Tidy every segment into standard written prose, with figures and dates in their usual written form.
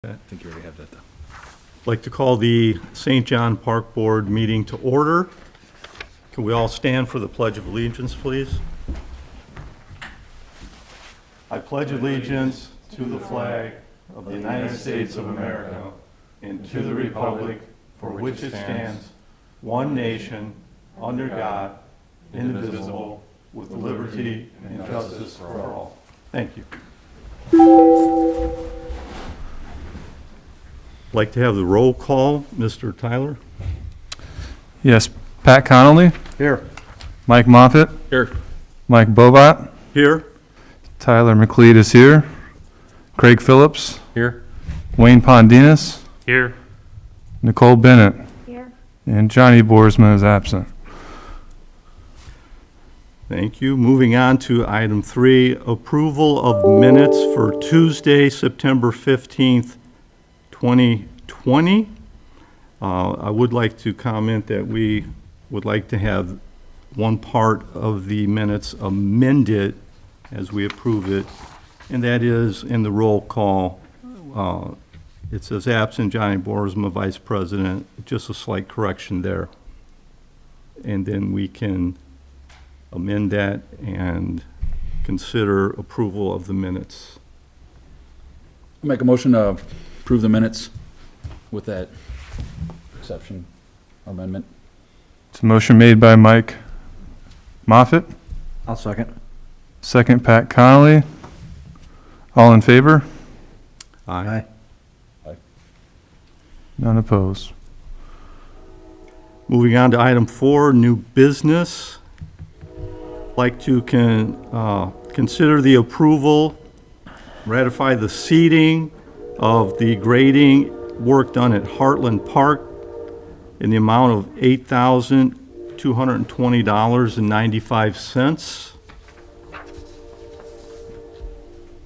I think you already have that, though. I'd like to call the St. John Park Board meeting to order. Can we all stand for the Pledge of Allegiance, please? I pledge allegiance to the flag of the United States of America and to the republic for which it stands, one nation, under God, indivisible, with liberty and justice for all. Thank you. I'd like to have the roll call. Mr. Tyler? Yes, Pat Connolly, Here. Mike Moffitt, Here. Mike Bovat, Here. Tyler McLeod is here, Craig Phillips, Here. Wayne Pondinas, Here. Nicole Bennett, Here. and Johnny Boersma is absent. Thank you. Moving on to item 3, approval of minutes for Tuesday, September 15th, 2020. I would like to comment that we would like to have one part of the minutes amended as we approve it, and that is in the roll call. It says absent Johnny Boersma, Vice President, just a slight correction there. And then we can amend that and consider approval of the minutes. I'll make a motion to approve the minutes with that exception or amendment. It's a motion made by Mike Moffitt, I'll second. second Pat Connolly. All in favor? Aye. None opposed. Moving on to item 4, new business. Like to consider the approval, ratify the seating of the grading work done at Heartland Park in the amount of $8,220.95.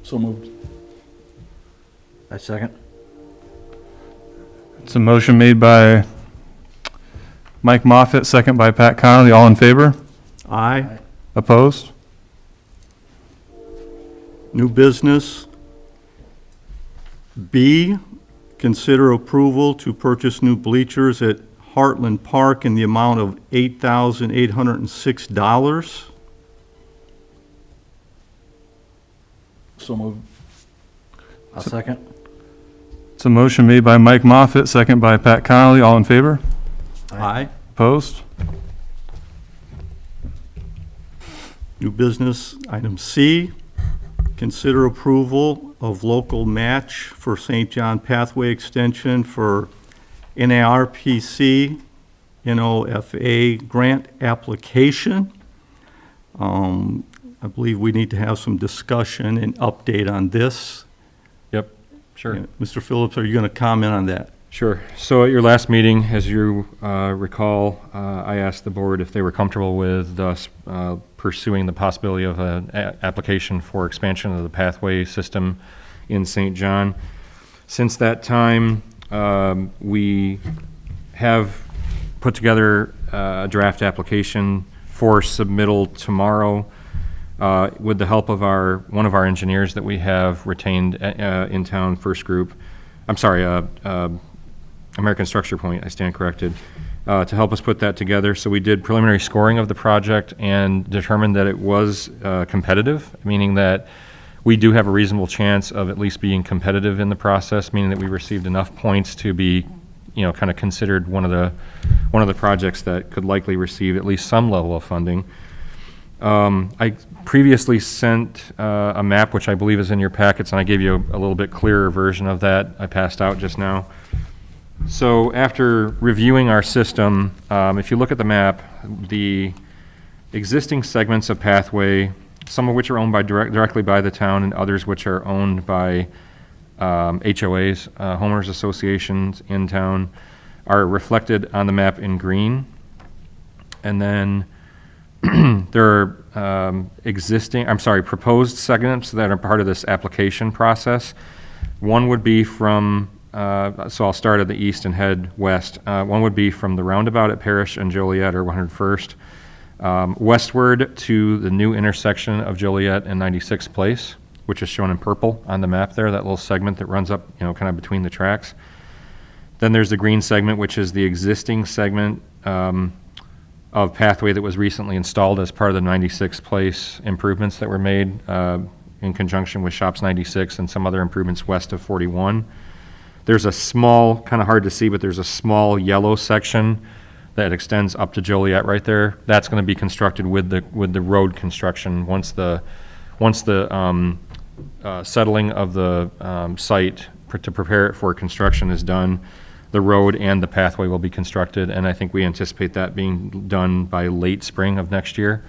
So moved. I second. It's a motion made by Mike Moffitt, second by Pat Connolly. All in favor? Aye. Opposed? New business. B, consider approval to purchase new bleachers at Heartland Park in the amount of $8,806. So moved. I'll second. It's a motion made by Mike Moffitt, second by Pat Connolly. All in favor? Aye. Opposed? New business, item C, consider approval of local match for St. John Pathway Extension for NARPC NOFA grant application. I believe we need to have some discussion and update on this. Yep, sure. Mr. Phillips, are you going to comment on that? Sure. So at your last meeting, as you recall, I asked the board if they were comfortable with us pursuing the possibility of an application for expansion of the pathway system in St. John. Since that time, we have put together a draft application for submittal tomorrow with the help of one of our engineers that we have retained in town, First Group. I'm sorry, American Structure Point, I stand corrected, to help us put that together. So we did preliminary scoring of the project and determined that it was competitive, meaning that we do have a reasonable chance of at least being competitive in the process, meaning that we received enough points to be, kind of considered one of the projects that could likely receive at least some level of funding. I previously sent a map, which I believe is in your packets, and I gave you a little bit clearer version of that. I passed out just now. So after reviewing our system, if you look at the map, the existing segments of pathway, some of which are owned directly by the town and others which are owned by HOAs, homeowners associations in town, are reflected on the map in green. And then there are proposed segments that are part of this application process. One would be from so I'll start at the east and head west. One would be from the roundabout at Parrish and Joliet, or 101st, westward to the new intersection of Joliet and 96th Place, which is shown in purple on the map there, that little segment that runs up, you know, kind of between the tracks. Then there's the green segment, which is the existing segment of pathway that was recently installed as part of the 96 Place improvements that were made in conjunction with Shops 96 and some other improvements west of 41. There's a small, kind of hard to see, but there's a small yellow section that extends up to Joliet right there. That's going to be constructed with the road construction. Once the settling of the site to prepare it for construction is done, the road and the pathway will be constructed, and I think we anticipate that being done by late spring of next year.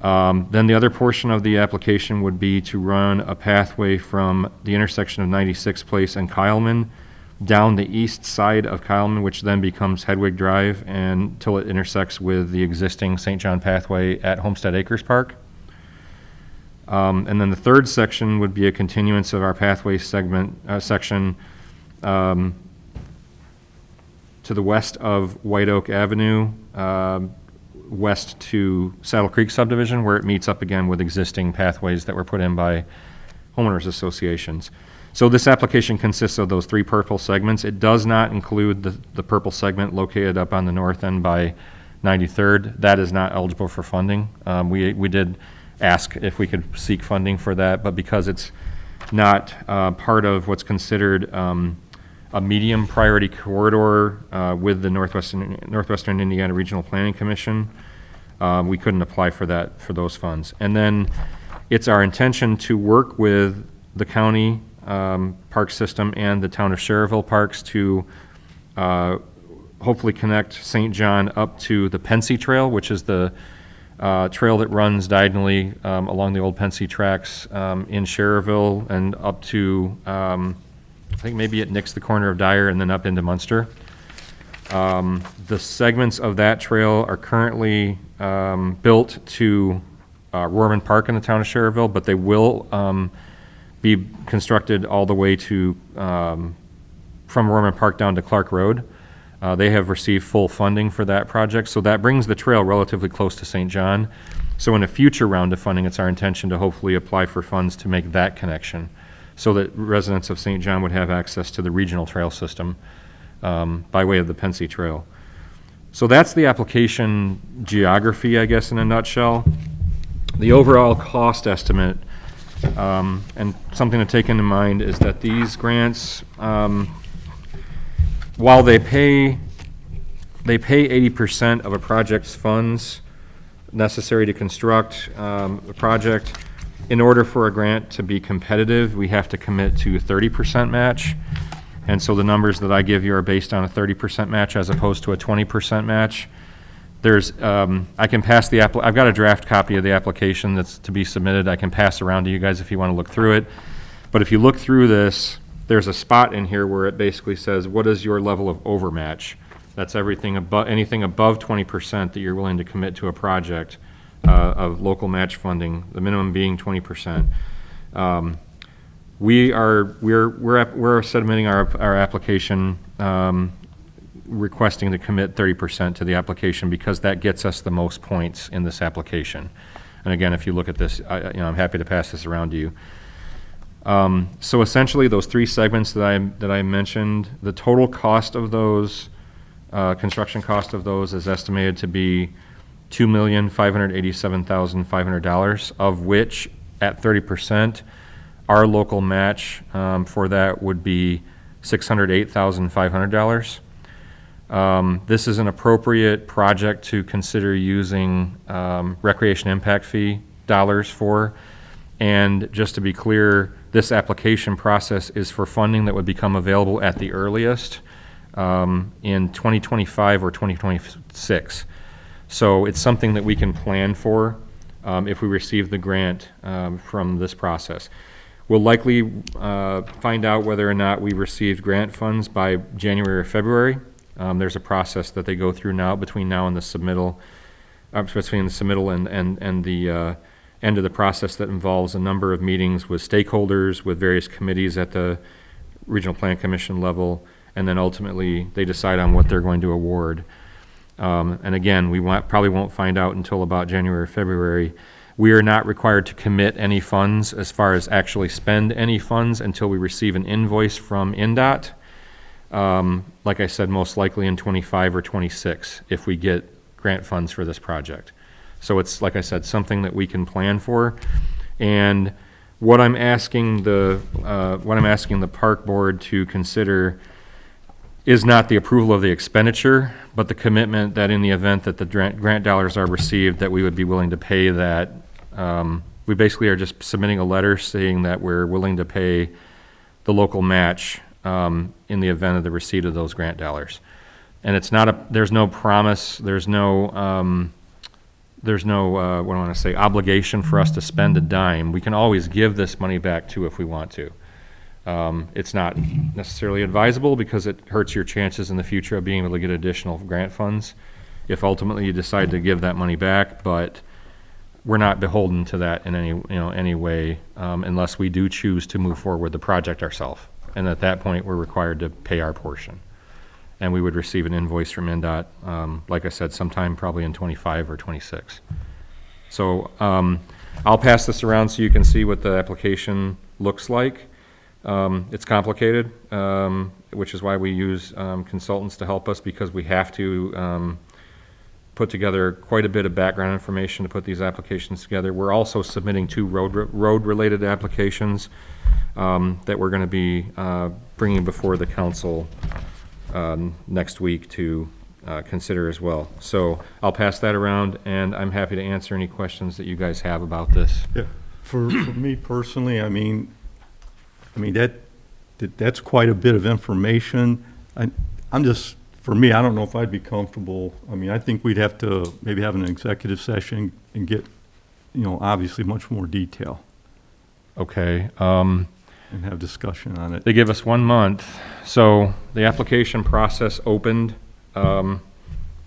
Then the other portion of the application would be to run a pathway from the intersection of 96 Place and Kyleman down the east side of Kyleman, which then becomes Hedwig Drive until it intersects with the existing St. John pathway at Homestead Acres Park. And then the third section would be a continuance of our pathway section to the west of White Oak Avenue, west to Saddle Creek subdivision, where it meets up again with existing pathways that were put in by homeowners associations. So this application consists of those three purple segments. It does not include the purple segment located up on the north end by 93rd. That is not eligible for funding. We did ask if we could seek funding for that, but because it's not part of what's considered a medium priority corridor with the Northwestern Indiana Regional Planning Commission, we couldn't apply for those funds. And then it's our intention to work with the county park system and the town of Schererville Parks to hopefully connect St. John up to the Pensy Trail, which is the trail that runs diagonally along the old Pensy tracks in Schererville and up to I think maybe it nicks the corner of Dyer and then up into Munster. The segments of that trail are currently built to Rorman Park in the town of Schererville, but they will be constructed all the way to from Rorman Park down to Clark Road. They have received full funding for that project, so that brings the trail relatively close to St. John. So in a future round of funding, it's our intention to hopefully apply for funds to make that connection, so that residents of St. John would have access to the regional trail system by way of the Pensy Trail. So that's the application geography, I guess, in a nutshell. The overall cost estimate, and something to take into mind, is that these grants, while they pay 80% of a project's funds necessary to construct a project, in order for a grant to be competitive, we have to commit to a 30% match. And so the numbers that I give you are based on a 30% match as opposed to a 20% match. There's, I can pass I've got a draft copy of the application that's to be submitted. I can pass around to you guys if you want to look through it. But if you look through this, there's a spot in here where it basically says, what is your level of overmatch? That's everything above, anything above 20% that you're willing to commit to a project of local match funding, the minimum being 20%. We're submitting our application requesting to commit 30% to the application because that gets us the most points in this application. And again, if you look at this, I'm happy to pass this around to you. So essentially, those three segments that I mentioned, the total cost of those, construction cost of those, is estimated to be $2,587,500, of which at 30%, our local match for that would be $608,500. This is an appropriate project to consider using recreation impact fee dollars for. And just to be clear, this application process is for funding that would become available at the earliest in 2025 or 2026. So it's something that we can plan for if we receive the grant from this process. We'll likely find out whether or not we received grant funds by January or February. There's a process that they go through now between now and the submittal, between the submittal and the end of the process that involves a number of meetings with stakeholders, with various committees at the Regional Plan Commission level, and then ultimately they decide on what they're going to award. And again, we probably won't find out until about January or February. We are not required to commit any funds as far as actually spend any funds until we receive an invoice from NDOT. Like I said, most likely in 25 or 26 if we get grant funds for this project. So it's, like I said, something that we can plan for. And what I'm asking the park board to consider is not the approval of the expenditure, but the commitment that in the event that the grant dollars are received, that we would be willing to pay that. We basically are just submitting a letter saying that we're willing to pay the local match in the event of the receipt of those grant dollars. And it's not there's no promise, there's no, what do I want to say, obligation for us to spend a dime. We can always give this money back too if we want to. It's not necessarily advisable because it hurts your chances in the future of being able to get additional grant funds if ultimately you decide to give that money back, but we're not beholden to that in any way unless we do choose to move forward with the project ourselves. And at that point, we're required to pay our portion. And we would receive an invoice from NDOT, like I said, sometime probably in 25 or 26. So I'll pass this around so you can see what the application looks like. It's complicated, which is why we use consultants to help us, because we have to put together quite a bit of background information to put these applications together. We're also submitting 2 road-related applications that we're going to be bringing before the council next week to consider as well. So I'll pass that around, and I'm happy to answer any questions that you guys have about this. Yeah. For me personally, I mean that's quite a bit of information. I'm just, for me, I don't know if I'd be comfortable. I mean, I think we'd have to maybe have an executive session and get, obviously much more detail Okay. and have discussion on it. They give us 1 month. So the application process opened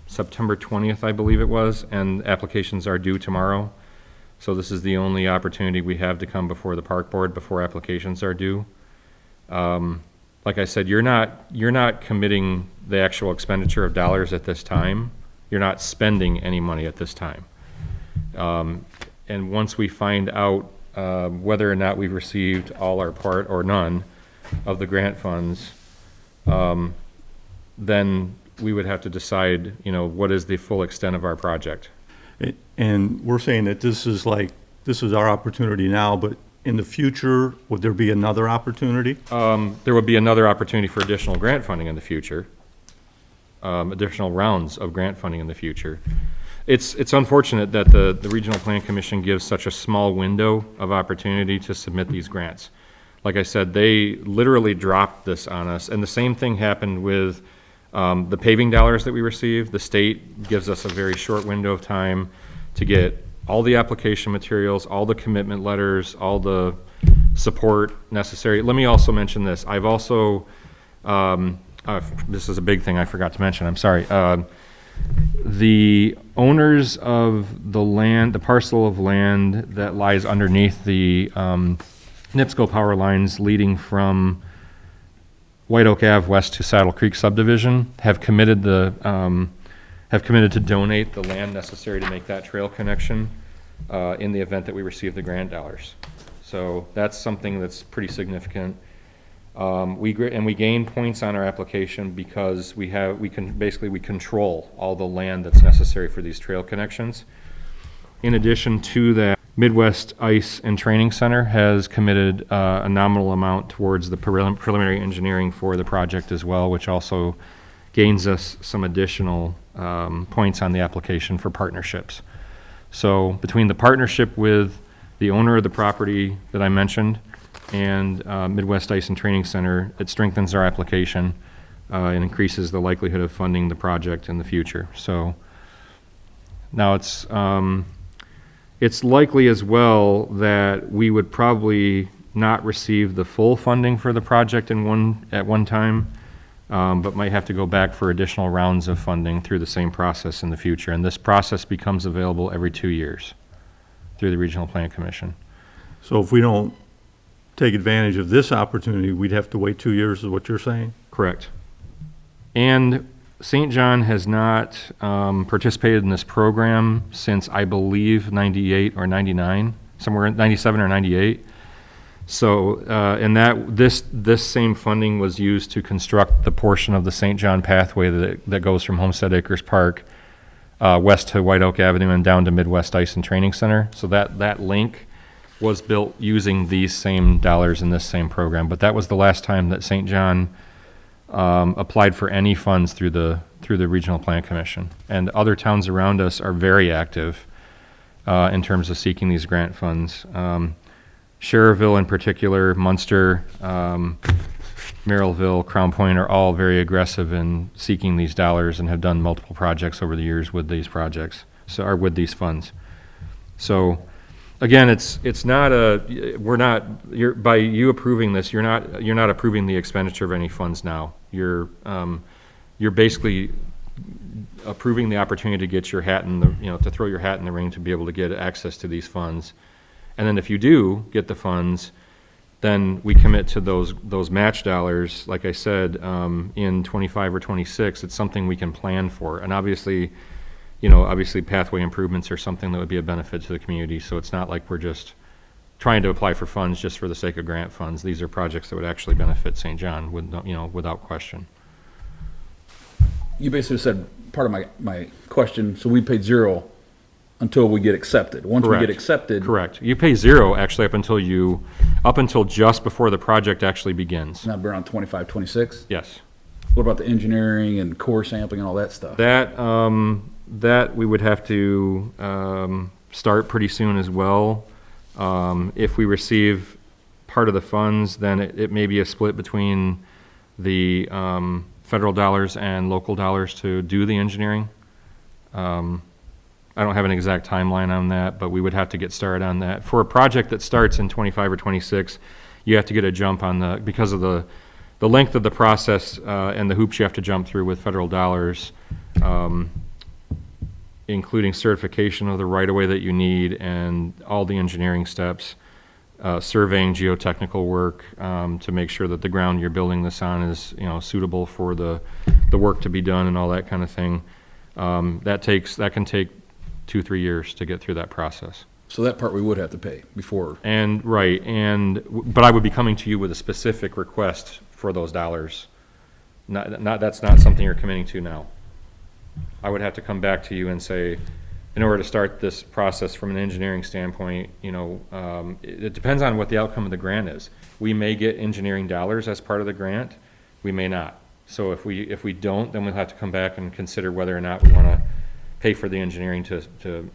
September 20th, I believe it was, and applications are due tomorrow. So this is the only opportunity we have to come before the park board before applications are due. Like I said, you're not committing the actual expenditure of dollars at this time. You're not spending any money at this time. And once we find out whether or not we've received all our part or none of the grant funds, then we would have to decide, what is the full extent of our project. And we're saying that this is our opportunity now, but in the future, would there be another opportunity? There would be another opportunity for additional grant funding in the future, additional rounds of grant funding in the future. It's unfortunate that the Regional Plan Commission gives such a small window of opportunity to submit these grants. Like I said, they literally dropped this on us, and the same thing happened with the paving dollars that we received. The state gives us a very short window of time to get all the application materials, all the commitment letters, all the support necessary. Let me also mention this. I've also, this is a big thing I forgot to mention, I'm sorry. The owners of the land, the parcel of land that lies underneath the NIPSCO power lines leading from White Oak Ave west to Saddle Creek subdivision have committed to donate the land necessary to make that trail connection in the event that we receive the grant dollars. So that's something that's pretty significant. We gain points on our application because we control all the land that's necessary for these trail connections. In addition to that, Midwest Ice and Training Center has committed a nominal amount towards the preliminary engineering for the project as well, which also gains us some additional points on the application for partnerships. So between the partnership with the owner of the property that I mentioned and Midwest Ice and Training Center, it strengthens our application and increases the likelihood of funding the project in the future. So now it's likely as well that we would probably not receive the full funding for the project at one time, but might have to go back for additional rounds of funding through the same process in the future. And this process becomes available every 2 years through the Regional Plan Commission. So if we don't take advantage of this opportunity, we'd have to wait 2 years, is what you're saying? Correct. And St. John has not participated in this program since, I believe, 98 or 99, somewhere in 97 or 98. So, and this same funding was used to construct the portion of the St. John pathway that goes from Homestead Acres Park west to White Oak Avenue and down to Midwest Ice and Training Center. So that link was built using these same dollars in this same program. But that was the last time that St. John applied for any funds through the Regional Plan Commission. And other towns around us are very active in terms of seeking these grant funds. Schererville in particular, Munster, Merrillville, Crown Point are all very aggressive in seeking these dollars and have done multiple projects over the years with these projects, or with these funds. So, again, it's not by you approving this, you're not approving the expenditure of any funds now. You're basically approving the opportunity to get your hat in the, to throw your hat in the ring to be able to get access to these funds. And then if you do get the funds, then we commit to those match dollars, like I said, in 25 or 26. It's something we can plan for. And obviously pathway improvements are something that would be a benefit to the community. So it's not like we're just trying to apply for funds just for the sake of grant funds. These are projects that would actually benefit St. John without question. You basically said part of my question, so we paid zero until we get accepted. Once we get Correct. accepted. Correct. You pay zero actually up until just before the project actually begins. Now we're on 25, 26. Yes. What about the engineering and core sampling and all that stuff? That we would have to start pretty soon as well. If we receive part of the funds, then it may be a split between the federal dollars and local dollars to do the engineering. I don't have an exact timeline on that, but we would have to get started on that. For a project that starts in 25 or 26, you have to get a jump on because of the length of the process and the hoops you have to jump through with federal dollars, including certification of the right-of-way that you need and all the engineering steps, surveying, geotechnical work to make sure that the ground you're building this on is suitable for the work to be done and all that kind of thing. That can take 2-3 years to get through that process. So that part we would have to pay before. But I would be coming to you with a specific request for those dollars. That's not something you're committing to now. I would have to come back to you and say, in order to start this process from an engineering standpoint, it depends on what the outcome of the grant is. We may get engineering dollars as part of the grant. We may not. So if we don't, then we'll have to come back and consider whether or not we want to pay for the engineering to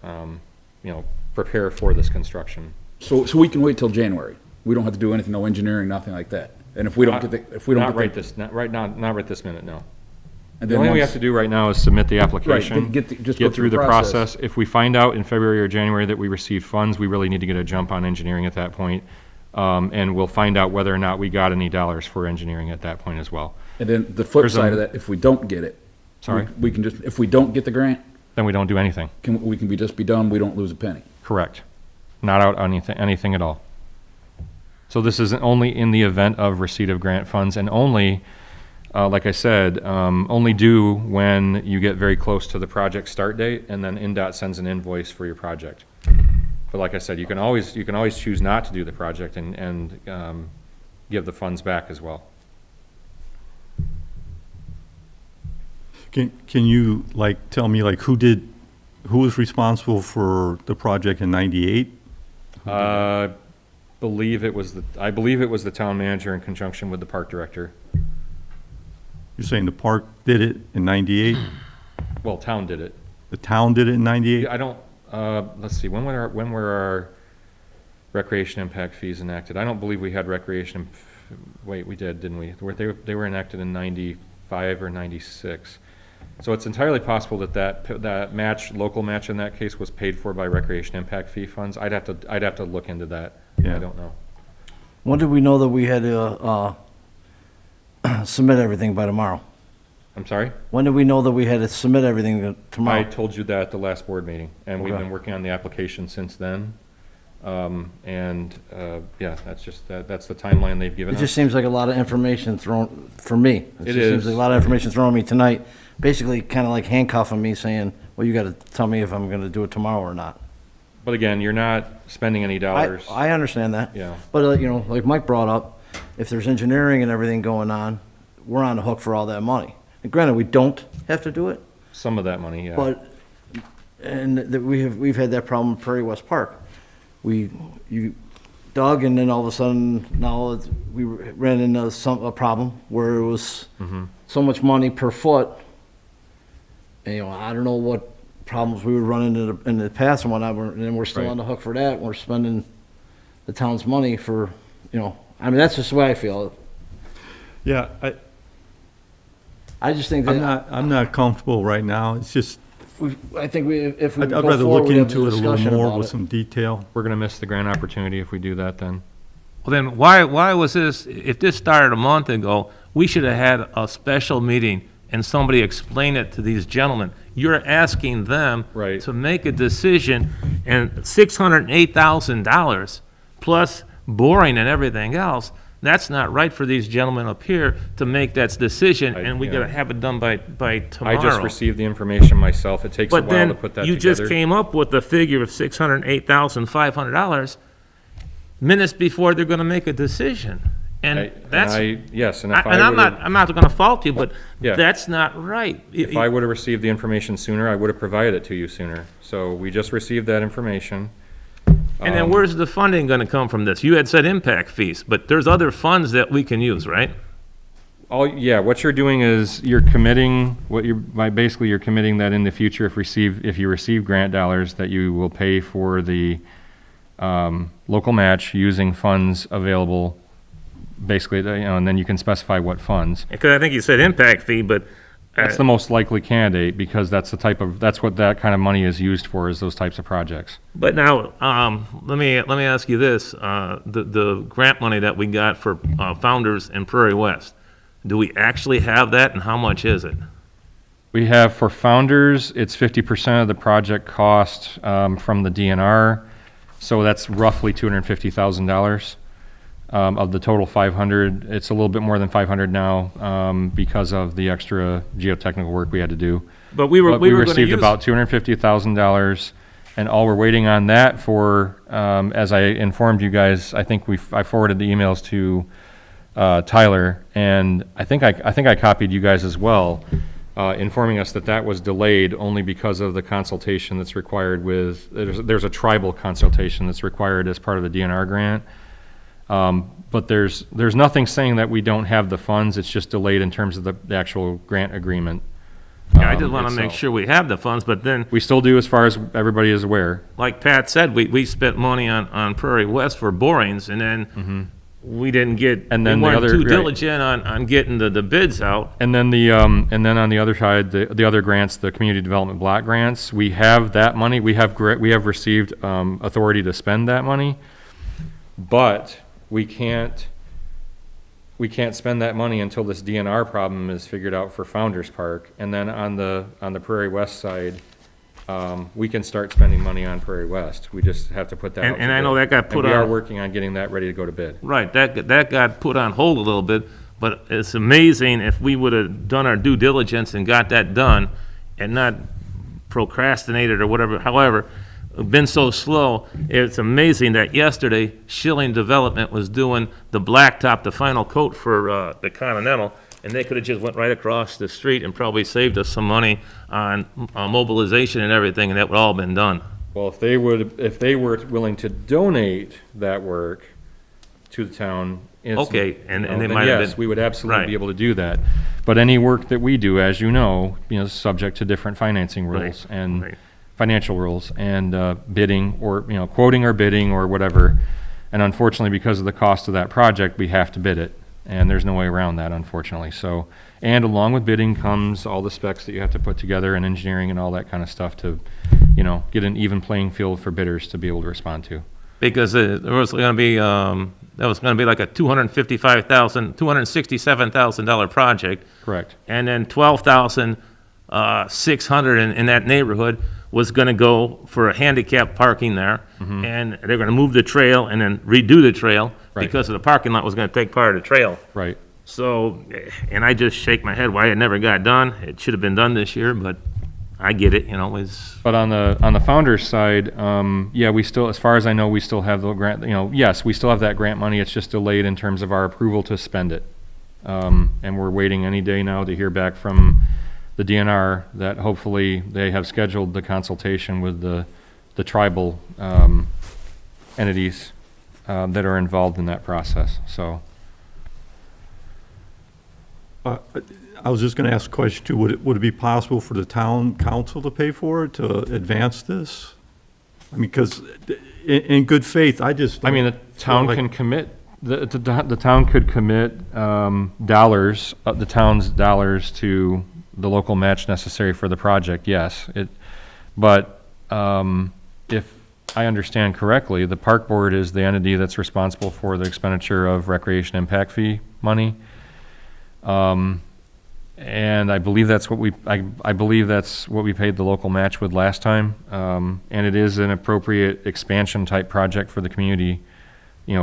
prepare for this construction. So we can wait till January. We don't have to do anything, no engineering, nothing like that. And if we don't Not right this minute, no. and The then only thing we once- have to do right now is submit the application. Right, just go get through the process. If we find out in February or January that we received funds, we really need to get a jump on engineering at that point. And we'll find out whether or not we got any dollars for engineering at that point as well. And then the flip There's a- side of that, if we don't get it. Sorry? We can just, if we don't get the grant, Then we don't do anything. we can just be done, we don't lose a penny. Correct. Not out anything at all. So this is only in the event of receipt of grant funds, and only, like I said, only due when you get very close to the project start date, and then NDOT sends an invoice for your project. But like I said, you can always choose not to do the project and give the funds back as well. Can you tell me who was responsible for the project in 98? I believe it was the town manager in conjunction with the park director. You're saying the park did it in 98? Well, town did it. The town did it in 98? I don't, let's see, when were our recreation impact fees enacted? I don't believe we had wait, we did, didn't we? They were enacted in 95 or 96. So it's entirely possible that match, local match in that case, was paid for by recreation impact fee funds. I'd have to look into that. Yeah. I don't know. When did we know that we had to submit everything by tomorrow? I'm sorry? When did we know that we had to submit everything I tomorrow? told you that at the last board meeting, and we've Okay. been working on the application since then. Yeah, that's the timeline they've given It us. just seems like a lot of information thrown, for me. It just is. seems like a lot of information thrown at me tonight basically kind of like handcuffing me saying, well, you got to tell me if I'm going to do it tomorrow or not. But again, you're not spending any dollars. I understand that. Yeah. But, you know, like Mike brought up, if there's engineering and everything going on, we're on the hook for all that money. And granted, we don't have to do it, Some of that money, yeah. but, and that we've had that problem in Prairie West Park. You dug, and then all of a sudden, now we ran into a problem where it was so much money per foot. And, you know, I don't know what problems we would run into in the past and whatnot, and then we're still Right. on the hook for that. We're spending the town's money for, you know, I mean, that's just the way I feel. Yeah, I just think I'm that, not comfortable right now. It's just, I think if we I'd go rather forward, look we have the into it a little discussion more about with it. some detail. We're gonna miss the grant opportunity if we do that then. Well, then why was this, if this started a month ago, we should have had a special meeting and somebody explain it to these gentlemen. You're asking them Right. to make a decision, and $608,000 plus boring and everything else, that's not right for these gentlemen up here to make that decision, and we yeah. gotta have it done by tomorrow. I just received the information myself. It takes a But while to then, put that you together. just came up with the figure of $608,500 minutes before they're gonna make a decision. And that's, Yes, and and if I I'm would've, not gonna fault you, but Yeah. that's not right. if I would've received the information sooner, I would've provided it to you sooner. So we just received that information. And then where's the funding gonna come from this? You had said impact fees, but there's other funds that we can use, right? What you're doing is you're committing, basically you're committing that in the future if you receive grant dollars, that you will pay for the local match using funds available, basically, and then you can specify what funds. Because I think you said impact fee, but. That's the most likely candidate, because that's what that kind of money is used for, is those types of projects. But now, let me ask you this, the grant money that we got for Founders in Prairie West, do we actually have that, and how much is it? We have, for Founders, it's 50% of the project cost from the DNR, so that's roughly $250,000. Of the total 500, it's a little bit more than 500 now because of the extra geotechnical work we had to do. But we were But we gonna received use- about $250,000, and all we're waiting on that for, as I informed you guys, I think I forwarded the emails to Tyler, and I think I copied you guys as well, informing us that was delayed only because of the consultation that's required there's a tribal consultation that's required as part of the DNR grant. But there's nothing saying that we don't have the funds. It's just delayed in terms of the actual grant agreement. Yeah, I just want to make itself. sure we have the funds, but then, We still do, as far as everybody is aware. like Pat said, we spent money on Prairie West for borings, and then we didn't get, And we then the weren't other- too right. diligent on getting the bids out. And then and then on the other side, the other grants, the community development block grants, we have that money. We have received authority to spend that money, but we can't spend that money until this DNR problem is figured out for Founders Park. And then on the Prairie West side, we can start spending money on Prairie West. We just have to put that out. And to I know bid. that got put And we are on- working on getting that ready to go to bid. Right, that got put on hold a little bit, but it's amazing if we would have done our due diligence and got that done and not procrastinated or whatever, however, been so slow. It's amazing that yesterday Schilling Development was doing the blacktop, the final coat for the Continental, and they could have just went right across the street and probably saved us some money on mobilization and everything, and that would all been done. Well, if they were willing to donate that work to the town. Okay, and they then might have yes, been- we would absolutely right. be able to do that. But any work that we do, as you know, is subject to different financing rules and right. financial rules and bidding or, quoting or bidding or whatever. And unfortunately, because of the cost of that project, we have to bid it. And there's no way around that, unfortunately. So, and along with bidding comes all the specs that you have to put together and engineering and all that kind of stuff to, get an even playing field for bidders to be able to respond to. Because there was going to be, that was going to be like a $267,000 project. Correct. And then 12,600 in that neighborhood was going to go for a handicap parking there. And they're going to move the trail and then redo the trail Right. because of the parking lot was going to take part of the trail. Right. So, and I just shake my head why it never got done. It should have been done this year, but I get it, it's, But on the founder's side, yeah, we still, as far as I know, we still have the grant, yes, we still have that grant money. It's just delayed in terms of our approval to spend it. And we're waiting any day now to hear back from the DNR that hopefully they have scheduled the consultation with the tribal entities that are involved in that process, so. I was just going to ask a question too. Would it be possible for the town council to pay for it, to advance this? I mean, because in good faith, I just. I mean, the town like- can commit, the town could commit dollars, the town's dollars to the local match necessary for the project, yes. But if I understand correctly, the park board is the entity that's responsible for the expenditure of recreation impact fee money. And I believe that's what I believe that's what we paid the local match with last time. And it is an appropriate expansion type project for the community,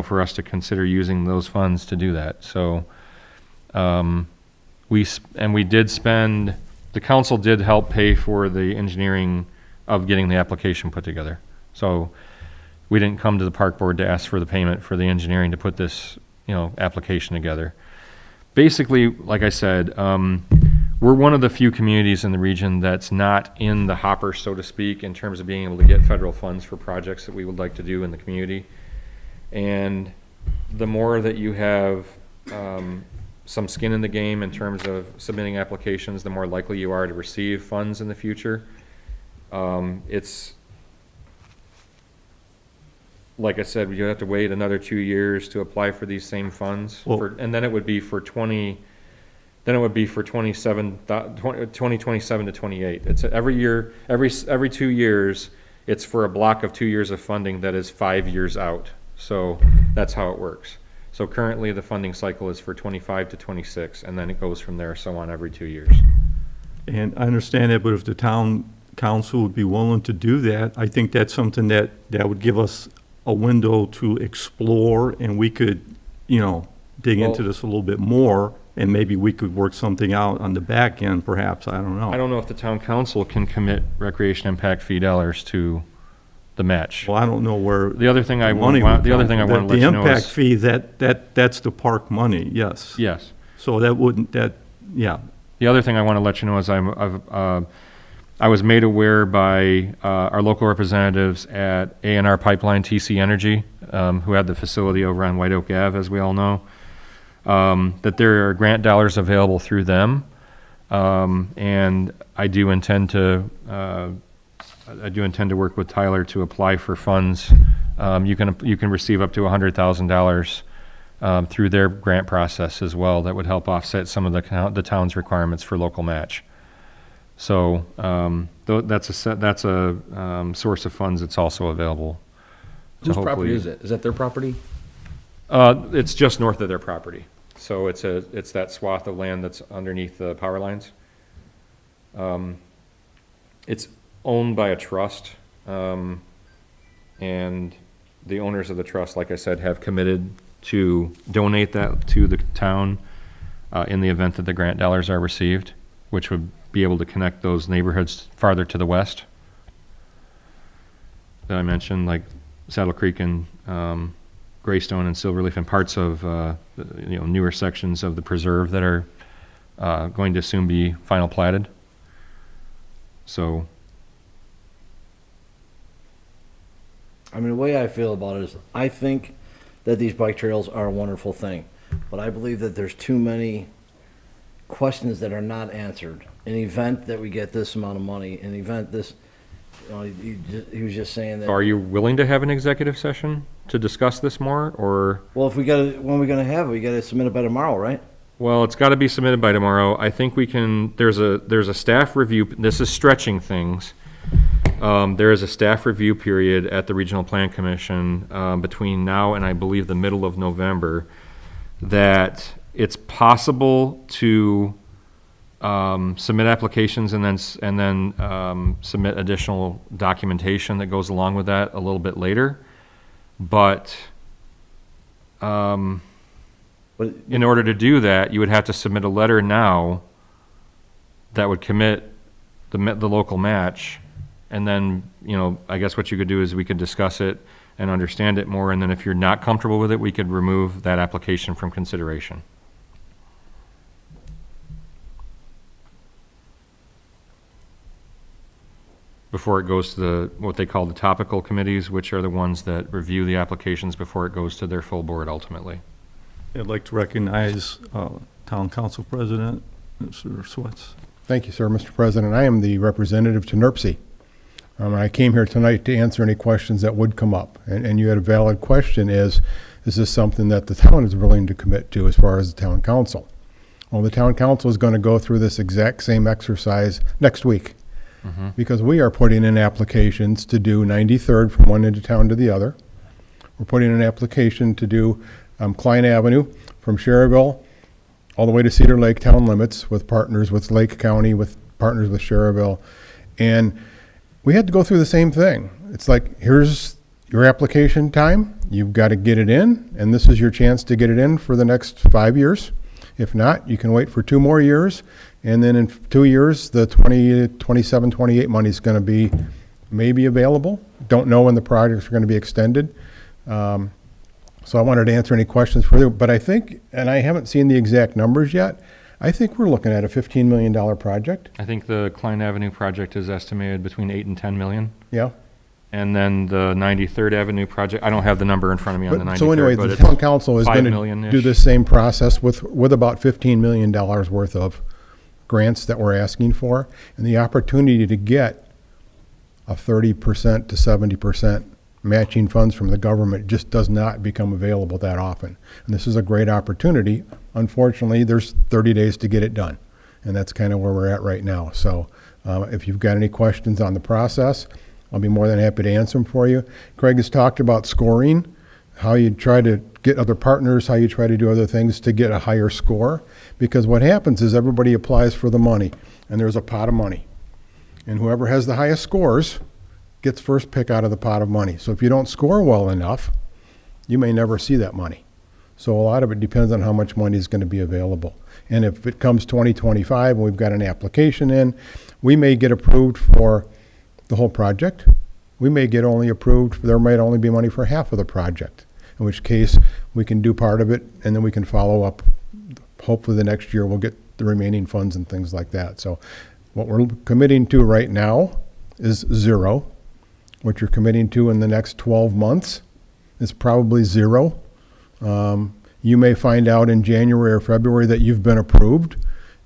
for us to consider using those funds to do that. So, we did spend, the council did help pay for the engineering of getting the application put together. So we didn't come to the park board to ask for the payment for the engineering to put this, application together. Basically, like I said, we're one of the few communities in the region that's not in the hopper, so to speak, in terms of being able to get federal funds for projects that we would like to do in the community. And the more that you have some skin in the game in terms of submitting applications, the more likely you are to receive funds in the future. It's, like I said, you have to wait another 2 years to apply for these same funds. Well- And then it would be for 2027 to 28. It's every year, every 2 years, it's for a block of 2 years of funding that is 5 years out. So that's how it works. So currently, the funding cycle is for 25 to 26, and then it goes from there, so on, every 2 years. And I understand that, but if the town council would be willing to do that, I think that's something that would give us a window to explore, and we could, dig into Well- this a little bit more, and maybe we could work something out on the back end, perhaps, I don't know. I don't know if the town council can commit recreation impact fee dollars to the match. Well, I don't know where. The other thing I money want, would the other come thing I from. want to let you know The impact is, fee, that's the park money, yes. yes. So that wouldn't, yeah. The other thing I want to let you know is I was made aware by our local representatives at A&R Pipeline TC Energy, who had the facility over on White Oak Ave, as we all know, that there are grant dollars available through them, and I do intend to work with Tyler to apply for funds. You can receive up to $100,000 through their grant process as well. That would help offset some of the town's requirements for local match. So that's a source of funds that's also available. Whose property is it? Is that their property? It's just north of their property. So it's that swath of land that's underneath the power lines. It's owned by a trust, and the owners of the trust, like I said, have committed to donate that to the town in the event that the grant dollars are received, which would be able to connect those neighborhoods farther to the west that I mentioned, like Saddle Creek and Greystone and Silverleaf, and parts of newer sections of the preserve that are going to soon be final platted. So, I mean, the way I feel about it is, I think that these bike trails are a wonderful thing, but I believe that there's too many questions that are not answered. In the event that we get this amount of money, in the event this, he was just saying that. are you willing to have an executive session to discuss this more, or? Well, if we when are we gonna have it? We gotta submit it by tomorrow, right? Well, it's got to be submitted by tomorrow. I think we can, there's a staff review, this is stretching things. There is a staff review period at the Regional Plan Commission between now and I believe the middle of November, that it's possible to submit applications and then submit additional documentation that goes along with that a little bit later. But But In order to do that, you would have to submit a letter now that would commit the local match. And then, I guess what you could do is we could discuss it and understand it more. And then if you're not comfortable with it, we could remove that application from consideration. Before it goes to what they call the topical committees, which are the ones that review the applications before it goes to their full board ultimately. I'd like to recognize Town Council President, Mr. Swets. Thank you, sir. Mr. President, I am the representative to NERC. I came here tonight to answer any questions that would come up. And you had a valid question is this something that the town is willing to commit to as far as the town council? Well, the town council is going to go through this exact same exercise next week. Because we are putting in applications to do 93rd from one end of town to the other. We're putting in an application to do Klein Avenue from Cherryville all the way to Cedar Lake town limits with partners with Lake County, with partners with Cherryville. And we had to go through the same thing. It's like, here's your application time. You've got to get it in, and this is your chance to get it in for the next 5 years. If not, you can wait for 2 more years. And then in 2 years, the 27, 28 money is going to be maybe available. Don't know when the projects are going to be extended. So I wanted to answer any questions for you. But I think, and I haven't seen the exact numbers yet, I think we're looking at a $15 million project. I think the Klein Avenue project is estimated between 8 and 10 million. Yeah. And then the 93rd Avenue project, I don't have the number in front of me on the 93rd, So anyway, but the it's town council is 5 going to million-ish. do the same process with about $15 million worth of grants that we're asking for, and the opportunity to get a 30% to 70% matching funds from the government just does not become available that often. And this is a great opportunity. Unfortunately, there's 30 days to get it done, and that's kind of where we're at right now. So if you've got any questions on the process, I'll be more than happy to answer them for you. Craig has talked about scoring, how you try to get other partners, how you try to do other things to get a higher score. Because what happens is everybody applies for the money, and there's a pot of money. And whoever has the highest scores gets first pick out of the pot of money. So if you don't score well enough, you may never see that money. So a lot of it depends on how much money is going to be available. And if it comes 2025 and we've got an application in, we may get approved for the whole project. We may get only approved, there might only be money for half of the project, in which case we can do part of it and then we can follow up. Hopefully the next year we'll get the remaining funds and things like that. So what we're committing to right now is 0. What you're committing to in the next 12 months is probably 0. You may find out in January or February that you've been approved,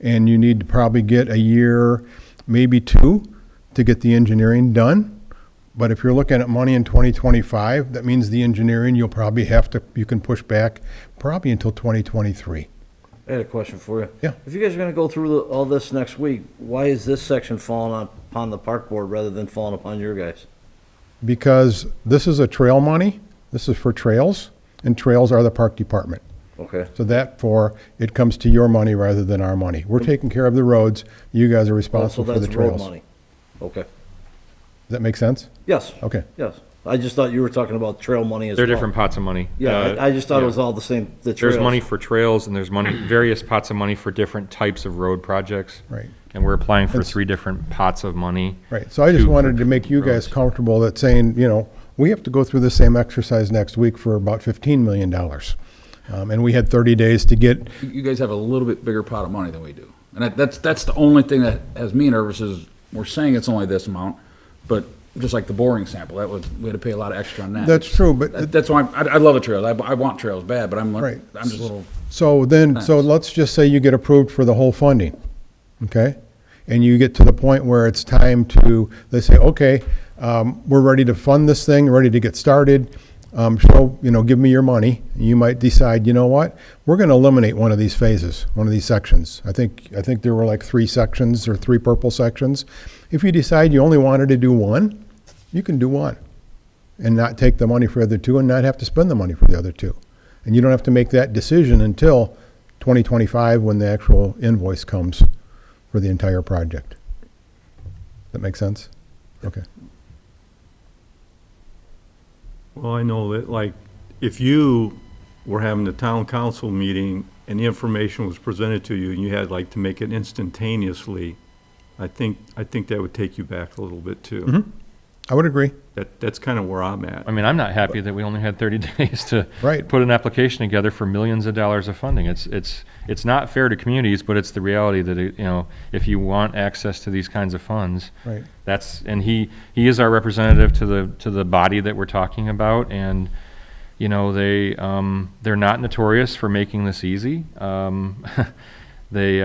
and you need to probably get a year, maybe 2, to get the engineering done. But if you're looking at money in 2025, that means the engineering you can push back probably until 2023. I had a question for you. Yeah. If you guys are gonna go through all this next week, why is this section falling upon the park board rather than falling upon your guys? Because this is a trail money, this is for trails, and trails are the park department. Okay. So it comes to your money rather than our money. We're taking care of the roads, you guys are So responsible for the that's road trails. money. Okay. Does that make sense? Yes. Okay. Yes. I just thought you were talking about trail money as well. They're different pots of money. Yeah, I just thought it yeah. was all the same, the trails. There's money for trails and there's various pots of money for different types of road projects. Right. And we're applying for It's- 3 different pots of money. Right, so I just to- wanted to make you guys roads. comfortable that saying, we have to go through the same exercise next week for about $15 million. And we had 30 days to get, You guys have a little bit bigger pot of money than we do. And that's the only thing that has me nervous is we're saying it's only this amount, but just like the boring sample, we had to pay a lot of extra on that. That's true, but- That's why, I love the trails. I want trails bad, but I'm Right. just a little, so Thanks. let's just say you get approved for the whole funding, okay? And you get to the point where it's time they say, okay, we're ready to fund this thing, ready to get started. Give me your money. You might decide, you know what? We're going to eliminate one of these phases, one of these sections. I think there were like 3 sections or 3 purple sections. If you decide you only wanted to do 1, you can do 1 and not take the money for the other 2 and not have to spend the money for the other 2. And you don't have to make that decision until 2025 when the actual invoice comes for the entire project. That make sense? Okay. Well, I know that, like, if you we're having the town council meeting and the information was presented to you and you had like to make it instantaneously, I think that would take you back a little bit too. I would agree. That's kind of where I'm at. I mean, I'm not happy that we only had 30 days to Right. put an application together for millions of dollars of funding. It's not fair to communities, but it's the reality that, if you want access to these kinds of funds, Right. and he is our representative to the body that we're talking about, and, they're not notorious for making this easy. They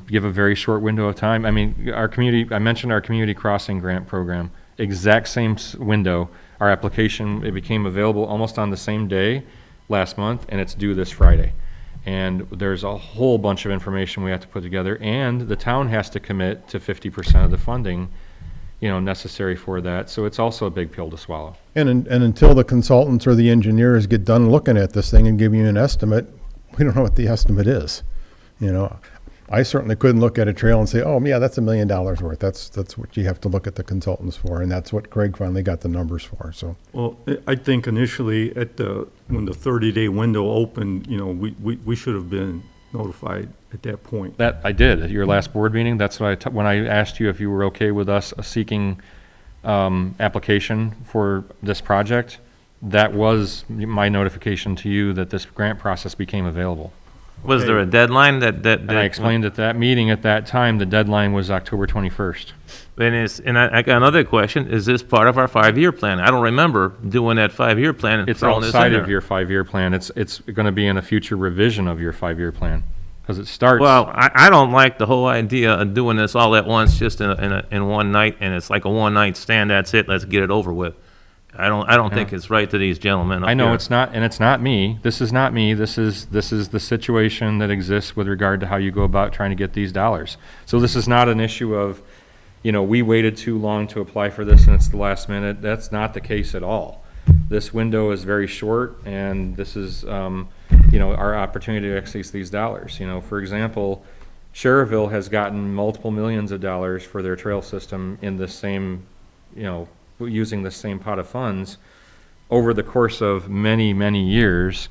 give a very short window of time. I mean, I mentioned our community crossing grant program, exact same window. Our application, it became available almost on the same day last month, and it's due this Friday. And there's a whole bunch of information we have to put together, and the town has to commit to 50% of the funding, necessary for that. So it's also a big pill to swallow. And until the consultants or the engineers get done looking at this thing and give you an estimate, we don't know what the estimate is. I certainly couldn't look at a trail and say, oh, yeah, that's $1 million worth. That's what you have to look at the consultants for, and that's what Craig finally got the numbers for, so. Well, I think initially when the 30-day window opened, we should have been notified at that point. That I did at your last board meeting. That's what when I asked you if you were okay with us seeking application for this project, that was my notification to you that this grant process became available. Was there a deadline that? And I explained at that meeting at that time, the deadline was October 21st. And I got another question. Is this part of our 5-year plan? I don't remember doing that 5-year plan and It's throwing this in outside of there. your 5-year plan. It's going to be in a future revision of your 5-year plan, because it starts. Well, I don't like the whole idea of doing this all at once, just in one night, and it's like a one-night stand, that's it, let's get it over with. I don't think it's right to these gentlemen up I know here. it's not, and it's not me. This is not me. This is the situation that exists with regard to how you go about trying to get these dollars. So this is not an issue of, we waited too long to apply for this and it's the last minute. That's not the case at all. This window is very short, and this is, our opportunity to access these dollars. For example, Cherville has gotten multiple millions of dollars for their trail system in the same, using the same pot of funds over the course of many, many years,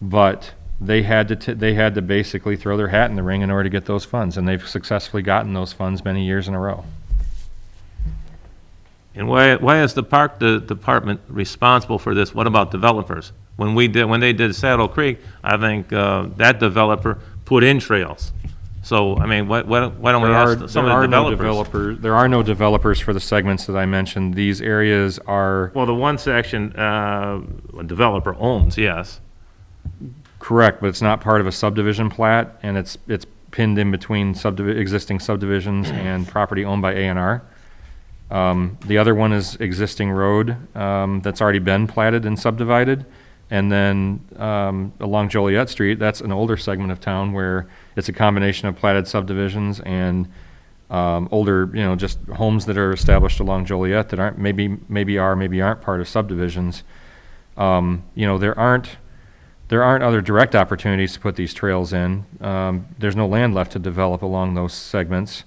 but they had to basically throw their hat in the ring in order to get those funds, and they've successfully gotten those funds many years in a row. And why is the park department responsible for this? What about developers? When they did Saddle Creek, I think that developer put in trails. So, I mean, why don't we ask some of the developers? There are no developers for the segments that I mentioned. These areas are. Well, the one section, a developer owns, yes. Correct, but it's not part of a subdivision plat, and it's pinned in between existing subdivisions and property owned by A&R. The other one is existing road that's already been platted and subdivided. And then along Joliet Street, that's an older segment of town where it's a combination of platted subdivisions and older, just homes that are established along Joliet that aren't maybe aren't part of subdivisions. There aren't other direct opportunities to put these trails in. There's no land left to develop along those segments.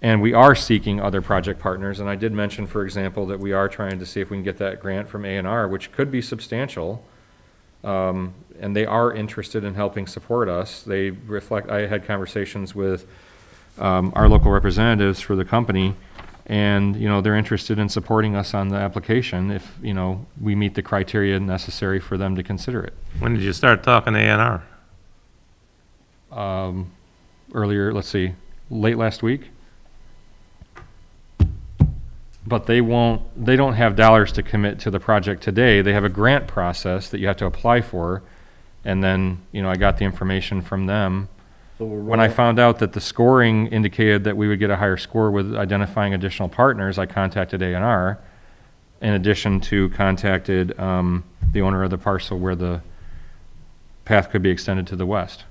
And we are seeking other project partners, and I did mention, for example, that we are trying to see if we can get that grant from A&R, which could be substantial, and they are interested in helping support us. I had conversations with our local representatives for the company, and, they're interested in supporting us on the application if, we meet the criteria necessary for them to consider it. When did you start talking to A&R? Earlier, late last week. But they don't have dollars to commit to the project today. They have a grant process that you have to apply for. And then, I got the information from them. So When I found out that the scoring indicated that we would get a higher score with identifying additional partners, I contacted A&R, in addition to contacted the owner of the parcel where the path could be extended to the west.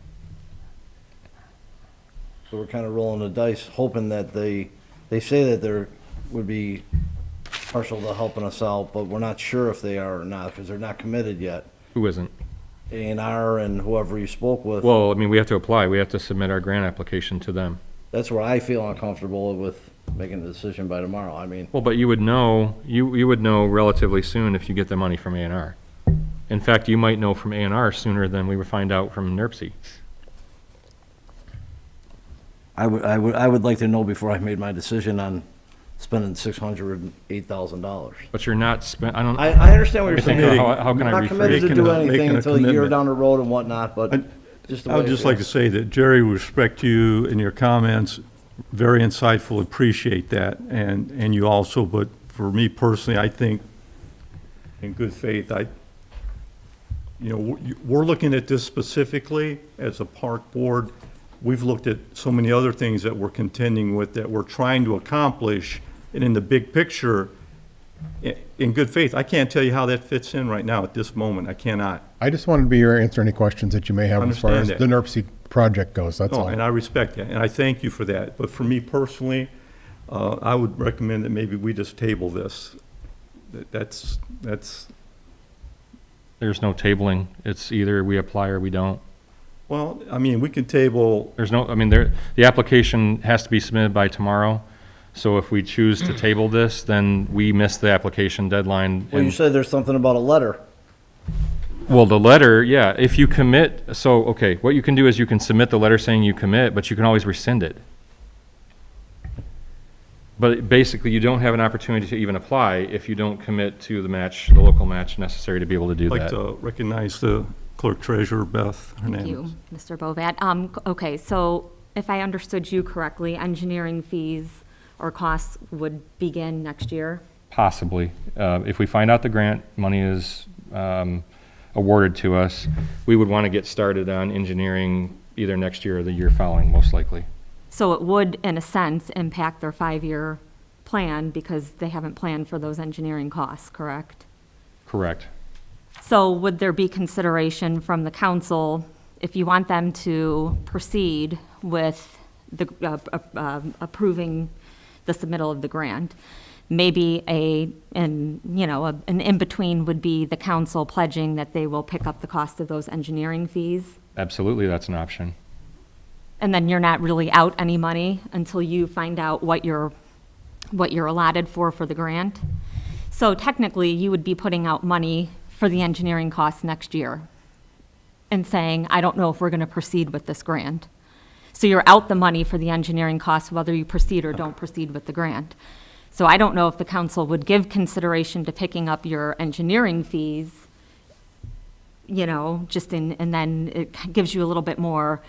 So we're kind of rolling the dice, hoping that they say that they're would be partial to helping us out, but we're not sure if they are or not, because they're not committed yet. Who isn't? A&R and whoever you spoke with. Well, we have to apply. We have to submit our grant application to them. That's where I feel uncomfortable with making a decision by tomorrow. I mean, Well, but you would know, you would know relatively soon if you get the money from A&R. In fact, you might know from A&R sooner than we would find out from NERC. I would like to know before I made my decision on spending $608,000. But you're not I don't, I understand what you're saying. how can I I'm not committed to rephrase? do Making anything a until a year commitment. down the road and whatnot, but just the way I would it just like to is. say that Jerry, with respect to you and your comments, very insightful, appreciate that, and you also, but for me personally, I think, in good faith, we're looking at this specifically as a park board. We've looked at so many other things that we're contending with, that we're trying to accomplish, and in the big picture, in good faith, I can't tell you how that fits in right now at this moment. I cannot. I just wanted to be here to answer any questions that you may have as far as Understand the that. NERC project goes, that's No, all. and I respect that, and I thank you for that. But for me personally, I would recommend that maybe we just table this. That's, There's no tabling. It's either we apply or we don't. well, I mean, we can table, There's no, I mean, the application has to be submitted by tomorrow. So if we choose to table this, then we miss the application deadline. Well, you and- said there's something about a letter. Well, the letter, yeah, if you commit, so, okay, what you can do is you can submit the letter saying you commit, but you can always rescind it. But basically, you don't have an opportunity to even apply if you don't commit to the match, the local match necessary to be able to do I'd like that. to recognize the clerk treasurer, Beth Hernandez. Thank you, Mr. Bovat. Okay, so if I understood you correctly, engineering fees or costs would begin next year? Possibly. If we find out the grant money is awarded to us, we would want to get started on engineering either next year or the year following, most likely. So it would, in a sense, impact their 5-year plan because they haven't planned for those engineering costs, correct? Correct. So would there be consideration from the council, if you want them to proceed with the, approving the submittal of the grant, maybe an in-between would be the council pledging that they will pick up the cost of those engineering fees? Absolutely, that's an option. And then you're not really out any money until you find out what you're allotted for the grant? So technically, you would be putting out money for the engineering costs next year and saying, I don't know if we're going to proceed with this grant. So you're out the money for the engineering costs, whether you proceed or don't proceed with the grant. So I don't know if the council would give consideration to picking up your engineering fees, and then it gives you a little bit more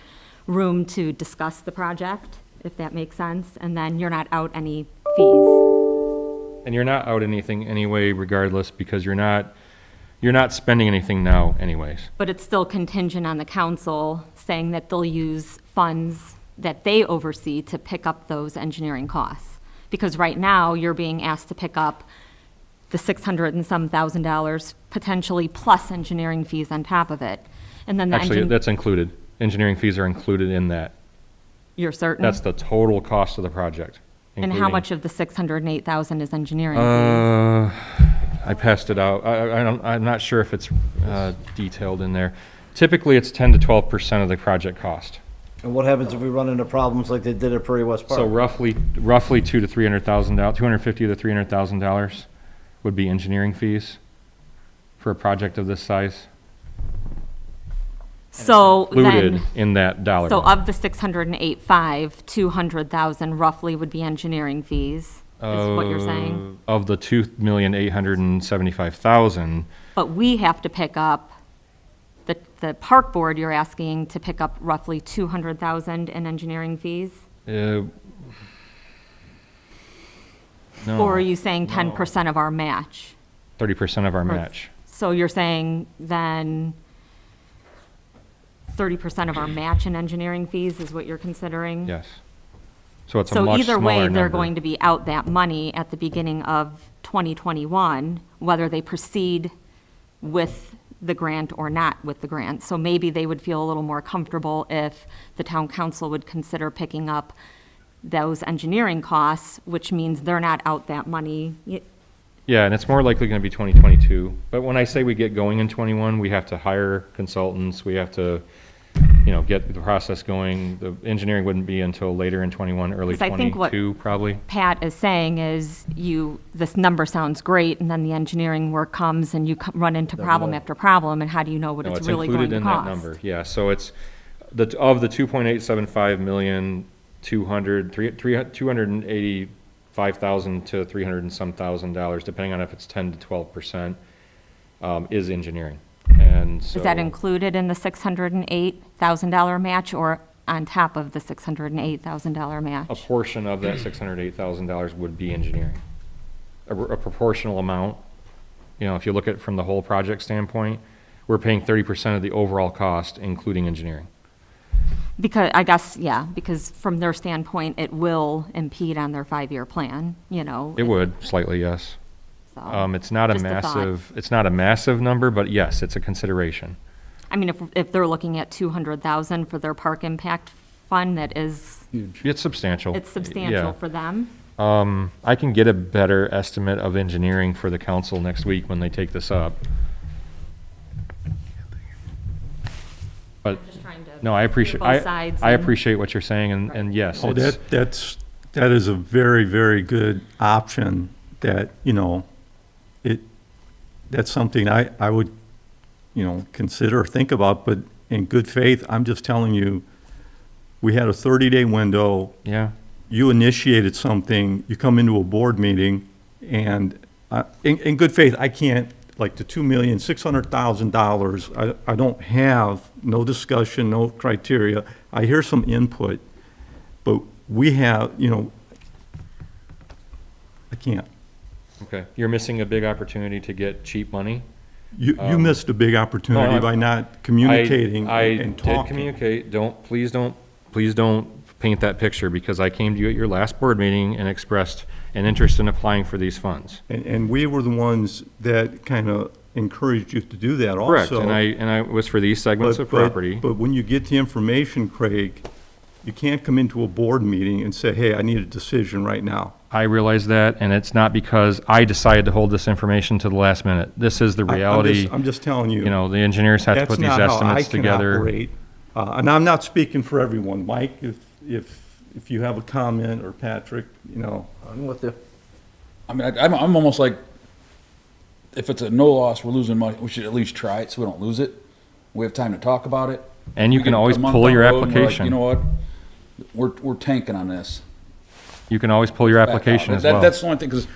room to discuss the project, if that makes sense, and then you're not out any fees. And you're not out anything anyway regardless because you're not spending anything now anyways. But it's still contingent on the council saying that they'll use funds that they oversee to pick up those engineering costs. Because right now, you're being asked to pick up the $600 and some thousand potentially plus engineering fees on top of it. And then the Actually, that's included. Engineering fees are included in that. you're certain? That's the total cost of the project. And how including- much of the $608,000 is engineering fees? I passed it out. I'm not sure if it's detailed in there. Typically, it's 10 to 12% of the project cost. And what happens if we run into problems like they did at Prairie West Park? So roughly $250,000 to $300,000 would be engineering fees for a project of this size, So included then, in that dollar. so amount. of the 608.5, 200,000 roughly would be engineering fees, is what you're saying? Of the 2,875,000, But we have to pick up, the park board, you're asking to pick up roughly 200,000 in engineering fees? no. Or are you saying 10% of our match? 30% of our match. So you're saying then 30% of our match in engineering fees is what you're considering? Yes. So it's a So much either way, smaller they're number. going to be out that money at the beginning of 2021, whether they proceed with the grant or not with the grant. So maybe they would feel a little more comfortable if the town council would consider picking up those engineering costs, which means they're not out that money. Yeah, and it's more likely going to be 2022. But when I say we get going in '21, we have to hire consultants, we have to get the process going. The engineering wouldn't be until later in 21, early 'Cause I think what- 22, probably. Pat is saying is this number sounds great, and then the engineering work comes and you run into problem after problem, and how do you know what No, it's really going included to in cost? that number, yeah. So it's, of the 2.875 million, 285,000 to 300 and some thousand dollars, depending on if it's 10 to 12%, is engineering. And so. Is that included in the $608,000 match or on top of the $608,000 A match? portion of that $608,000 would be engineering. A proportional amount. If you look at it from the whole project standpoint, we're paying 30% of the overall cost, including engineering. Because, I guess, yeah, because from their standpoint, it will impede on their 5-year plan, It would, slightly, yes. so, It's not a just a thought. massive number, but yes, it's a consideration. I mean, if they're looking at 200,000 for their park impact fund, that is, It's substantial. it's substantial for them. I can get a better estimate of engineering for the council next week when they take this up. But, Just trying to no, I appreciate, both sides I and- appreciate what you're saying, and yes, Oh, it's, that is a very, very good option that, that's something I would, consider, think about, but in good faith, I'm just telling you, we had a 30-day window. yeah. You initiated something, you come into a board meeting, and in good faith, I can't, like the $2,600,000, I don't have, no discussion, no criteria. I hear some input, but we have, I can't. Okay, you're missing a big opportunity to get cheap money. You missed a big opportunity no, by not communicating I and did talking. communicate, please don't paint that picture, because I came to you at your last board meeting and expressed an interest in applying for these funds. And we were the ones that kind of encouraged you to do that also. Correct, and I was for these segments of property. But when you get the information, Craig, you can't come into a board meeting and say, hey, I need a decision right now. I realize that, and it's not because I decided to hold this information to the last minute. This is the reality. I'm just telling you. The engineers have to put these estimates together. That's not how I can operate. And I'm not speaking for everyone. Mike, if you have a comment, or Patrick, I'm with you. I mean, I'm almost like, if it's a no loss, we're losing money, we should at least try it so we don't lose it. We have time to talk about it. And you We can get always a month pull down your the road and we're like, application. You know what? We're tanking on this. You can always pull your Back out. application as well. That's the only thing, because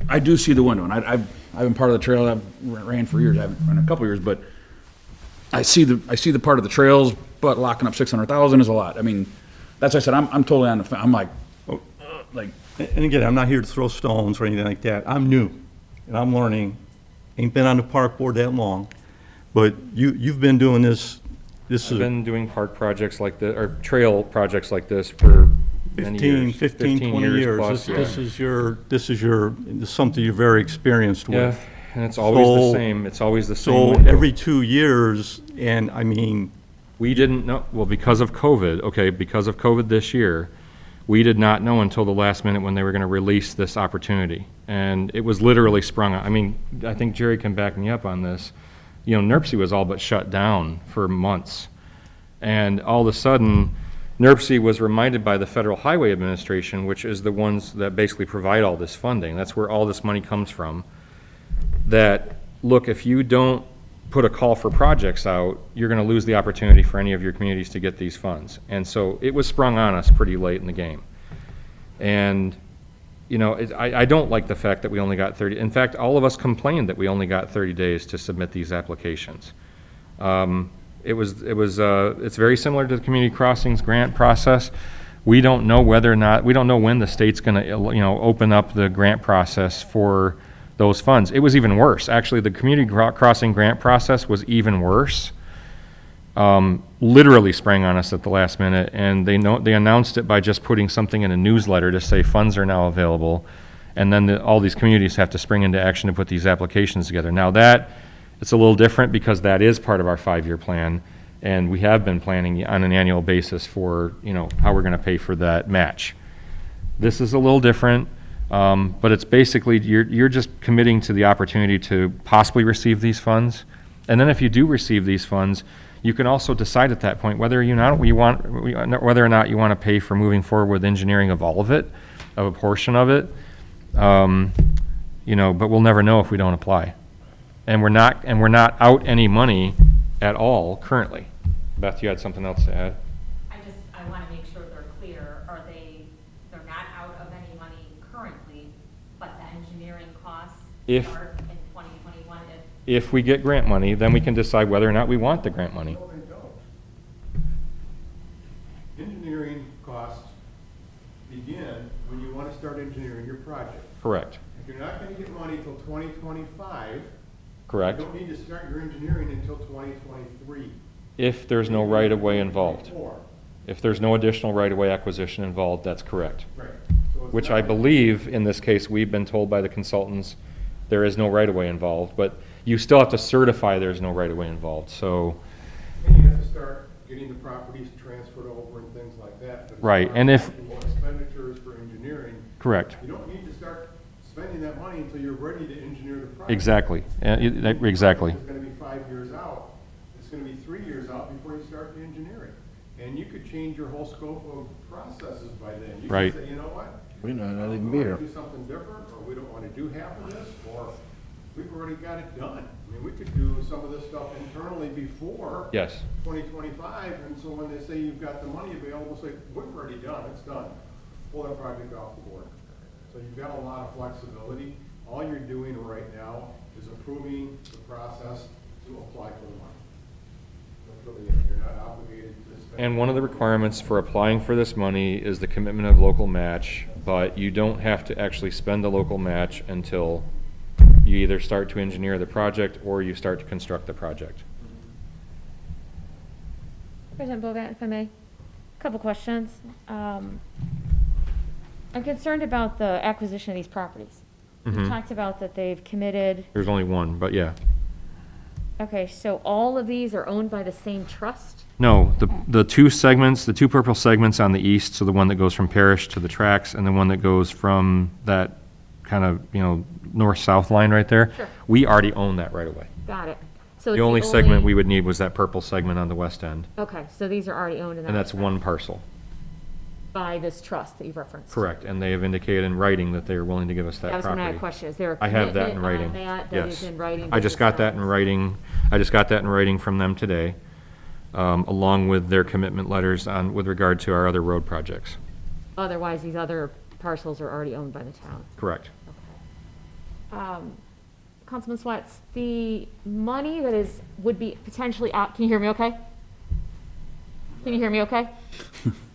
I do see the window, and I've been part of the trail, I've ran for years, I haven't ran a couple years, but I see the part of the trails, but locking up 600,000 is a lot. I mean, that's why I said, I'm totally on the fence. I'm like, and again, I'm not here to throw stones or anything like that. I'm new, and I'm learning. Ain't been on the park board that long, but you've been doing this. This I've is been doing park projects like this, or trail projects like this for many 15, years. 20 years. Plus, yeah. This is something you're very experienced Yeah, with. and it's always the So- same. It's always the same So window. every 2 years, and I mean, We didn't know, well, because of COVID this year, we did not know until the last minute when they were going to release this opportunity. And it was literally sprung on. I mean, I think Jerry can back me up on this. NERC was all but shut down for months. And all of a sudden, NERC was reminded by the Federal Highway Administration, which is the ones that basically provide all this funding, that's where all this money comes from, that, look, if you don't put a call for projects out, you're going to lose the opportunity for any of your communities to get these funds. And so it was sprung on us pretty late in the game. And, I don't like the fact that we only got 30, in fact, all of us complained that we only got 30 days to submit these applications. It's very similar to the community crossings grant process. We don't know whether or not, we don't know when the state's going to, open up the grant process for those funds. It was even worse. Actually, the community crossing grant process was even worse. Literally sprang on us at the last minute, and they announced it by just putting something in a newsletter to say funds are now available, and then all these communities have to spring into action to put these applications together. Now it's a little different because that is part of our 5-year plan, and we have been planning on an annual basis for, how we're going to pay for that match. This is a little different. But it's basically, you're just committing to the opportunity to possibly receive these funds. And then if you do receive these funds, You can also decide at that point whether whether or not you want to pay for moving forward with engineering of all of it, of a portion of it. But we'll never know if we don't apply. And we're not out any money at all currently. Beth, you had something else to add? I want to make sure they're clear. They're not out of any money currently, but the engineering costs If- start in 2021 If we get grant money, then we can decide whether or not we want the grant money. No, they don't. Engineering costs begin when you want to start engineering your project. Correct. If you're not going to get money until 2025, Correct. you don't need to start your engineering until 2023. If there's no right-of-way involved. 2024. If there's no additional right-of-way acquisition involved, that's correct. Right. So it's Which not- I believe, in this case, we've been told by the consultants, there is no right-of-way involved, but you still have to certify there's no right-of-way involved, so, And you have to start getting the properties transferred over and things like that. But as Right, far and as if- actual expenditures for engineering, correct. you don't need to start spending that money until you're ready to engineer the project. Exactly, exactly. It's gonna be 5 years out, it's gonna be 3 years out before you start the engineering. And you could change your whole scope of processes by then. You Right. could say, you know what? We might not even We be wanna here. do something different, or we don't wanna do half of this, or we've already got it done. I mean, we could do some of this stuff internally before Yes, 2025, and so when they say you've got the money available, say, we've already done, it's done. Pull that project off the board. So you've got a lot of flexibility. All you're doing right now is approving the process to apply for the money. That's really it. You're not obligated to spend. and one of the requirements for applying for this money is the commitment of local match, but you don't have to actually spend the local match until you either start to engineer the project or you start to construct the project. President Bogat, if I may, couple questions. I'm concerned about the acquisition of these properties. You Mhm. talked about that they've committed, There's only one, but yeah. okay, so all of these are owned by the same trust? No, the two segments, the two purple segments on the east, so the one that goes from Parish to the tracks, and the one that goes from that kind of, north-south line right there. Sure. We already own that right away. Got it. So The it's only segment we would need was that purple segment on the west end, Okay, so these are already owned in that. and that's respect one parcel. By this trust that you've referenced? Correct, and they have indicated in writing that they are willing to give us that That was property. my question. Is there a I have that in commitment writing. on that that Yes. is in writing? I just got that in writing. I just got that in writing from them today, along with their commitment letters with regard to our other road projects. Otherwise, these other parcels are already owned by the town? Correct. Councilman Swets, the money that would be potentially out, can you hear me okay? Can you hear me okay?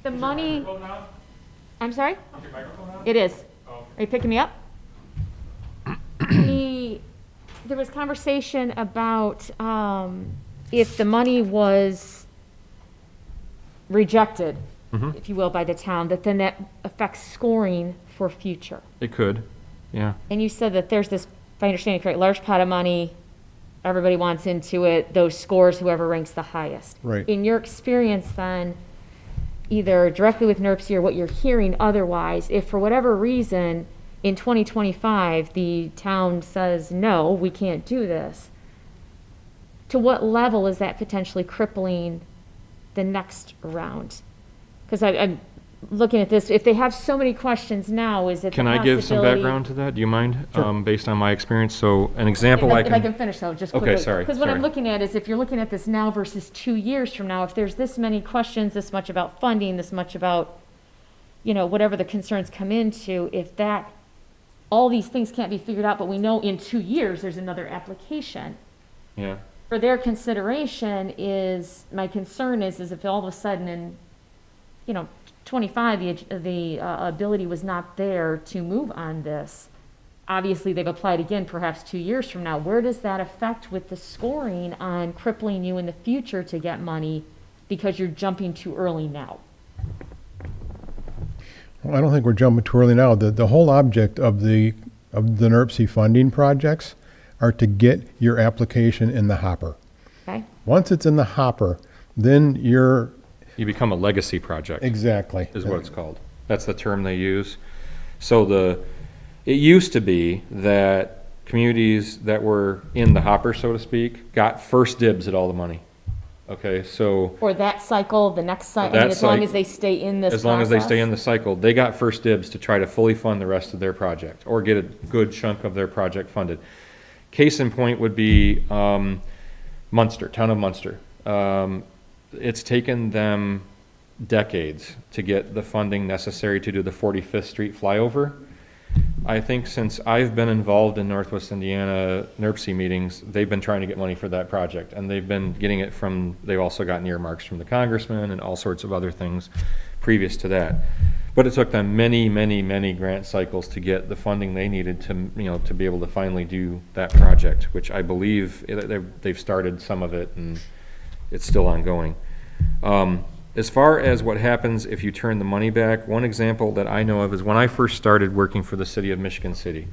The money. I'm sorry? It is. Are you picking me up? There was conversation about, if the money was rejected, if you will, by the town, that then that affects scoring for future. It could, yeah. And you said that there's this, if I understand it correctly, large pot of money, everybody wants into it, those scores, whoever ranks the highest. Right. In your experience then, either directly with NERC or what you're hearing otherwise, if for whatever reason in 2025 the town says, no, we can't do this, to what level is that potentially crippling the next round? Because I'm looking at this, if they have so many questions now, is it the Can I give some possibility- background to that? Do you mind? Based on my experience, so an example I If I can, can finish though, just Okay, quickly. sorry, Because what I'm sorry. looking at is if you're looking at this now versus 2 years from now, if there's this many questions, this much about funding, this much about, whatever the concerns come into, if that, all these things can't be figured out, but we know in 2 years there's another application. yeah. For their consideration my concern is if all of a sudden in, 25, the ability was not there to move on this. Obviously, they've applied again perhaps 2 years from now. Where does that affect with the scoring on crippling you in the future to get money because you're jumping too early now? Well, I don't think we're jumping too early now. The whole object of the NERC funding projects are to get your application in the hopper. Okay? Once it's in the hopper, then you're, You become a legacy project. exactly. Is what it's called. That's the term they use. So it used to be that communities that were in the hopper, so to speak, got first dibs at all the money. Okay, so Or that cycle, the next cycle, That as long cyc- as they stay in this as long as they stay process? in the cycle, they got first dibs to try to fully fund the rest of their project, or get a good chunk of their project funded. Case in point would be Munster, town of Munster. It's taken them decades to get the funding necessary to do the 45th Street flyover. I think since I've been involved in Northwest Indiana NERC meetings, they've been trying to get money for that project, and they've been getting it from, they've also gotten earmarks from the congressman and all sorts of other things previous to that. But it took them many, many, many grant cycles to get the funding they needed to, to be able to finally do that project, which I believe they've started some of it, and it's still ongoing. As far as what happens if you turn the money back, one example that I know of is when I first started working for the city of Michigan City,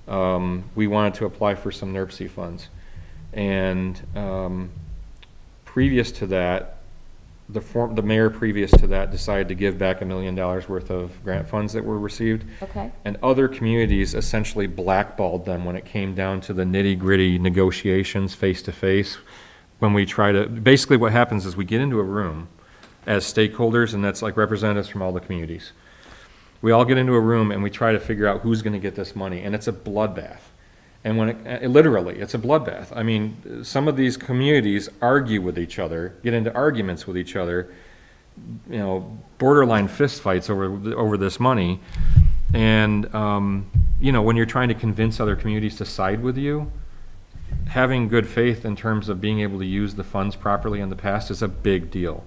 we wanted to apply for some NERC funds. And previous to that, the mayor previous to that decided to give back $1 million worth of grant funds that were received. Okay. And other communities essentially blackballed them when it came down to the nitty-gritty negotiations face-to-face. When we try to, basically what happens is we get into a room as stakeholders, and that's like representatives from all the communities. We all get into a room and we try to figure out who's going to get this money, and it's a bloodbath. And when literally, it's a bloodbath. I mean, some of these communities argue with each other, get into arguments with each other, borderline fistfights over this money. And, when you're trying to convince other communities to side with you, having good faith in terms of being able to use the funds properly in the past is a big deal.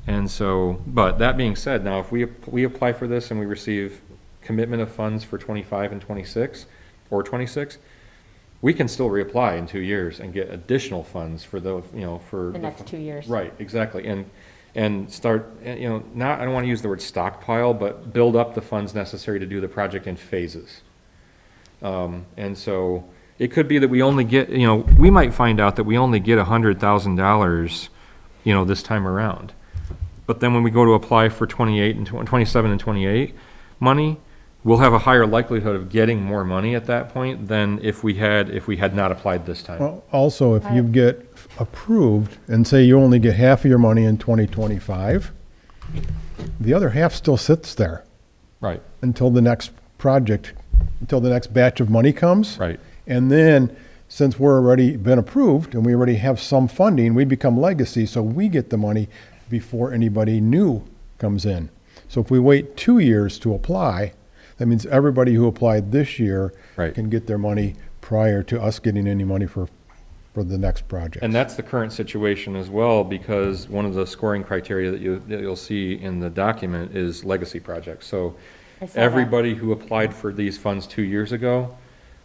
And so, but that being said, now if we apply for this and we receive commitment of funds for 25 and 26 or 26, we can still reapply in 2 years and get additional funds for those, for The next 2 years. Right, exactly. And start, not, I don't want to use the word stockpile, but build up the funds necessary to do the project in phases. And so it could be that we only get, we might find out that we only get $100,000, this time around. But then when we go to apply for 28 and 27 and 28 money, we'll have a higher likelihood of getting more money at that point than if we had not applied this time. Well, also, if you get approved and say you only get half of your money in 2025, the other half still sits there Right, until the next project, until the next batch of money comes. right. And then, since we're already been approved and we already have some funding, we become legacy, so we get the money before anybody new comes in. So if we wait 2 years to apply, that means everybody who applied this year Right. can get their money prior to us getting any money for the next project. And that's the current situation as well, because one of the scoring criteria that you'll see in the document is legacy projects. So I saw that. everybody who applied for these funds 2 years ago,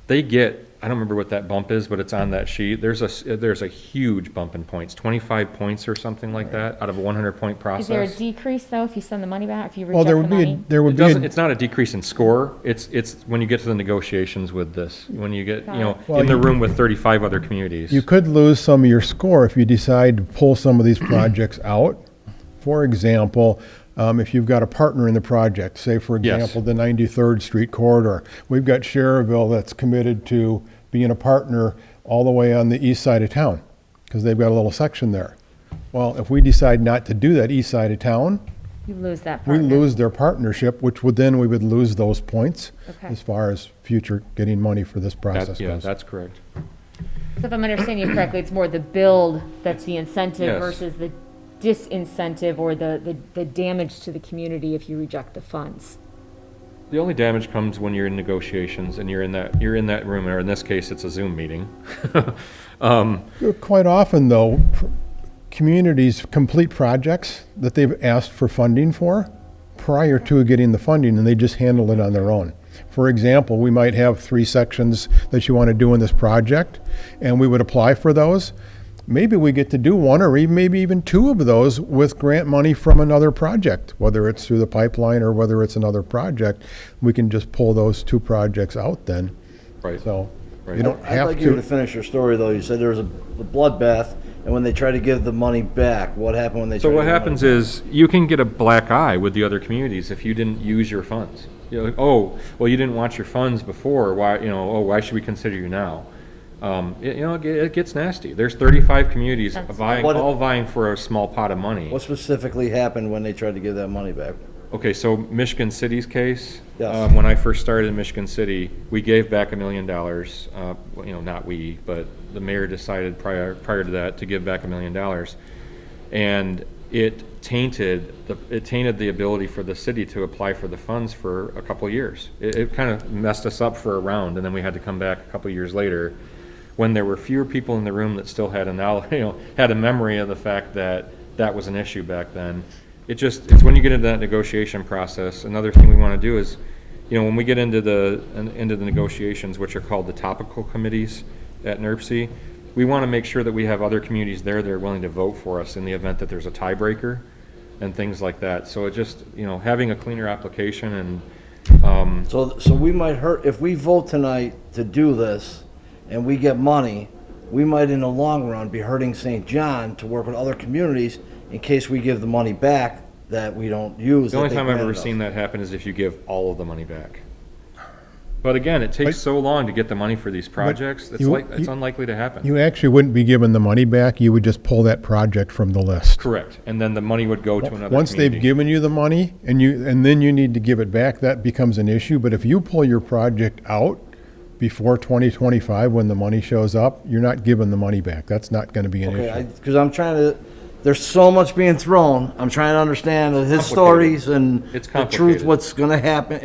they get, I don't remember what that bump is, but it's on that sheet. There's a huge bump in points, 25 points or something like that, out of a 100-point process. Is there a decrease, though, if you send the money back, if you Well, reject there the would be, money? there would It be, doesn't, a- it's not a decrease in score, it's when you get to the negotiations with this, when you get, Got it. Well, in the you- room with 35 other communities. you could lose some of your score if you decide to pull some of these projects out. For example, if you've got a partner in the project, say for Yes. example, the 93rd Street corridor. We've got Sherrville that's committed to being a partner all the way on the east side of town, because they've got a little section there. Well, if we decide not to do that east side of town, You lose that we partner. lose their partnership, which would then, we would lose those points Okay. as far as future getting money for this process Yeah, goes. that's correct. So if I'm understanding you correctly, it's more the build that's the incentive Yes. versus the disincentive or the damage to the community if you reject the funds. The only damage comes when you're in negotiations and you're in that room, or in this case, it's a Zoom meeting. Quite often, though, communities complete projects that they've asked for funding for prior to getting the funding, and they just handle it on their own. For example, we might have 3 sections that you want to do in this project, and we would apply for those. Maybe we get to do 1 or maybe even 2 of those with grant money from another project, whether it's through the pipeline or whether it's another project. We can just pull those 2 projects out then. Right. So Right. you don't I'd have like you to to. finish your story, though. You said there was a bloodbath, and when they try to give the money back, what happened when they So try to what give the happens money back? is, you can get a black eye with the other communities if you didn't use your funds. You're like, oh, well, you didn't want your funds before, why should we consider you now? It gets nasty. There's 35 communities That's- What- all vying for a small pot of money. What specifically happened when they tried to give that money back? Okay, so Michigan City's case, Yes. when I first started in Michigan City, we gave back $1 million. Not we, but the mayor decided prior to that to give back $1 million. And it tainted the ability for the city to apply for the funds for a couple of years. It kind of messed us up for a round, and then we had to come back a couple of years later when there were fewer people in the room that still had had a memory of the fact that that was an issue back then. It's when you get into that negotiation process, another thing we want to do is, when we get into the negotiations, which are called the topical committees at NERC, we want to make sure that we have other communities there that are willing to vote for us in the event that there's a tiebreaker and things like that. So it just, having a cleaner application and, So we might hurt, if we vote tonight to do this and we get money, we might in the long run be hurting St. John to work with other communities in case we give the money back that we don't use. the only time I've ever seen that happen is if you give all of the money back. But again, it takes so long to get the money for these projects, it's unlikely to happen. You actually wouldn't be given the money back, you would just pull that project from the list. Correct, and then the money would go to another community. Once they've given you the money, and then you need to give it back, that becomes an issue. But if you pull your project out before 2025, when the money shows up, you're not giving the money back. That's not gonna be an issue. Okay, because I'm trying to, there's so much being thrown. I'm trying to understand his stories and It's the truth, complicated. what's gonna happen,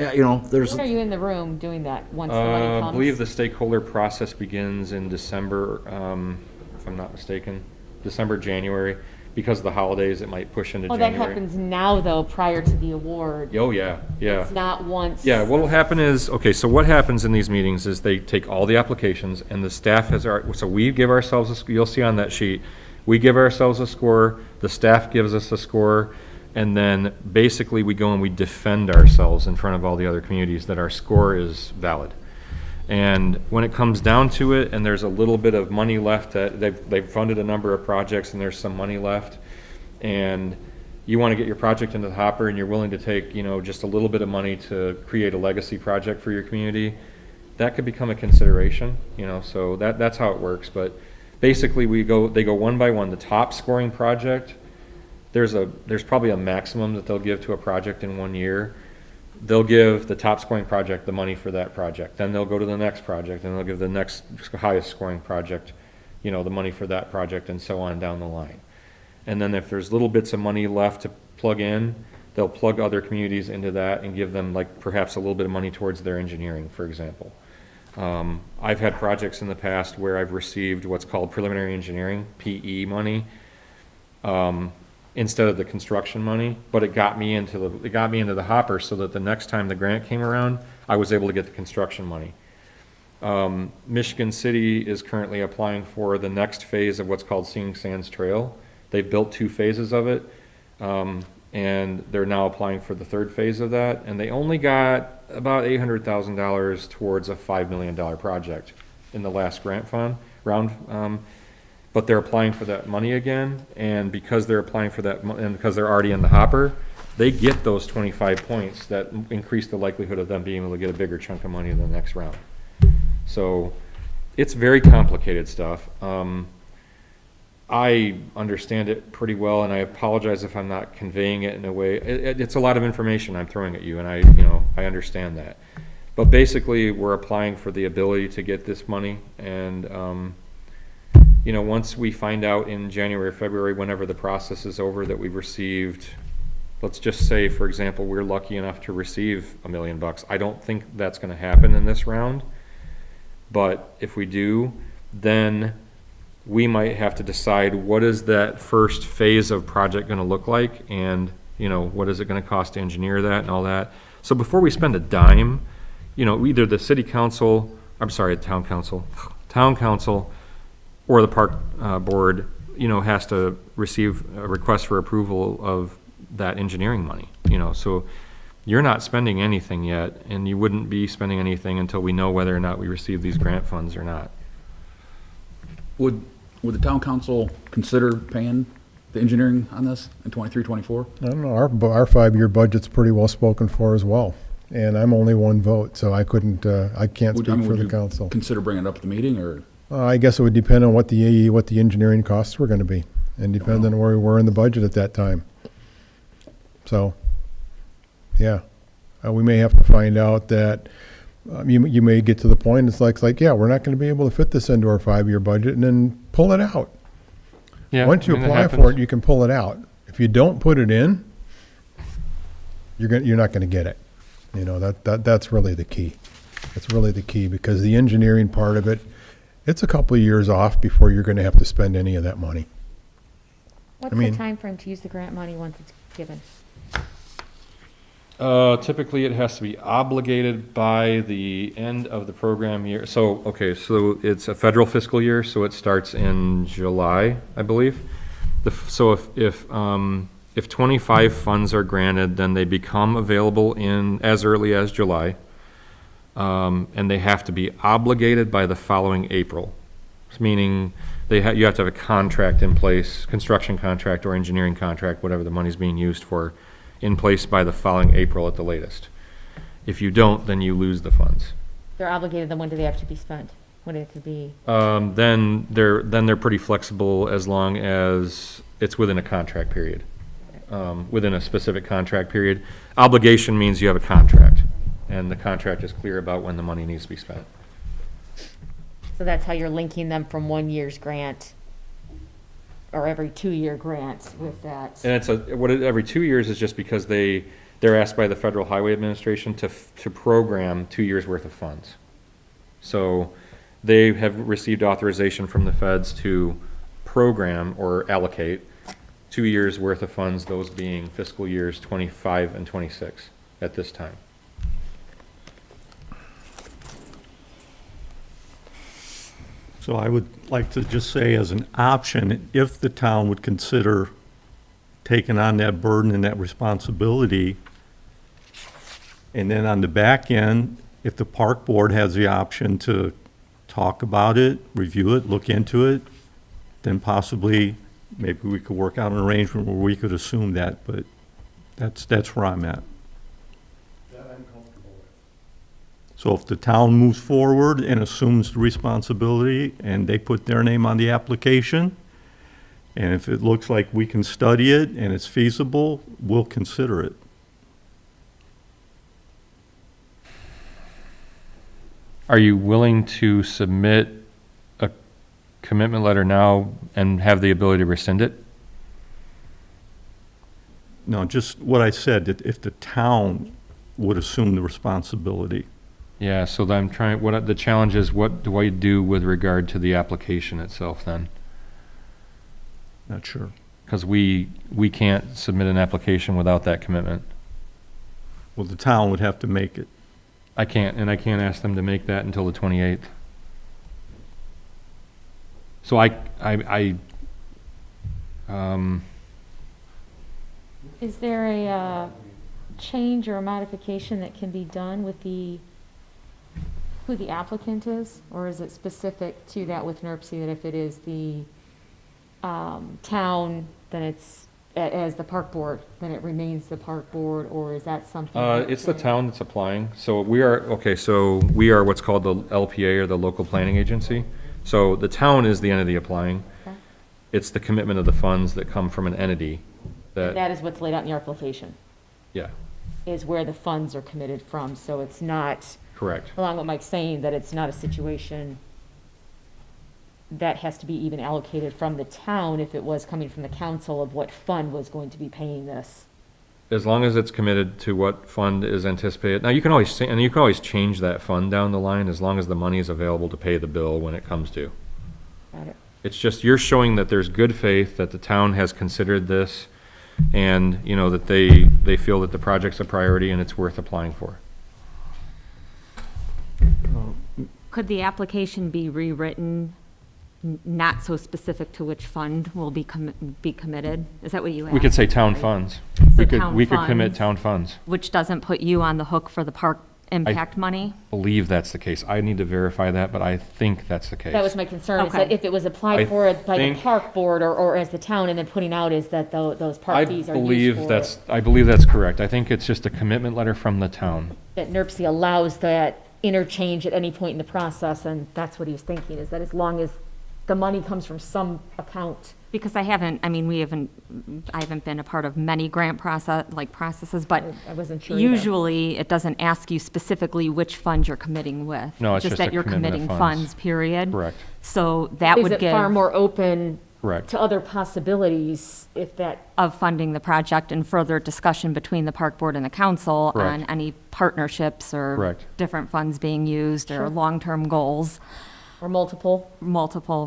there's, When are you in the room doing that, once the money I comes? believe the stakeholder process begins in December, if I'm not mistaken, December, January. Because of the holidays, it might push into Oh, that January. happens now, though, prior to the award. Oh, yeah, yeah. It's not once. Yeah, what'll happen is, okay, so what happens in these meetings is they take all the applications and the staff so we give ourselves, you'll see on that sheet, we give ourselves a score, the staff gives us a score, and then basically we go and we defend ourselves in front of all the other communities that our score is valid. And when it comes down to it, and there's a little bit of money left, they've funded a number of projects and there's some money left, and you want to get your project into the hopper and you're willing to take, just a little bit of money to create a legacy project for your community, that could become a consideration, so that's how it works. But basically they go one by one. The top scoring project, there's probably a maximum that they'll give to a project in 1 year. They'll give the top scoring project the money for that project. Then they'll go to the next project and they'll give the next highest scoring project, the money for that project, and so on down the line. And then if there's little bits of money left to plug in, they'll plug other communities into that and give them perhaps a little bit of money towards their engineering, for example. I've had projects in the past where I've received what's called preliminary engineering, PE money, instead of the construction money, but it got me into the hopper so that the next time the grant came around, I was able to get the construction money. Michigan City is currently applying for the next phase of what's called Singing Sands Trail. They've built 2 phases of it, and they're now applying for the 3rd phase of that, and they only got about $800,000 towards a $5 million project in the last grant round. But they're applying for that money again, and because they're applying for that, and because they're already in the hopper, they get those 25 points that increase the likelihood of them being able to get a bigger chunk of money in the next round. So it's very complicated stuff. I understand it pretty well, and I apologize if I'm not conveying it in a way. It's a lot of information I'm throwing at you, and I understand that. But basically, we're applying for the ability to get this money, and once we find out in January or February, whenever the process is over, that we've received, let's just say, for example, we're lucky enough to receive $1 million. I don't think that's going to happen in this round, but if we do, then we might have to decide what is that first phase of project going to look like, and what is it going to cost to engineer that and all that. So before we spend a dime, either the town council, or the park board, has to receive a request for approval of that engineering money. So you're not spending anything yet, and you wouldn't be spending anything until we know whether or not we receive these grant funds or not. Would the town council consider paying the engineering on this in 23, 24? I don't know, our 5-year budget's pretty well spoken for as well. And I'm only 1 vote, so I can't speak for the council. Consider bringing it up at the meeting, or? I guess it would depend on what the engineering costs were gonna be, and depend on where we were in the budget at that time. So, yeah, we may have to find out that, you may get to the point, it's like, yeah, we're not gonna be able to fit this into our 5-year budget, and then pull it out. Yeah, Once you I mean, that apply for happens. it, you can pull it out. If you don't put it in, you're not gonna get it. You know, that's really the key. It's really the key, because the engineering part of it, it's a couple of years off before you're gonna have to spend any of that money. What's mean- the time frame to use the grant money once it's given? Typically, it has to be obligated by the end of the program year. So, okay, so it's a federal fiscal year, so it starts in July, I believe. So if 25 funds are granted, then they become available in as early as July. And they have to be obligated by the following April, meaning you have to have a contract in place, construction contract or engineering contract, whatever the money's being used for, in place by the following April at the latest. If you don't, then you lose the funds. They're obligated, then when do they have to be spent? When it could be, Then they're pretty flexible as long as it's within a contract period, within a specific contract period. Obligation means you have a contract, and the contract is clear about when the money needs to be spent. so that's how you're linking them from 1 year's grant or every 2-year grant with that. And it's every 2 years is just because they're asked by the Federal Highway Administration to program 2 years' worth of funds. So they have received authorization from the feds to program or allocate 2 years' worth of funds, those being fiscal years 25 and 26 at this time. So I would like to just say as an option, if the town would consider taking on that burden and that responsibility, and then on the back end, if the park board has the option to talk about it, review it, look into it, then possibly, maybe we could work out an arrangement where we could assume that, but that's where I'm at. So if the town moves forward and assumes the responsibility and they put their name on the application, and if it looks like we can study it and it's feasible, we'll consider it. Are you willing to submit a commitment letter now and have the ability to rescind it? No, just what I said, that if the town would assume the responsibility. Yeah, so I'm trying, the challenge is, what do I do with regard to the application itself then? Not sure. Because we can't submit an application without that commitment. Well, the town would have to make it. I can't ask them to make that until the 28th. So Is there a change or a modification that can be done with who the applicant is? Or is it specific to that with NERC that if it is the town, then it's, as the park board, then it remains the park board, or is that something? it's the town that's applying. So we are what's called the LPA, or the local planning agency. So the town is the entity applying. Okay. It's the commitment of the funds that come from an entity that, That is what's laid out in your application, yeah, is where the funds are committed from, so it's not, correct. along with Mike's saying, that it's not a situation that has to be even allocated from the town if it was coming from the council of what fund was going to be paying this. As long as it's committed to what fund is anticipated. Now, you can always change that fund down the line as long as the money is available to pay the bill when it comes due. Got it. It's just, you're showing that there's good faith, that the town has considered this, and, that they feel that the project's a priority and it's worth applying for. Could the application be rewritten, not so specific to which fund will be committed? Is that what you asked? We could say town funds. So We could town commit funds. town funds. Which doesn't put you on the hook for the park impact money? Believe that's the case. I need to verify that, but I think that's the case. That was my concern, is that Okay. if it was applied I for by the think- park board or as the town, and then putting out is that those park fees are used for. I believe that's correct. I think it's just a commitment letter from the town. That NERC allows that interchange at any point in the process, and that's what he was thinking, is that as long as the money comes from some account. Because I haven't been a part of many grant processes, but I wasn't sure either. usually it doesn't ask you specifically which fund you're committing with. No, it's just that a you're commitment of committing funds. funds, period. Correct. So that Is would it far give more open Correct. to other possibilities if that, of funding the project and further discussion between the park board and the council Correct. on any partnerships or Correct. different funds being used Sure. or long-term goals, or multiple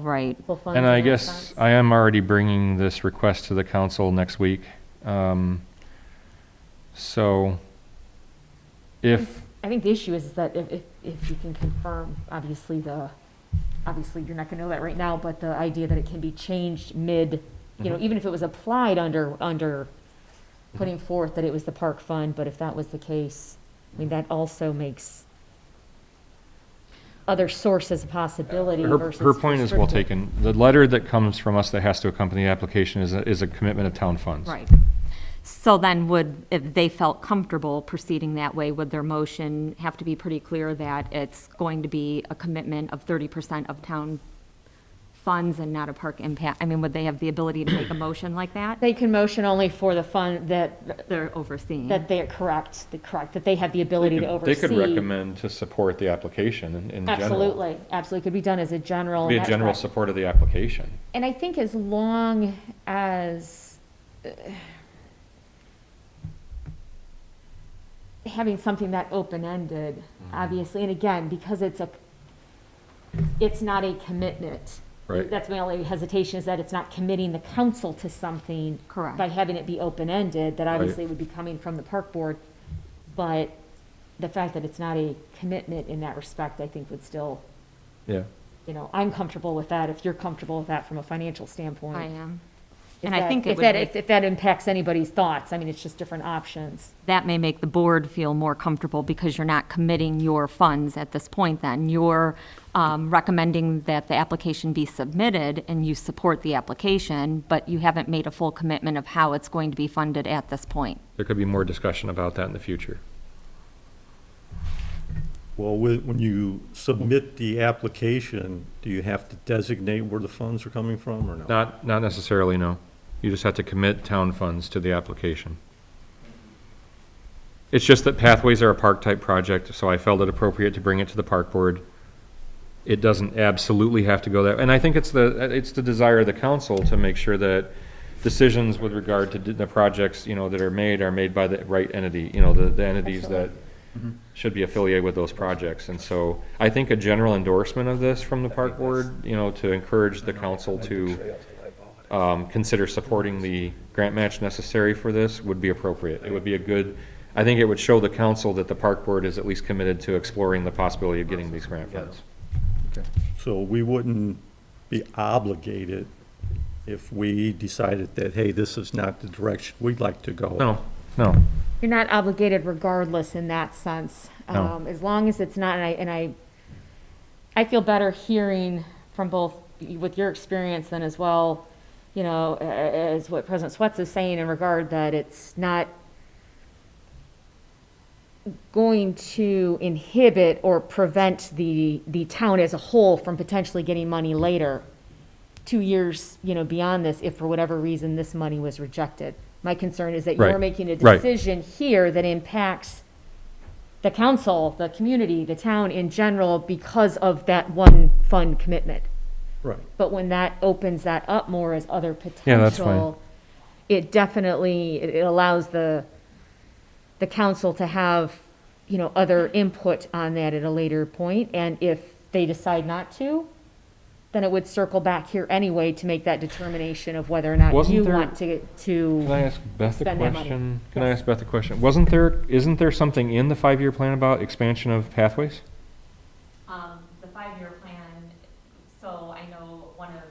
right. funds? And in I that guess sense? I am already bringing this request to the council next week. So if, I think the issue is that if you can confirm, obviously you're not gonna know that right now, but the idea that it can be changed mid, even if it was applied under putting forth that it was the park fund, but if that was the case, I mean, that also makes other sources a possibility versus. her point is well restricted. taken. The letter that comes from us that has to accompany the application is a commitment of town funds. Right. So then if they felt comfortable proceeding that way, would their motion have to be pretty clear that it's going to be a commitment of 30% of town funds and not a park impact? I mean, would they have the ability to make a motion like that? They can motion only for the fund that They're overseeing. that they are correct, that they have the ability to oversee. They could recommend to support the application in general. Absolutely, absolutely, could be done as a general. Be a that's general correct. support of the application. And I think as long as having something that open-ended, obviously, and again, because it's not a commitment. Right. That's my only hesitation, is that it's not committing the council to something. Correct. By having it be open-ended, that obviously would be coming from the park board. But the fact that it's not a commitment in that respect, I think would still, Yeah. I'm comfortable with that, if you're comfortable with that from a financial standpoint. I am. If And I that- think it if would that- make- If that impacts anybody's thoughts, I mean, it's just different options. That may make the board feel more comfortable because you're not committing your funds at this point then. You're recommending that the application be submitted and you support the application, but you haven't made a full commitment of how it's going to be funded at this point. There could be more discussion about that in the future. Well, when you submit the application, do you have to designate where the funds are coming from or no? Not necessarily, no. You just have to commit town funds to the application. It's just that pathways are a park-type project, so I felt it appropriate to bring it to the park board. It doesn't absolutely have to go that, and I think it's the desire of the council to make sure that decisions with regard to the projects, that are made by the right entity, the entities that should be affiliated with those projects. And so I think a general endorsement of this from the park board, to encourage the council to consider supporting the grant match necessary for this would be appropriate. It would be I think it would show the council that the park board is at least committed to exploring the possibility of getting these grant funds. So we wouldn't be obligated if we decided that, hey, this is not the direction we'd like to go. No. You're not obligated regardless in that sense. No. As long as it's not, and I feel better hearing from both, with your experience then as well, as what President Swets is saying in regard that it's not going to inhibit or prevent the town as a whole from potentially getting money later, 2 years, beyond this, if for whatever reason this money was rejected. My concern is that you're Right. making a Right. decision here that impacts the council, the community, the town in general because of that one fund commitment. Right. But when that opens that up more as other Yeah, that's fine. potential, it definitely, it allows the council to have, other input on that at a later point. And if they decide not to, then it would circle back here anyway to make that determination of whether or not Wasn't you there- want to Can I ask Beth a Spend that money. question? Can I Yes. ask Beth a question? Isn't there something in the 5-year plan about expansion of pathways? The 5-year plan, so I know one of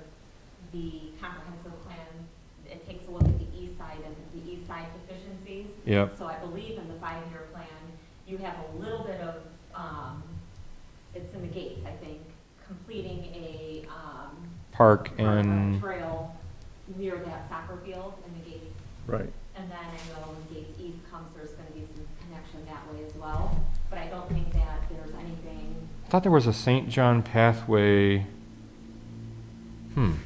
the comprehensive plan, it takes a look at the east side and the east side deficiencies. Yep. So I believe in the 5-year plan, you have a little bit of, it's in the gates, I think, completing a, Park or a and, trail near that soccer field in the gates. Right. And then I know when Gates East comes, there's gonna be some connection that way as well. But I don't think that there's anything. I thought there was a St. John pathway. And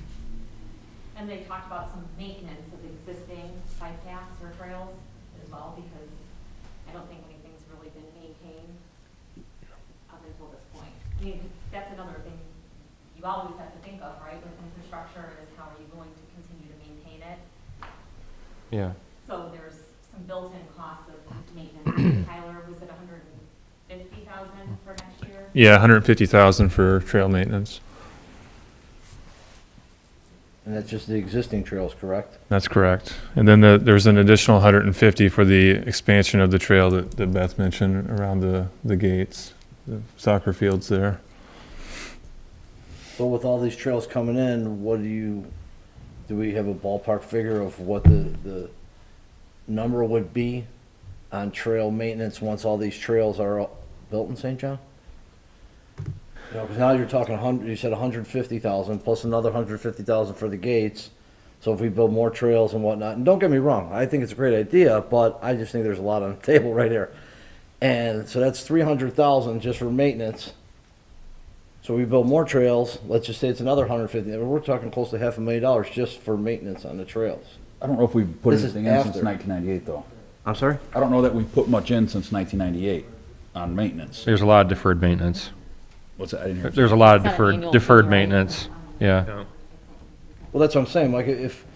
they talked about some maintenance of existing bike paths or trails as well, because I don't think anything's really been maintained up until this point. I mean, that's another thing you always have to think of, right, with infrastructure, is how are you going to continue to maintain it? Yeah. So there's some built-in costs of maintenance. Tyler, was it 150,000 for next year? Yeah, 150,000 for trail maintenance. And that's just the existing trails, correct? That's correct. And then there's an additional 150 for the expansion of the trail that Beth mentioned around the gates, the soccer fields there. So with all these trails coming in, do we have a ballpark figure of what the number would be on trail maintenance once all these trails are all built in St. John? You know, 'cause now you're talking you said 150,000 plus another 150,000 for the gates. So if we build more trails and whatnot, and don't get me wrong, I think it's a great idea, but I just think there's a lot on the table right here. And so that's 300,000 just for maintenance. So we build more trails, let's just say it's another 150, we're talking close to $500,000 just for maintenance on the trails. I don't know if we've put This is anything in since after. 1998, though. I'm sorry? I don't know that we've put much in since 1998 on maintenance. There's a lot of deferred maintenance. What's that? I didn't hear. There's a lot of It's not an annual deferred fee, right? maintenance. Yeah. Well, that's what I'm saying, like, if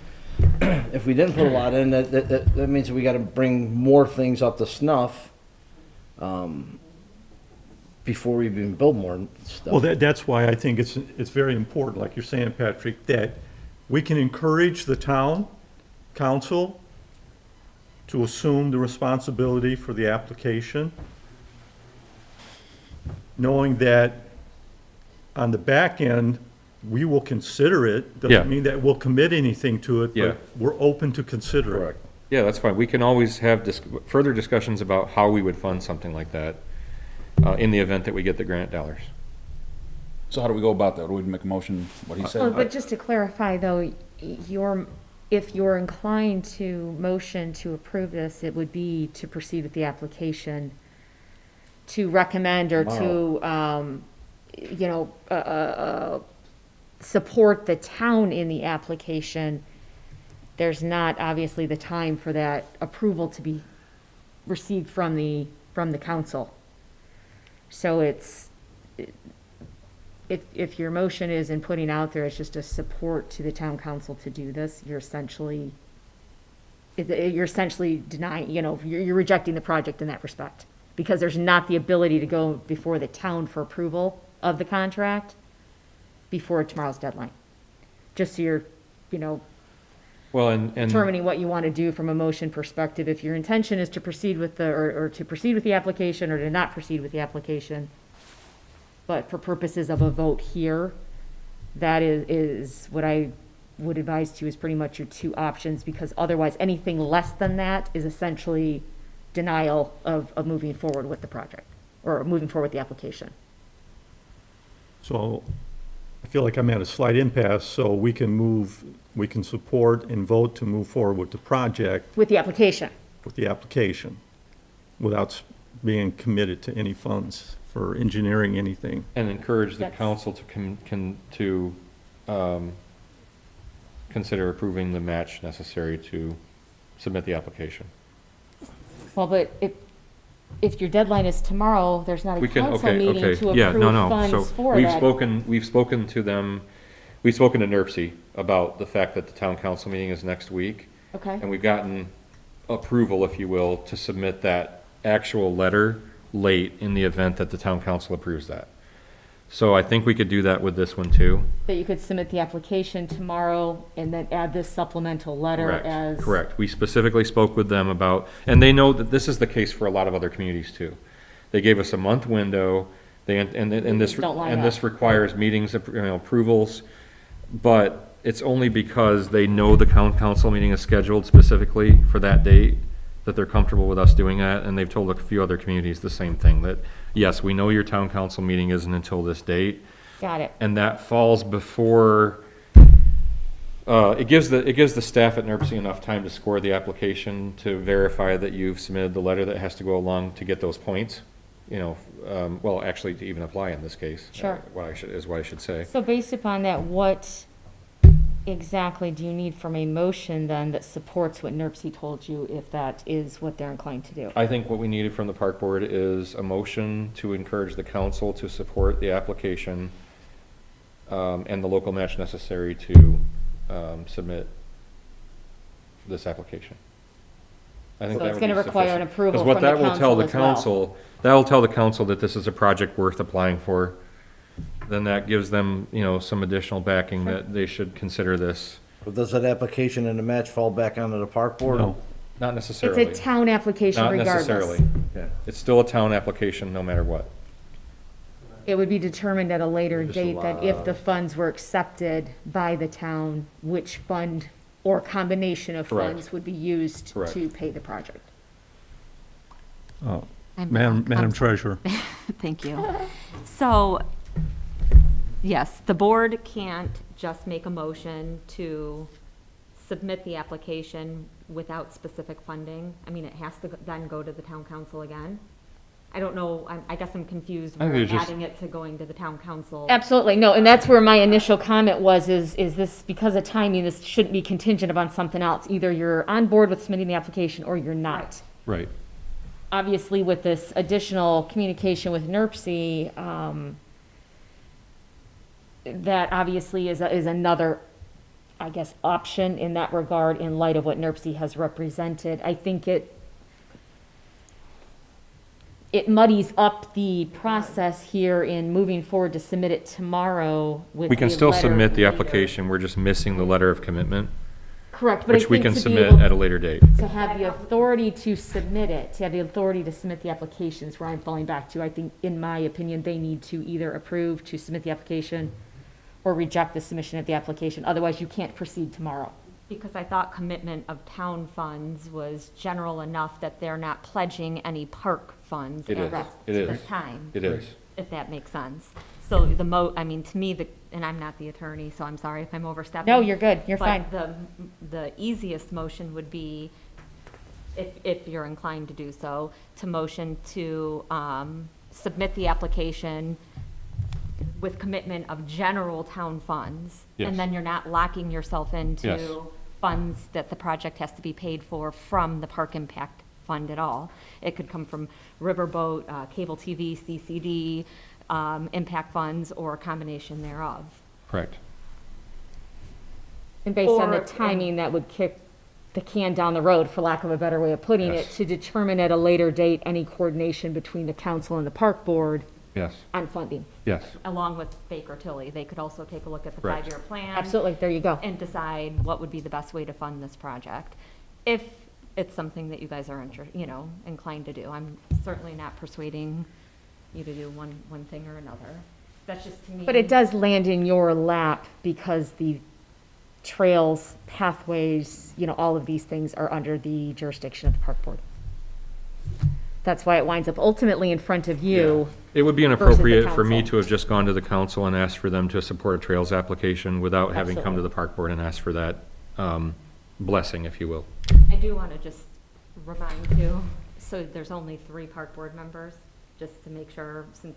we didn't put a lot in, that means that we gotta bring more things up to snuff, before we even build more stuff. Well, that's why I think it's very important, like you're saying, Patrick, that we can encourage the town council to assume the responsibility for the application, knowing that on the back end, we will consider it. Yeah. Doesn't mean that we'll commit anything to it, Yeah. but we're open to consider it. Correct. Yeah, that's fine. We can always have further discussions about how we would fund something like that in the event that we get the grant dollars. So how do we go about that? Do we make a motion, what he Well, said? but just to clarify, though, if you're inclined to motion to approve this, it would be to proceed with the application, to recommend or to, support the town in the application. There's not obviously the time for that approval to be received from the council. So if your motion is in putting out there, it's just a support to the town council to do this, you're essentially denying, you're rejecting the project in that respect. Because there's not the ability to go before the town for approval of the contract before tomorrow's deadline. Just so you're, Well, and determining what you want to do from a motion perspective. If your intention is to proceed with or to proceed with the application or to not proceed with the application, but for purposes of a vote here, that is what I would advise to is pretty much your two options, because otherwise anything less than that is essentially denial of moving forward with the project or moving forward with the application. So I feel like I'm at a slight impasse, so we can support and vote to move forward with the project, With the application. with the application, without being committed to any funds for engineering anything. and encourage the That's- council to consider approving the match necessary to submit the application. Well, but if your deadline is tomorrow, there's not a We can, council okay, meeting okay, to yeah, approve no, no. funds So for we've that. spoken to them, we've spoken to NERC about the fact that the town council meeting is next week. Okay. And we've gotten approval, if you will, to submit that actual letter late in the event that the town council approves that. So I think we could do that with this one too. That you could submit the application tomorrow and then add this supplemental letter as. Correct. We specifically spoke with them about, and they know that this is the case for a lot of other communities too. They gave us a month window, and this, Don't line and up. this requires meetings, approvals, but it's only because they know the council meeting is scheduled specifically for that date that they're comfortable with us doing that, and they've told a few other communities the same thing, that, yes, we know your town council meeting isn't until this date, Got it. and that falls before, it gives the staff at NERC enough time to score the application, to verify that you've submitted the letter that has to go along to get those points, well, actually, to even apply in this case. Sure. Is what I should say. So based upon that, what exactly do you need from a motion then that supports what NERC told you, if that is what they're inclined to do? I think what we needed from the park board is a motion to encourage the council to support the application and the local match necessary to submit this application. I think So that it's would be gonna require an sufficient. approval 'Cause what from the that will tell council the as well. council, that will tell the council that this is a project worth applying for. Then that gives them, some additional backing that they should consider this. But does that application and the match fall back onto the park board? No. Not It's necessarily. a town application Not regardless. necessarily. Okay. It's still a town application, no matter what. It would be determined at a later Just date that if the funds were accepted by the town, which fund or combination of Correct. funds would be used Correct. to pay the project. Madam Treasurer. Thank you. So, yes, the board can't just make a motion to submit the application without specific funding. I mean, it has to then go to the town council again. I don't know, I guess I'm confused I think where it's just- adding it to going to the town council. Absolutely, no, and that's where my initial comment was, is this, because of timing, this shouldn't be contingent upon something else. Either you're on board with submitting the application or you're not. Right. Obviously, with this additional communication with NERC, that obviously is another, I guess, option in that regard in light of what NERC has represented. I think it muddies up the process here in moving forward to submit it tomorrow with We can a still letter submit the later. application, we're just missing the letter of commitment, Correct, but I which we think can to be submit able at a later date. to have the authority to submit it, to have the authority to submit the applications, where I'm falling back to, I think, in my opinion, they need to either approve to submit the application or reject the submission of the application, otherwise you can't proceed tomorrow. Because I thought commitment of town funds was general enough that they're not pledging any park funds It is. at It this is. time. It is. If that makes sense. So I mean, to me, and I'm not the attorney, so I'm sorry if I'm overstepping. No, you're good, you're fine. But the easiest motion would be, if you're inclined to do so, to motion to submit the application with commitment of general town funds. Yes. And then you're not locking yourself Yes. into funds that the project has to be paid for from the Park Impact Fund at all. It could come from Riverboat, Cable TV, CCD, impact funds, or a combination thereof. Correct. And based on the Or- timing, that would kick the can down the road, for lack of a better way of putting it, Yes. to determine at a later date any coordination between the council and the park board Yes, on funding. yes. Along with Baker Tilly, they could also take a look at the Correct. five-year plan. Absolutely, there you go. And decide what would be the best way to fund this project. If it's something that you guys are inclined to do. I'm certainly not persuading you to do one thing or another. That's just to me. But it does land in your lap because the trails, pathways, all of these things are under the jurisdiction of the park board. That's why it winds up ultimately in front of you. It would be versus the inappropriate for me council. to have just gone to the council and asked for them to support a trails application without having come to Absolutely. the park board and asked for that blessing, if you will. I do want to just remind you, so there's only 3 park board members, just to make sure, since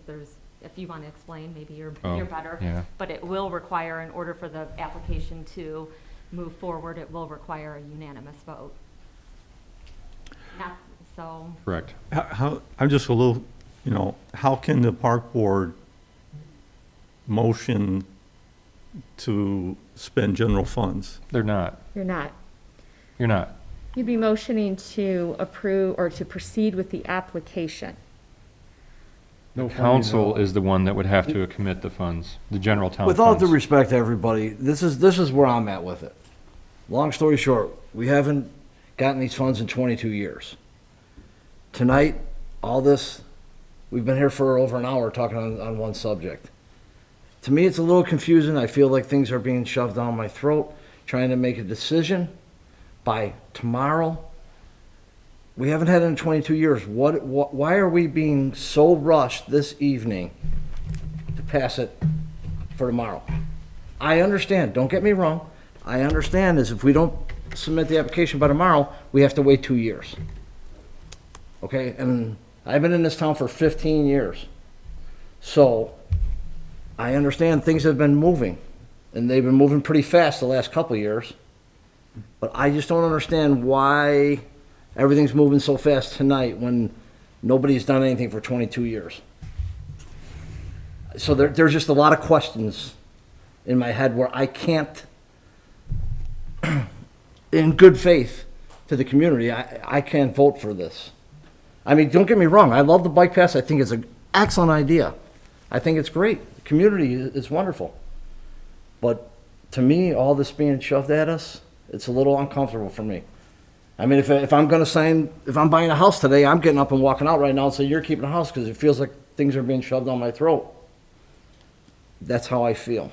if you want to explain, maybe you're Oh, better. yeah. But it will require, in order for the application to move forward, it will require a unanimous vote. So, Correct. I'm just a little, how can the park board motion to spend general funds? They're not. You're not. You're not. You'd be motioning to approve or to proceed with the application. The council is the one that would have to commit the funds, the general town With all funds. due respect to everybody, this is where I'm at with it. Long story short, we haven't gotten these funds in 22 years. Tonight, all this, we've been here for over an hour talking on one subject. To me, it's a little confusing. I feel like things are being shoved down my throat, trying to make a decision by tomorrow. We haven't had it in 22 years. Why are we being so rushed this evening to pass it for tomorrow? I understand, don't get me wrong. I understand is if we don't submit the application by tomorrow, we have to wait 2 years. Okay, and I've been in this town for 15 years. So, I understand things have been moving, and they've been moving pretty fast the last couple of years. But I just don't understand why everything's moving so fast tonight when nobody's done anything for 22 years. So there's just a lot of questions in my head where I can't, in good faith to the community, I can't vote for this. I mean, don't get me wrong, I love the bike pass. I think it's an excellent idea. I think it's great. The community is wonderful. But to me, all this being shoved at us, it's a little uncomfortable for me. I mean, if I'm gonna sign, if I'm buying a house today, I'm getting up and walking out right now and say, you're keeping a house, because it feels like things are being shoved down my throat. That's how I feel.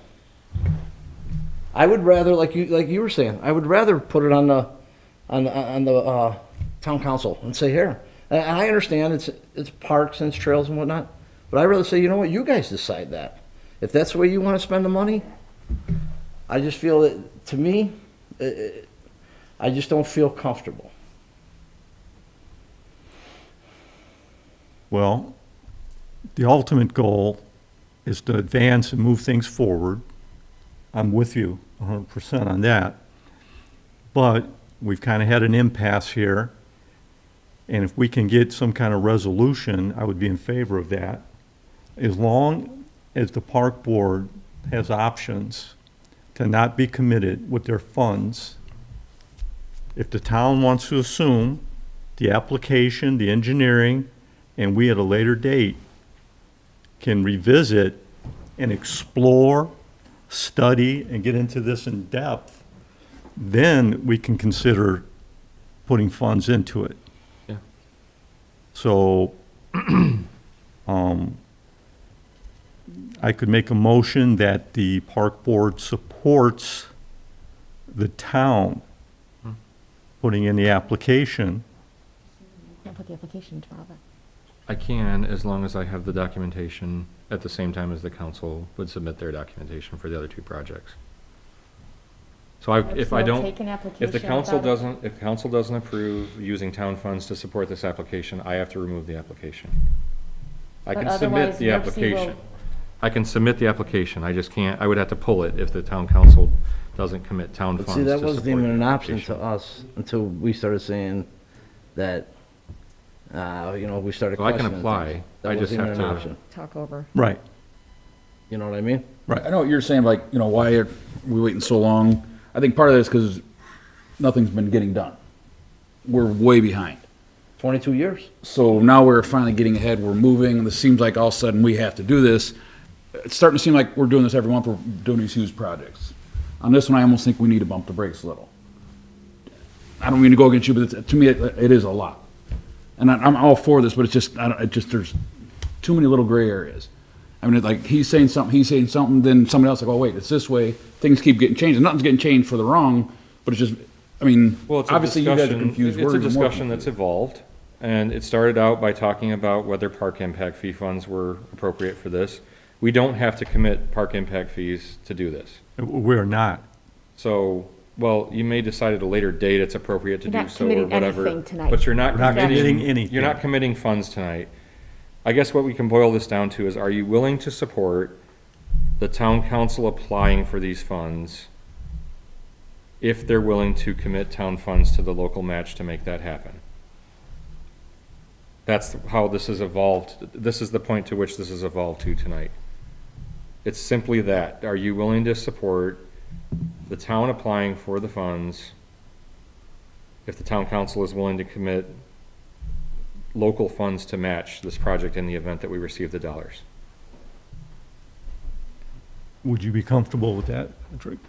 I would rather, like you were saying, I would rather put it on the town council and say, here. And I understand it's parks and it's trails and whatnot, but I'd rather say, you know what, you guys decide that. If that's the way you want to spend the money, I just feel that, to me, I just don't feel comfortable. Well, the ultimate goal is to advance and move things forward. I'm with you 100% on that. But we've kind of had an impasse here. And if we can get some kind of resolution, I would be in favor of that. As long as the park board has options to not be committed with their funds. If the town wants to assume the application, the engineering, and we at a later date can revisit and explore, study, and get into this in depth, then we can consider putting funds into it. Yeah. So, I could make a motion that the park board supports the town putting in the application. Can't put the application tomorrow. I can, as long as I have the documentation at the same time as the council would submit their documentation for the other two projects. So if I don't, if the council doesn't, if council doesn't approve using town funds to support this application, I have to remove the application. I But can submit otherwise, the NERC application. will- I can submit the application, I just can't, I would have to pull it if the town council doesn't commit town But funds see, to that support wasn't even the an option to application. us until we started saying that, we started So I can questioning apply, things. I That just wasn't have even an to- option. Talk over. Right. You know what I mean? I know what you're saying, like, why are we waiting so long? I think part of this because nothing's been getting done. We're way behind. 22 years. So now we're finally getting ahead, we're moving, and it seems like all of a sudden we have to do this. It's starting to seem like we're doing this every month, we're doing these huge projects. On this one, I almost think we need to bump the brakes a little. I don't mean to go against you, but to me, it is a lot. And I'm all for this, but it's just, there's too many little gray areas. I mean, like, he's saying something, then somebody else like, oh, wait, it's this way. Things keep getting changed, and nothing's getting changed for the wrong, but it's just, I mean, Well, it's a obviously you guys are discussion- confused. It's we're a even more discussion that's confused. evolved, and it started out by talking about whether park impact fee funds were appropriate for this. We don't have to commit park impact fees to do this. We're not. So, well, you may decide at a later date it's appropriate to You're do not so or committing whatever. anything tonight. But you're not We're not committing committing anything. You're not committing funds tonight. I guess what we can boil this down to is, are you willing to support the town council applying for these funds if they're willing to commit town funds to the local match to make that happen? That's how this has evolved. This is the point to which this has evolved to tonight. It's simply that. Are you willing to support the town applying for the funds if the town council is willing to commit local funds to match this project in the event that we receive the dollars? Would you be comfortable with that, Patrick?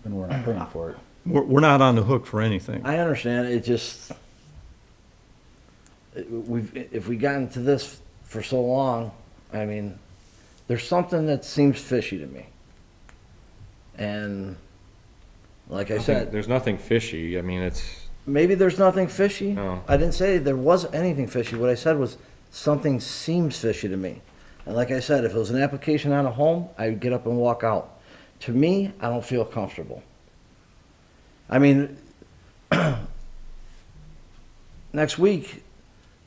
And we're not paying for it. We're not on the hook for anything. I understand, it just, if we got into this for so long, I mean, there's something that seems fishy to me. And, like I said, There's nothing fishy. I mean, it's, maybe there's nothing fishy. No. I didn't say there was anything fishy. What I said was, something seems fishy to me. And like I said, if it was an application on a home, I would get up and walk out. To me, I don't feel comfortable. I mean, next week,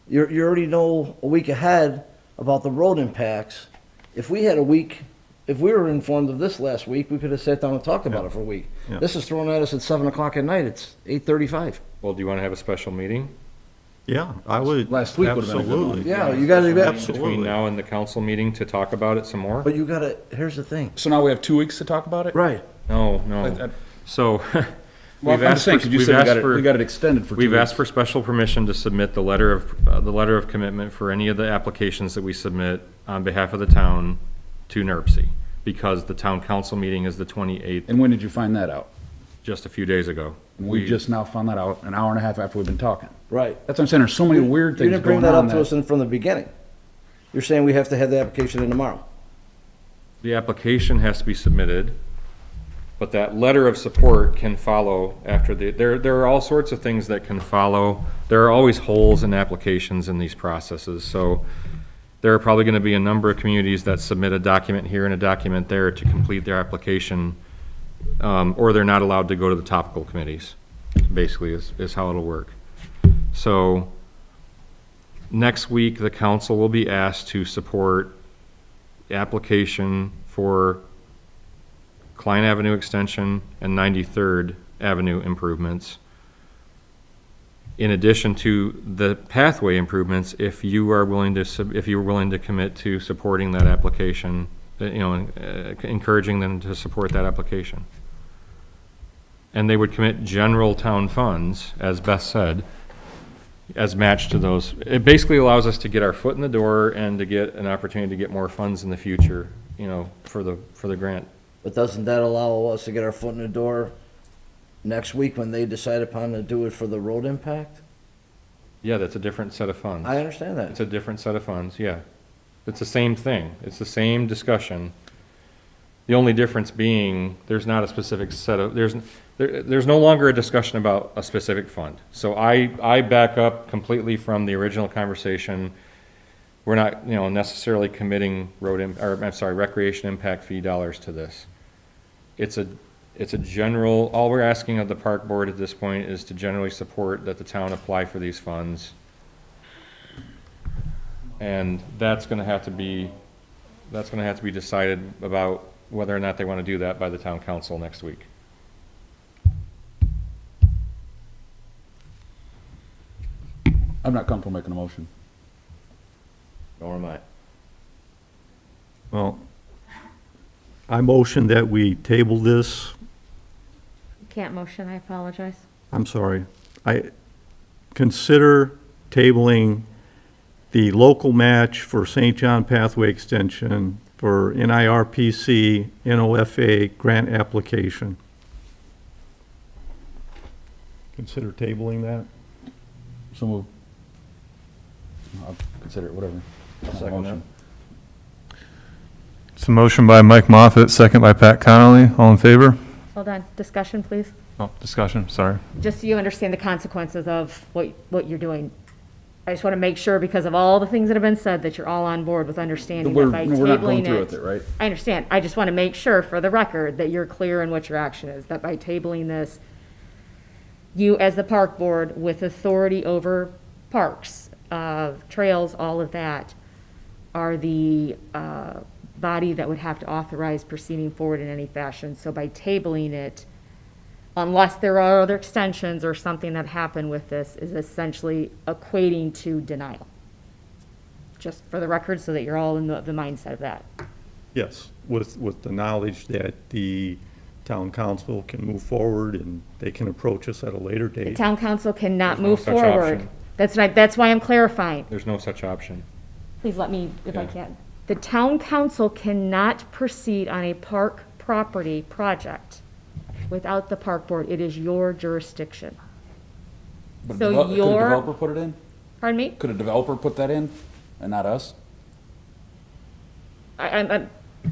you already know a week ahead about the road impacts, if we had a week, if we were informed of this last week, we could have sat down and talked about it for a week. Yeah. This is thrown at us at 7 o'clock at night, it's 8:35. Well, do you want to have a special meeting? Yeah, I would. Last week would've been a good one. Absolutely. Yeah, you gotta, Between now and the council meeting to talk about it some more? but you gotta, here's the thing. So now we have 2 weeks to talk about it? Right. No, I- no. So, Well, we've I'm asked saying, for, 'cause you we've said asked we got for, it extended for 2 we've weeks. asked for special permission to submit the letter of commitment for any of the applications that we submit on behalf of the town to NERC, because the town council meeting is the 28th, And when did you find that out? just a few days ago. And we just now found that out an hour and a half after we've been talking. Right. That's what I'm saying, there's so many weird You things didn't bring going that on up to us from the beginning. You're saying we have to have the application in tomorrow. The application has to be submitted, but that letter of support can follow after there are all sorts of things that can follow. There are always holes in applications in these processes, so there are probably gonna be a number of communities that submit a document here and a document there to complete their application, or they're not allowed to go to the topical committees, basically is how it'll work. So, next week, the council will be asked to support application for Klein Avenue Extension and 93rd Avenue improvements. In addition to the pathway improvements, if you are willing to, if you are willing to commit to supporting that application, encouraging them to support that application. And they would commit general town funds, as Beth said, as matched to those. It basically allows us to get our foot in the door and to get an opportunity to get more funds in the future, for the grant. But doesn't that allow us to get our foot in the door next week when they decide upon to do it for the road impact? Yeah, that's a different set of funds. I understand It's that. a different set of funds, yeah. It's the same thing. It's the same discussion. The only difference being, there's not a specific set of, there's no longer a discussion about a specific fund. So I back up completely from the original conversation. We're not, necessarily committing recreation impact fee dollars to this. It's a general, all we're asking of the park board at this point is to generally support that the town apply for these funds. And that's gonna have to be decided about whether or not they want to do that by the town council next week. I'm not comfortable making a motion. Nor am I. Well, I motion that we table this. Can't motion, I apologize. I'm sorry. I consider tabling the local match for St. John Pathway Extension for NIRPC NOFA grant application. Consider tabling that. So move. I'll consider it, whatever. second that. It's a motion by Mike Moffett, second by Pat Connolly. All in favor? Hold on, discussion, please. Oh, discussion, sorry. Just so you understand the consequences of what you're doing. I just want to make sure, because of all the things that have been said, that you're all on board with understanding We're that by not going tabling through with it, right? I understand. I just want to make sure, for the record, that you're clear in what your action is, that by tabling this, you, as the park board, with authority over parks, trails, all of that, are the body that would have to authorize proceeding forward in any fashion. So by tabling it, unless there are other extensions or something that happened with this, is essentially equating to denial. Just for the record, so that you're all in the mindset of that. Yes, with the knowledge that the town council can move forward and they can approach us at a later The date. town council cannot There's no move such forward. option. That's why I'm clarifying. There's no such option. Please let me, if I Yeah. can. The town council cannot proceed on a park property project without the park board. It is your jurisdiction. But So could a your- developer put it in? Pardon me? Could a developer put that in and not us? I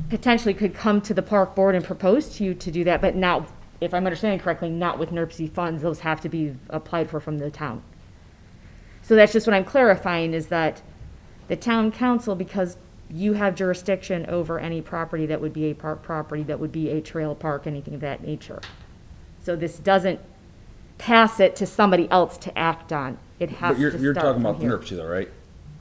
potentially could come to the park board and propose to you to do that, but not, if I'm understanding correctly, not with NERC funds. Those have to be applied for from the town. So that's just what I'm clarifying, is that the town council, because you have jurisdiction over any property that would be a park property, that would be a trail park, anything of that nature. So this doesn't pass it to somebody else to act on. It has But to you're start talking from about the here. NERC though, right?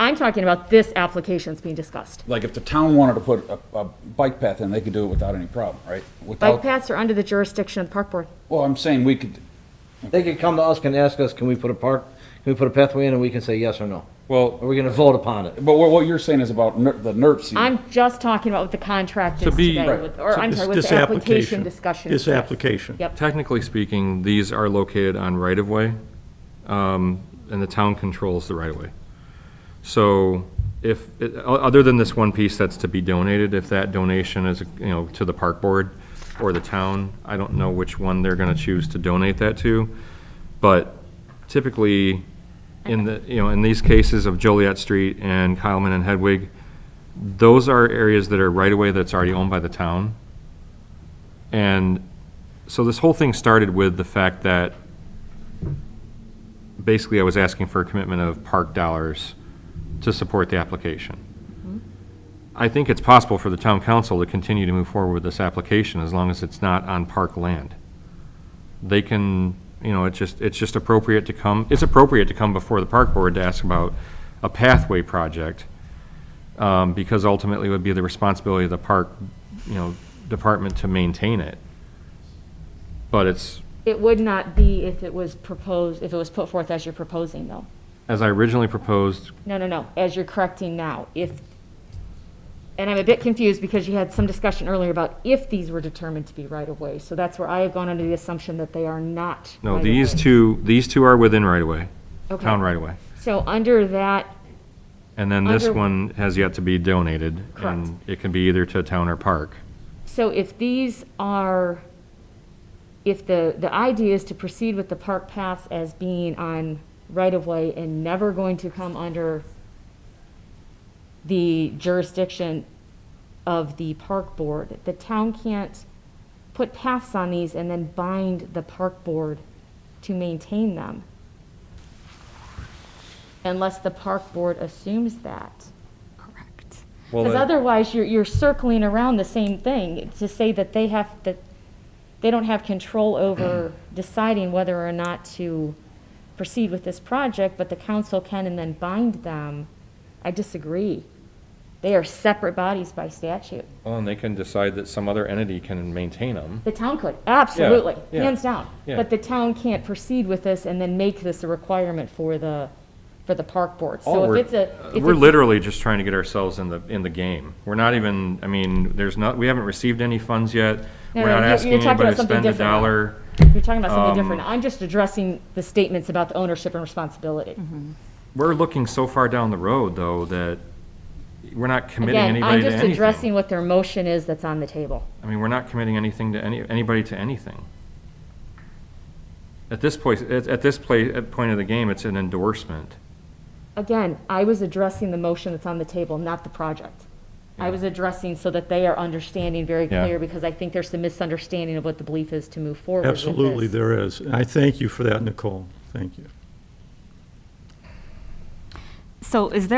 I'm talking about this application's being discussed. Like if the town wanted to put a bike path in, they could do it without any problem, right? Bike Without, paths are under the jurisdiction of the park board. well, I'm saying we could, They could come to us and ask us, can we put a pathway in, and we can say yes or no? Well, Are we gonna vote upon it? but what you're saying is about the NERPs. I'm just talking about what the contract To is be- today, Right. or I'm sorry, what This the application application. discussion This is. Yes. application. Yep. technically speaking, these are located on right-of-way, and the town controls the right-of-way. So other than this one piece that's to be donated, if that donation is, to the park board or the town, I don't know which one they're gonna choose to donate that to. But typically, in these cases of Joliet Street and Kyleman and Hedwig, those are areas that are right-of-way that's already owned by the town. And so this whole thing started with the fact that basically I was asking for a commitment of park dollars to support the application. I think it's possible for the town council to continue to move forward with this application as long as it's not on park land. They can, it's just appropriate to come before the park board to ask about a pathway project, because ultimately it would be the responsibility of the park, department to maintain it. But It would not be if it was proposed, if it was put forth as you're proposing, though. as I originally proposed, No, as you're correcting now. And I'm a bit confused because you had some discussion earlier about if these were determined to be right-of-way. So that's where I have gone under the assumption that they are not no, right-of-way. these two are within right-of-way, Okay. town right-of-way. So under that, And then this Under- one has yet to be donated. Correct. And it can be either to town or park. so if these are, if the idea is to proceed with the park paths as being on right-of-way and never going to come under the jurisdiction of the park board, the town can't put paths on these and then bind the park board to maintain them. Unless the park board assumes that. Correct. Because otherwise, you're circling around the same thing, to say that they don't have control over deciding whether or not to proceed with this project, but the council can and then bind them. I disagree. They are separate bodies by statute. Well, and they can decide that some other entity can maintain them. The town could, absolutely, yeah, hands down. yeah. But the town can't proceed with this and then make this a requirement for the park board. All So we're- if it's a. if We're it's- literally just trying to get ourselves in the game. We're not even, we haven't received any funds yet. No, We're no, not you're asking talking about anybody to something spend a different now. dollar. You're talking about something different. I'm just addressing the statements about the ownership and responsibility. We're looking so far down the road, though, that we're not committing Again, anybody I'm to just anything. addressing what their motion is that's on the table. We're not committing anything to anybody to anything. At this point of the game, it's an endorsement. Again, I was addressing the motion that's on the table, not the project. I was addressing so that they are understanding very Yeah. clear, because I think there's some misunderstanding of what the belief is to move forward with this. Absolutely, there is. And I thank you for that, Nicole. Thank you. So does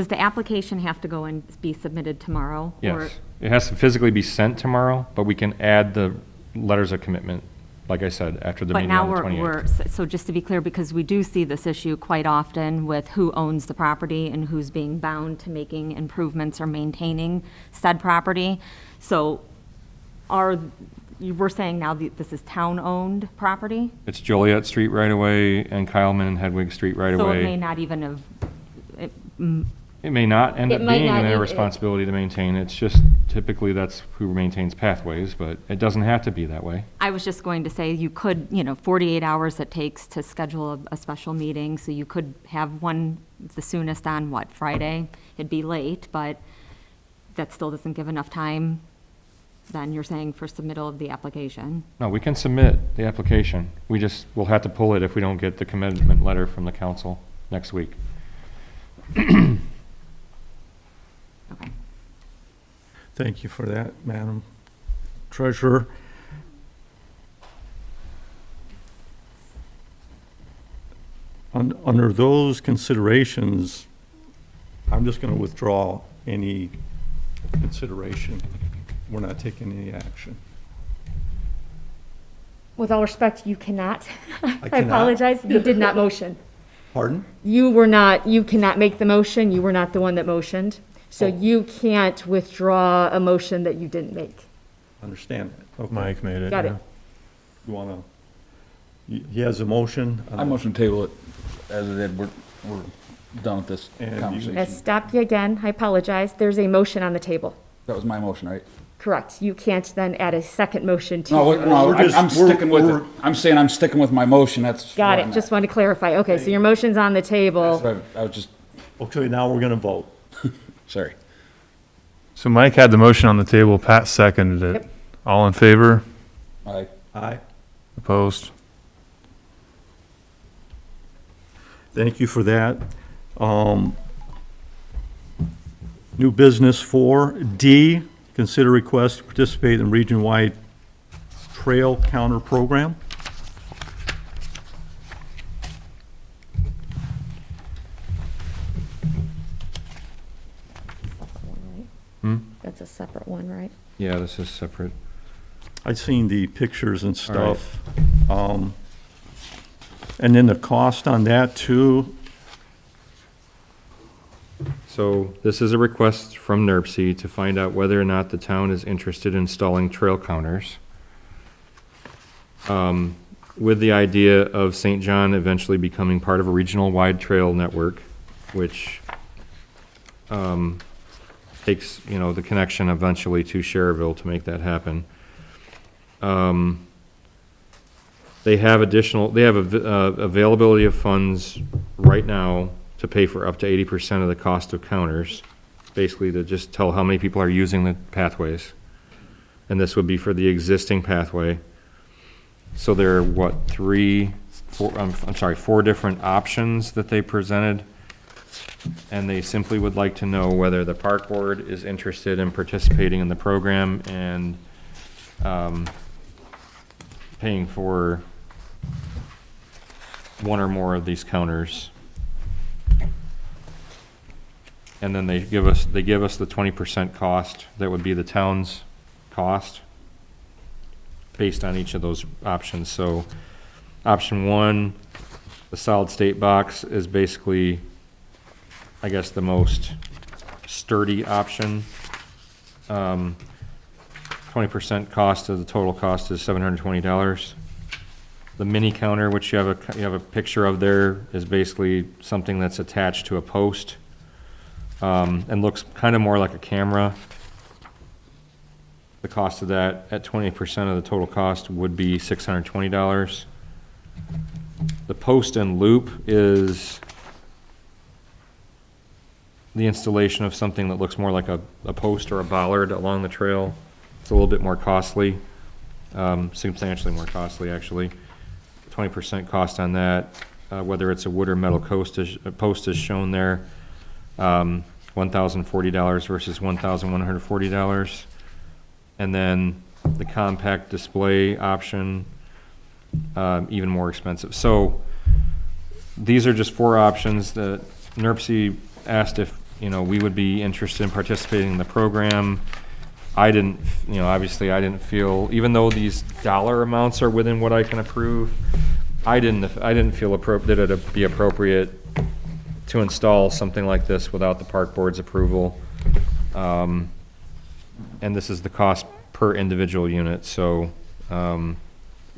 the application have to go and be submitted tomorrow? Or- Yes. It has to physically be sent tomorrow, but we can add the letters of commitment, like I said, after the But meeting now on the 28th. so just to be clear, because we do see this issue quite often with who owns the property and who's being bound to making improvements or maintaining said property. So we're saying now that this is town-owned property? It's Joliet Street right away and Kyleman and Hedwig Street right So it may away. not even have, It may not end It up might being not their even- responsibility to maintain. It's just typically that's who maintains pathways, but it doesn't have to be that way. I was just going to say, you could, 48 hours it takes to schedule a special meeting, so you could have one the soonest on, Friday? It'd be late, but that still doesn't give enough time, then you're saying, for submittal of the application. No, we can submit the application. We'll have to pull it if we don't get the commitment letter from the council next week. Okay. Thank you for that, Madam Treasurer. Under those considerations, I'm just going to withdraw any consideration. We're not taking any action. With all respect, you cannot. I cannot? apologize, you did not motion. Pardon? You cannot make the motion, you were not the one that motioned. So you can't withdraw a motion that you didn't make. Understand that. Okay. Mike made it. Got it. yeah. You wanna, he has a motion? I motion to table it as it did. We're done with this And you- conversation. Let's stop you again, I apologize. There's a motion on the table. That was my motion, right? Correct. You can't then add a second motion to. No, we're just- I'm sticking with we're- it. I'm saying I'm sticking with my motion. That's. Got where it, I'm just at. wanted to clarify. Okay, so your motion's on the table. So I was just, Okay, now we're gonna vote. sorry. So Mike had the motion on the table, Pat seconded it. Yep. All in favor? I, Aye. Opposed? Thank you for that. New business 4D, consider request to participate in region-wide trail counter program. That's a separate one, right? Yeah, this is separate. I've seen the pictures and stuff. And then the cost on that too. So this is a request from NERC to find out whether or not the town is interested in installing trail counters. With the idea of St. John eventually becoming part of a regional-wide trail network, which takes, the connection eventually to Sherrville to make that happen. They have availability of funds right now to pay for up to 80% of the cost of counters, basically to just tell how many people are using the pathways. And this would be for the existing pathway. So there are, four different options that they presented. And they simply would like to know whether the park board is interested in participating in the program and paying for one or more of these counters. And then they give us the 20% cost, that would be the town's cost, based on each of those options. So, option one, the solid state box is basically, I guess, the most sturdy option. 20% cost of the total cost is $720. The mini counter, which you have a picture of there, is basically something that's attached to a post, and looks kind of more like a camera. The cost of that at 20% of the total cost would be $620. The post and loop is the installation of something that looks more like a post or a bollard along the trail. It's a little bit more costly, substantially more costly, actually. 20% cost on that, whether it's a wood or metal post is shown there. $1,040 versus $1,140. And then the compact display option, even more expensive. So these are just four options that NERC asked if, we would be interested in participating in the program. I didn't, obviously I didn't feel, even though these dollar amounts are within what I can approve, I didn't feel that it'd be appropriate to install something like this without the park board's approval. And this is the cost per individual unit, so,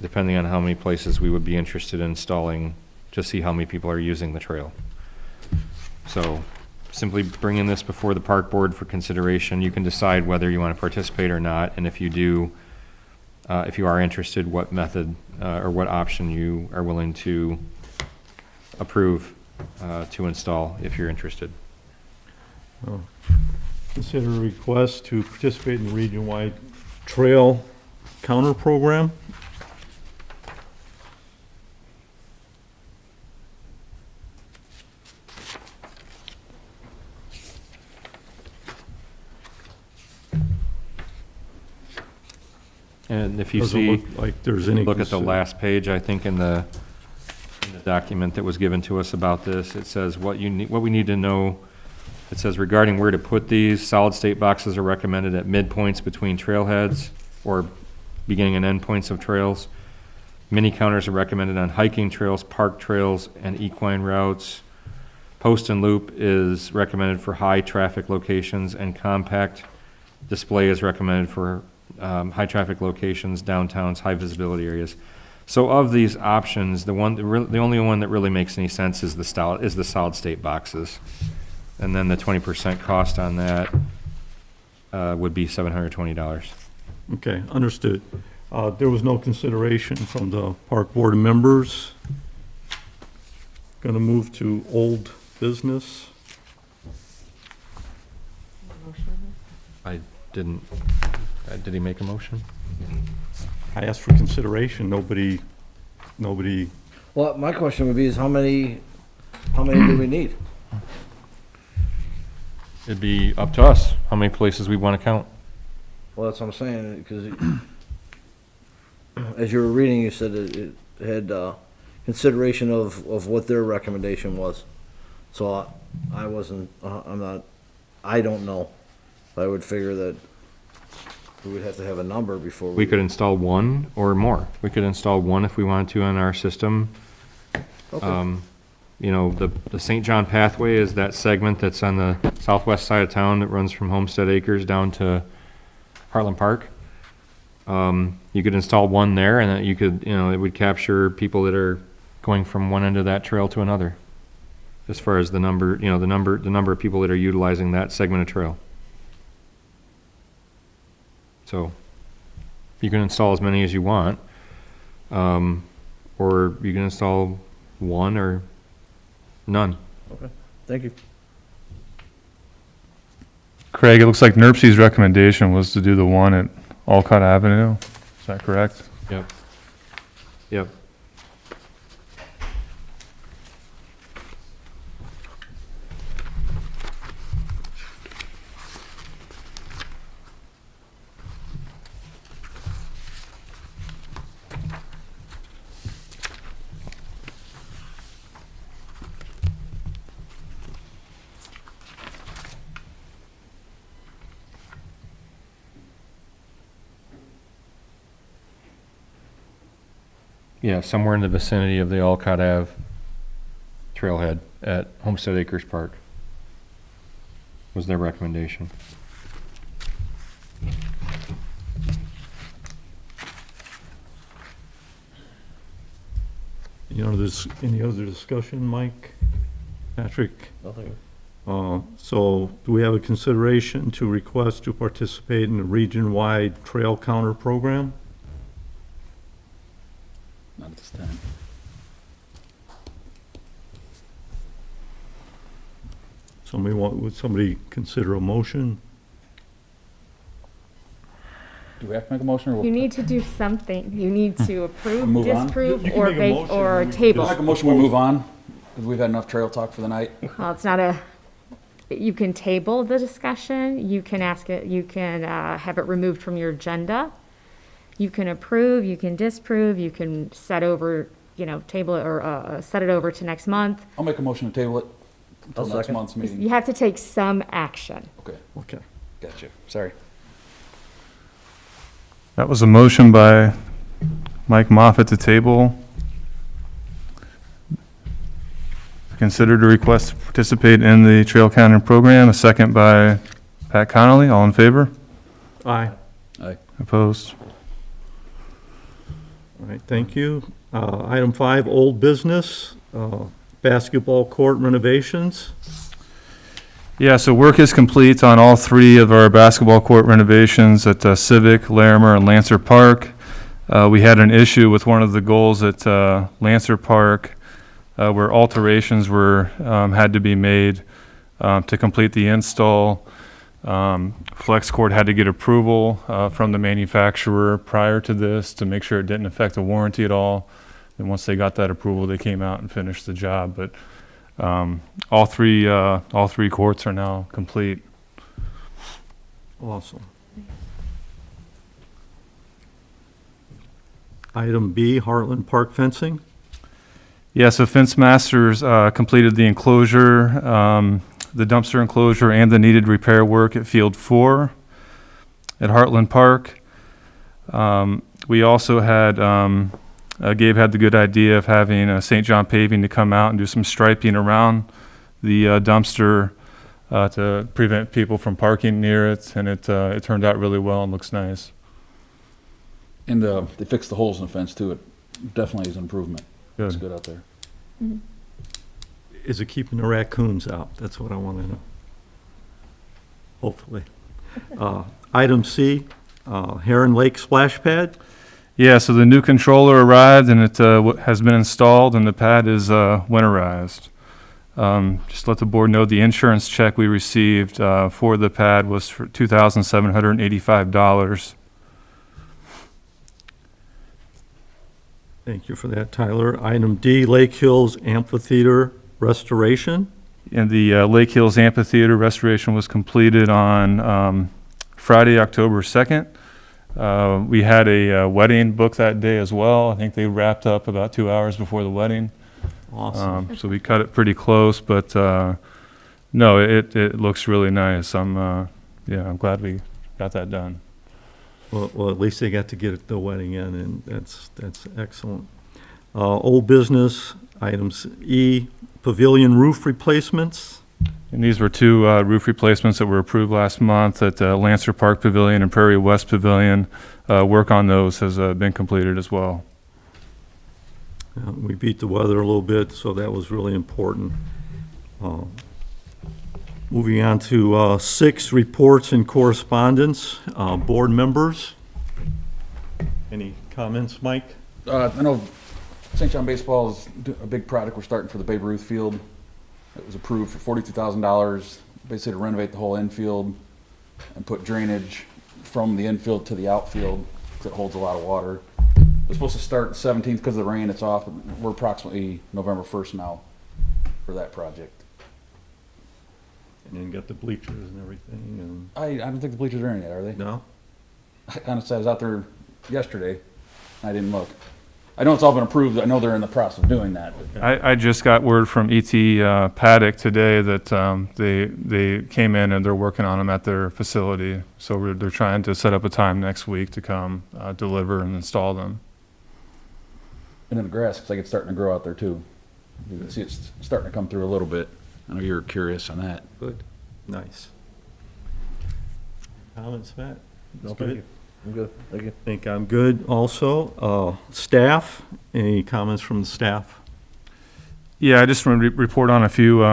depending on how many places we would be interested in installing, to see how many people are using the trail. So, simply bringing this before the park board for consideration. You can decide whether you want to participate or not, and if you do, if you are interested, what method or what option you are willing to approve to install, if you're interested. Consider a request to participate in the region-wide trail counter program. And if you Doesn't see, look like there's any. look at the last page, I think, in the document that was given to us about this, it says what we need to know. It says regarding where to put these, solid state boxes are recommended at midpoints between trailheads or beginning and end points of trails. Mini counters are recommended on hiking trails, park trails, and equine routes. Post and loop is recommended for high-traffic locations, and compact display is recommended for high-traffic locations, downtowns, high-visibility areas. So of these options, the only one that really makes any sense is the solid-state boxes. And then the 20% cost on that would be $720. Okay, understood. There was no consideration from the park board members. Going to move to old business. I didn't, did he make a motion? I asked for consideration. Nobody, Well, my question would be is how many do we need? It'd be up to us, how many places we want to count. Well, that's what I'm saying, because as you were reading, you said it had consideration of what their recommendation was. So I wasn't, I don't know. I would figure that we would have to have a number before We could install one or more. We could install one if we wanted to on our system. Okay. You know, the St. John pathway is that segment that's on the southwest side of town that runs from Homestead Acres down to Heartland Park. You could install one there, and then you could, it would capture people that are going from one end of that trail to another. As far as the number, the number of people that are utilizing that segment of trail. So you can install as many as you want, or you can install one or none. Okay, thank you. Craig, it looks like NERC's recommendation was to do the one at Alcott Avenue. Is that correct? Yep. Yep. Yeah, somewhere in the vicinity of the Alcott Ave trailhead at Homestead Acres Park was their recommendation. Any other discussion, Mike, Patrick? Nothing. So do we have a consideration to request to participate in the region-wide trail counter program? Not at this time. Would somebody consider a motion? Do we have to make a motion or? You need to do something. You need to approve, Move on? disapprove, You can or make a make, motion, or and we table. Make a motion, we move on, because we've had enough trail talk for the night. Well, it's not you can table the discussion, you can ask it, you can have it removed from your agenda. You can approve, you can disapprove, you can set over, table it or set it over to next month. I'll make a motion to table it until I'll next second. month's meeting. You have to take some action. Okay, Okay. gotcha, sorry. That was a motion by Mike Moffett to table. Consider the request to participate in the trail counting program. A second by Pat Connolly. All in favor? Aye. Aye. Opposed? All right, thank you. Item 5, old business, basketball court renovations. Yeah, so work is complete on all three of our basketball court renovations at Civic, Larimer, and Lancer Park. We had an issue with one of the goals at Lancer Park where alterations had to be made to complete the install. Flex Court had to get approval from the manufacturer prior to this to make sure it didn't affect the warranty at all. And once they got that approval, they came out and finished the job. But all three courts are now complete. Awesome. Item B, Heartland Park fencing. Yeah, so Fence Masters completed the enclosure, the dumpster enclosure, and the needed repair work at Field 4 at Heartland Park. We also had Gabe had the good idea of having St. John Paving to come out and do some striping around the dumpster to prevent people from parking near it, and it turned out really well and looks nice. And they fixed the holes in the fence too. It definitely is an improvement. Good. It's good out there. Is it keeping the raccoons out? That's what I want to know. Hopefully. Item C, Heron Lake Splash Pad. Yeah, so the new controller arrived and it has been installed and the pad is winterized. Just let the board know the insurance check we received for the pad was for $2,785. Thank you for that, Tyler. Item D, Lake Hills Amphitheater Restoration. And the Lake Hills Amphitheater restoration was completed on Friday, October 2nd. We had a wedding booked that day as well. I think they wrapped up about 2 hours before the wedding. Awesome. So we cut it pretty close, but no, it looks really nice. I'm glad we got that done. Well, at least they got to get the wedding in, and that's excellent. Old business, items E, pavilion roof replacements. And these were two roof replacements that were approved last month at Lancer Park Pavilion and Prairie West Pavilion. Work on those has been completed as well. We beat the weather a little bit, so that was really important. Moving on to 6, reports and correspondence. Board members. Any comments, Mike? I know St. John Baseball is a big project we're starting for the Babe Ruth field. It was approved for $42,000, basically to renovate the whole infield and put drainage from the infield to the outfield because it holds a lot of water. It was supposed to start the 17th because of the rain. It's off. We're approximately November 1st now for that project. And then got the bleachers and everything, and, I don't think the bleachers are in yet, are they? no? Honestly, I was out there yesterday. I didn't look. I know it's all been approved. I know they're in the process of doing that. But I just got word from E.T. Paddock today that they came in and they're working on them at their facility. So they're trying to set up a time next week to come deliver and install them. and then the grass looks like it's starting to grow out there too. You can see it's starting to come through a little bit. I know you're curious on that. Good, nice. Comments, Matt? No, That's thank good. you. I'm good, thank you. I think I'm good also. Staff, any comments from the staff? Yeah, I just want to report on a few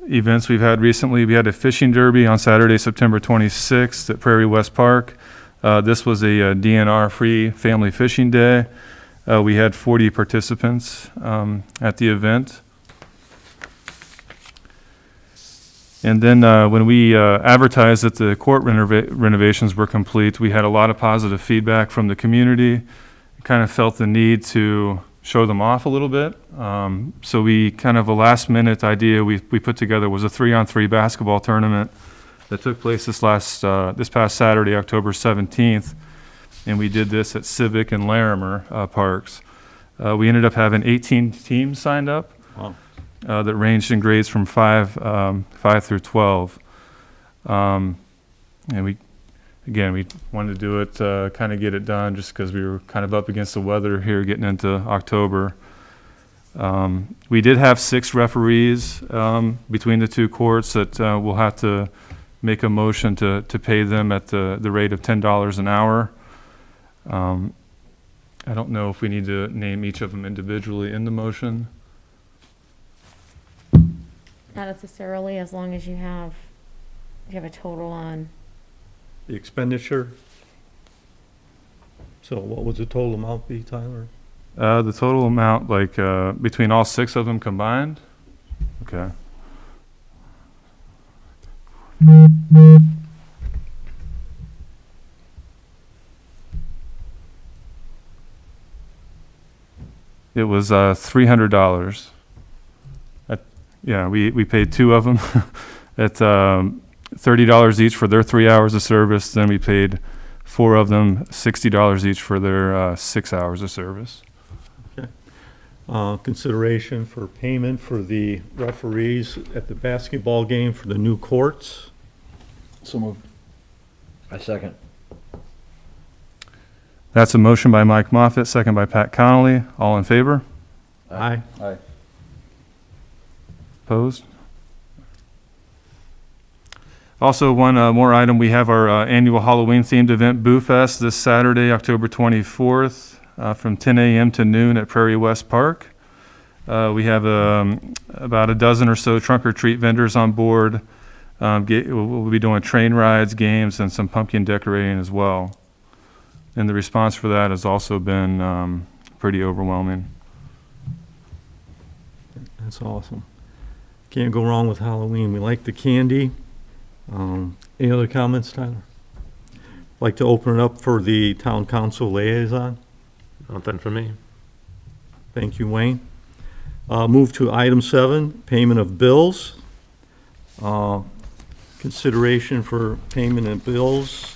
events we've had recently. We had a fishing derby on Saturday, September 26th at Prairie West Park. This was a DNR-free family fishing day. We had 40 participants at the event. And then when we advertised that the court renovations were complete, we had a lot of positive feedback from the community. Kind of felt the need to show them off a little bit. So we kind of a last minute idea we put together was a 3-on-3 basketball tournament that took place this past Saturday, October 17th. And we did this at Civic and Larimer parks. We ended up having 18 teams signed up. Wow. That ranged in grades from 5 through 12. And we wanted to do it, kind of get it done just because we were kind of up against the weather here getting into October. We did have 6 referees between the two courts that we'll have to make a motion to pay them at the rate of $10 an hour. I don't know if we need to name each of them individually in the motion. Not necessarily, as long as you have a total on. The expenditure? So what was the total amount be, Tyler? The total amount, like, between all 6 of them combined? Okay. It was $300. Yeah, we paid 2 of them at $30 each for their 3 hours of service. Then we paid 4 of them $60 each for their 6 hours of service. Okay. Consideration for payment for the referees at the basketball game for the new courts. So moved. I second. That's a motion by Mike Moffett, second by Pat Connolly. All in favor? Aye. Aye. Opposed? Also, one more item, we have our annual Halloween-themed event, Boo Fest, this Saturday, October 24th, from 10 a.m. to noon at Prairie West Park. We have about a dozen or so trunk-or-treat vendors on board. We'll be doing train rides, games, and some pumpkin decorating as well. And the response for that has also been pretty overwhelming. That's awesome. Can't go wrong with Halloween. We like the candy. Any other comments, Tyler? Like to open it up for the town council liaison. Nothing for me. Thank you, Wayne. Move to item 7, payment of bills. Consideration for payment of bills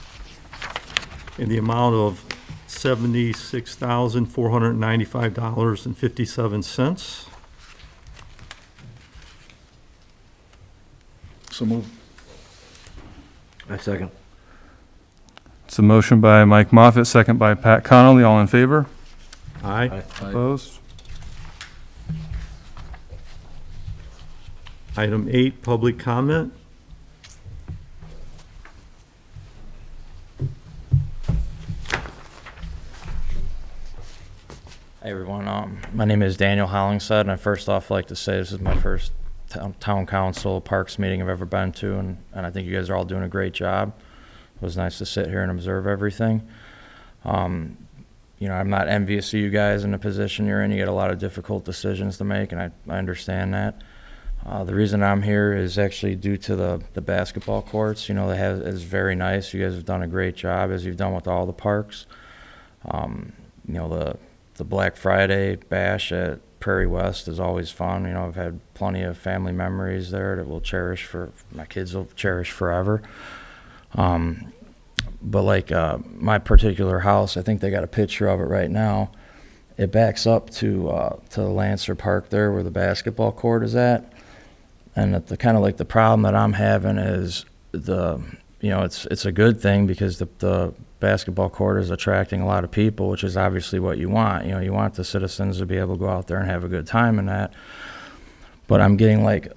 in the amount of $76,495.57. So move. I second. It's a motion by Mike Moffett, second by Pat Connolly. All in favor? Aye. Opposed? Item 8, public comment. Hey everyone, my name is Daniel Hollingshead, and I first off like to say this is my first town council parks meeting I've ever been to, and I think you guys are all doing a great job. It was nice to sit here and observe everything. You know, I'm not envious of you guys in the position you're in. You got a lot of difficult decisions to make, and I understand that. The reason I'm here is actually due to the basketball courts. You know, it's very nice. You guys have done a great job, as you've done with all the parks. You know, the Black Friday bash at Prairie West is always fun. You know, I've had plenty of family memories there that my kids will cherish forever. But like my particular house, I think they got a picture of it right now. It backs up to the Lancer Park there where the basketball court is at. And the kind of like the problem that I'm having is it's a good thing because the basketball court is attracting a lot of people, which is obviously what you want. You know, you want the citizens to be able to go out there and have a good time in that. But I'm getting like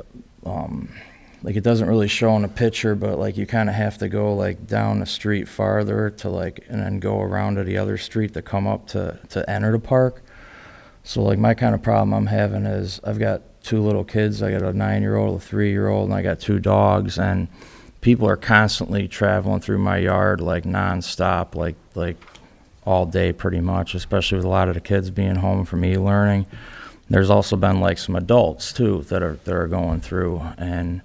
it doesn't really show in a picture, but like you kind of have to go like down the street farther to like, and then go around to the other street to come up to enter the park. So like my kind of problem I'm having is I've got 2 little kids. I got a 9-year-old, a 3-year-old, and I got 2 dogs, and people are constantly traveling through my yard like nonstop, like all day pretty much, especially with a lot of the kids being home from e-learning. There's also been like some adults too that are going through, and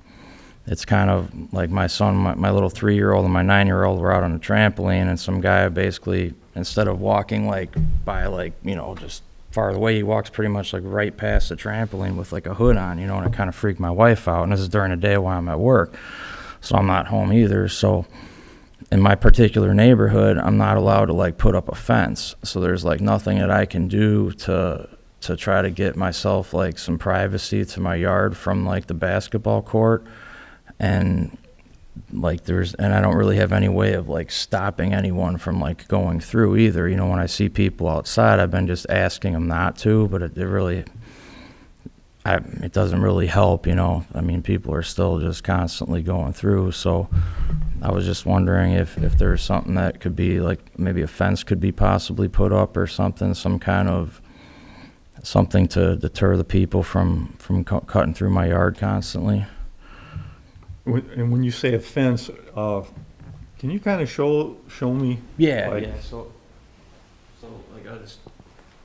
it's kind of like my son, my little 3-year-old and my 9-year-old were out on a trampoline, and some guy basically, instead of walking like by like, you know, just far away, he walks pretty much like right past the trampoline with like a hood on, you know, and it kind of freaked my wife out. And this is during the day while I'm at work, so I'm not home either. So in my particular neighborhood, I'm not allowed to like put up a fence. So there's like nothing that I can do to try to get myself like some privacy to my yard from like the basketball court. And like and I don't really have any way of like stopping anyone from like going through either. You know, when I see people outside, I've been just asking them not to, but it doesn't really help, you know. I mean, people are still just constantly going through. So I was just wondering if there's something that could be like, maybe a fence could be possibly put up or something, some kind of something to deter the people from cutting through my yard constantly. And when you say a fence, can you kind of show me? Yeah, like- yeah. So like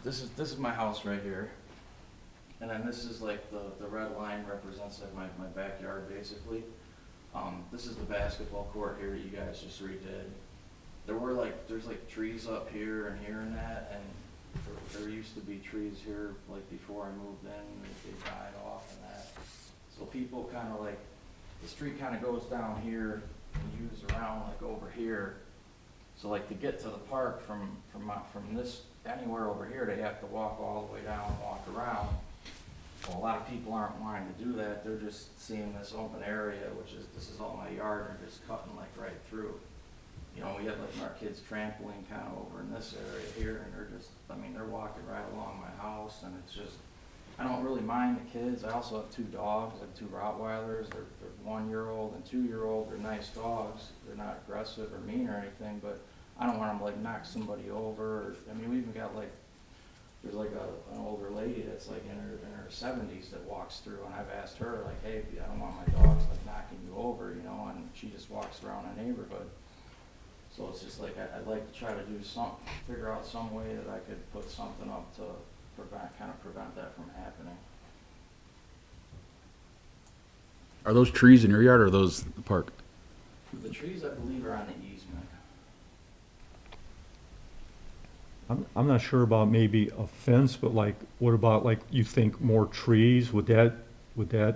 this is my house right here, and then this is like the red line represents like my backyard basically. This is the basketball court here that you guys just redid. There's like trees up here and here and that, and there used to be trees here like before I moved in. They died off and that. So people kind of like, the street kind of goes down here and moves around like over here. So like to get to the park from this anywhere over here, they have to walk all the way down and walk around. Well, a lot of people aren't wanting to do that. They're just seeing this open area, this is all my yard, and they're just cutting like right through. you know, we have like our kids trampoline kind of over in this area here, and they're just, I mean, they're walking right along my house, and it's just, I don't really mind the kids. I also have 2 dogs, I have 2 Rottweilers. They're 1-year-old and 2-year-old. They're nice dogs. They're not aggressive or mean or anything, but I don't want them to like knock somebody over. I mean, we even got like, there's like an older lady that's like in her 70s that walks through, and I've asked her like, hey, I don't want my dogs like knocking you over, you know, and she just walks around the neighborhood. So it's just like, I'd like to try to do figure out some way that I could put something up to prevent that from happening. Are those trees in your yard or are those the park? The trees, I believe, are on the easement. I'm not sure about maybe a fence, but like, what about like, you think more trees? Would that,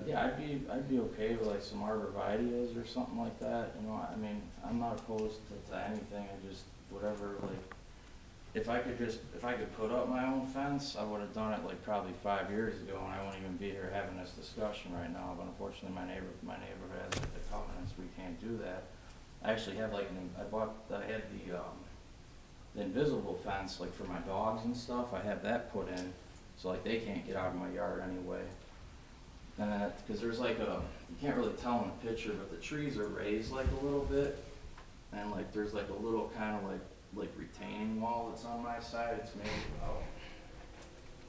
Yeah, I'd be okay with like some arborvitae's or something like that, you know, I mean, I'm not opposed to anything, I just, whatever, like, if I could put up my own fence, I would have done it like probably 5 years ago, and I wouldn't even be here having this discussion right now, but unfortunately my neighborhood has like the covenants, we can't do that. I actually have like, I had the invisible fence, like for my dogs and stuff, I have that put in, so like they can't get out of my yard anyway. And then, because there's like you can't really tell in the picture, but the trees are raised like a little bit, and like there's like a little kind of like retaining wall that's on my side. It's maybe about,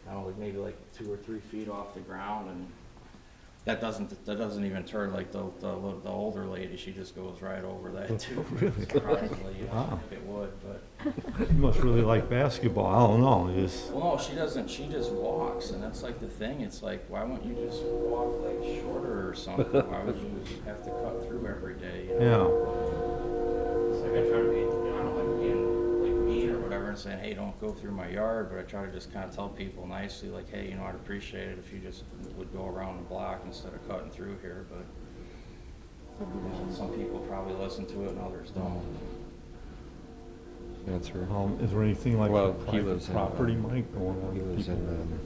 I don't know, like maybe like 2 or 3 feet off the ground, and that doesn't even turn like the older lady. She just goes right over that too. Really? Surprisingly, you Wow. don't think it would, but. you must really like basketball, I don't know, just, Well, no, she doesn't. She just walks, and that's like the thing. It's like, why wouldn't you just walk like shorter or something? Why would you have to cut through every day? You know? yeah. It's like I try to be, you know, I don't like being like mean or whatever and saying, hey, don't go through my yard, but I try to just kind of tell people nicely, like, hey, you know, I'd appreciate it if you just would go around the block instead of cutting through here. But you know, some people probably listen to it and others don't. Answer. Is there anything like Well, for he private lives in, property, Mike, going on? He lives People- in,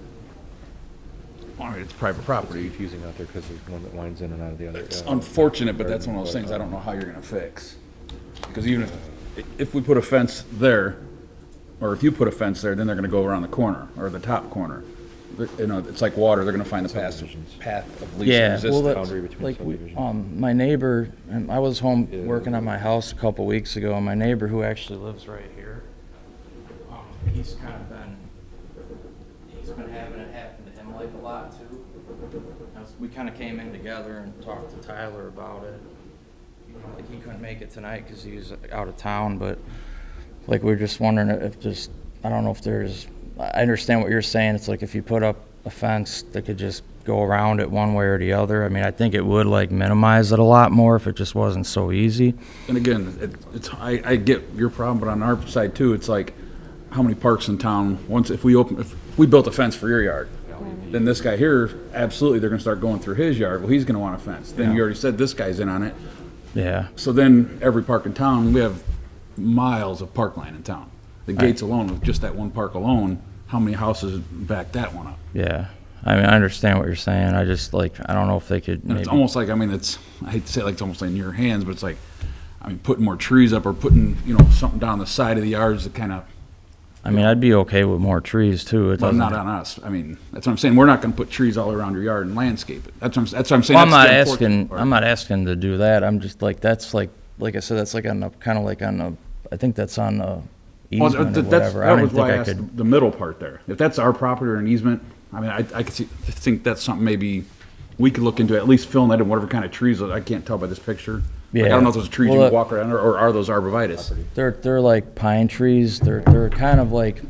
All right, it's private property. confusing out there because there's one that winds in and out of the other. It's unfortunate, but that's one of those things I don't know how you're gonna fix. Because even if we put a fence there, or if you put a fence there, then they're gonna go around the corner, or the top corner. You know, it's like water, they're gonna find the path of least Yeah, resistance. well, Boundary between like, subdivisions. my neighbor, and I was home working on my house a couple weeks ago, and my neighbor who actually lives right here, he's kind of he's been having it happen to him like a lot too. We kind of came in together and talked to Tyler about it. You know, like he couldn't make it tonight because he was out of town, but like we were just wondering if just, I don't know if there's, I understand what you're saying. It's like if you put up a fence, they could just go around it one way or the other. I mean, I think it would like minimize it a lot more if it just wasn't so easy. And again, I get your problem, but on our side too, it's like, how many parks in town, if we built a fence for your yard, then this guy here, absolutely, they're gonna start going through his yard, well, he's gonna want a fence. Then you already said this guy's in on it. Yeah. So then, every park in town, we have miles of parkland in town. The gates alone, with just that one park alone, how many houses back that one up? Yeah. I mean, I understand what you're saying. I just like, I don't know if they could And it's maybe. almost like, I mean, I hate to say it, like it's almost in your hands, but it's like, I mean, putting more trees up or putting, you know, something down the side of the yards to kind of, I mean, I'd be okay with more trees too. It well, doesn't. not on us. I mean, that's what I'm saying. We're not gonna put trees all around your yard and landscape it. That's what I'm saying. Well, I'm That's not the unfortunate asking, part. I'm not asking to do that. I'm just like, that's like I said, that's like on the, kind of like on the, I think that's on the Well, easement or that's, whatever. I that don't was think why I I asked could. the middle part there. If that's our property or an easement, I mean, I could think that's something maybe we could look into, at least filling that in whatever kind of trees. I can't tell by this picture. Like, I Yeah. don't know if those trees Well, you can walk around or are those arborvitae? They're like pine trees. They're kind of like,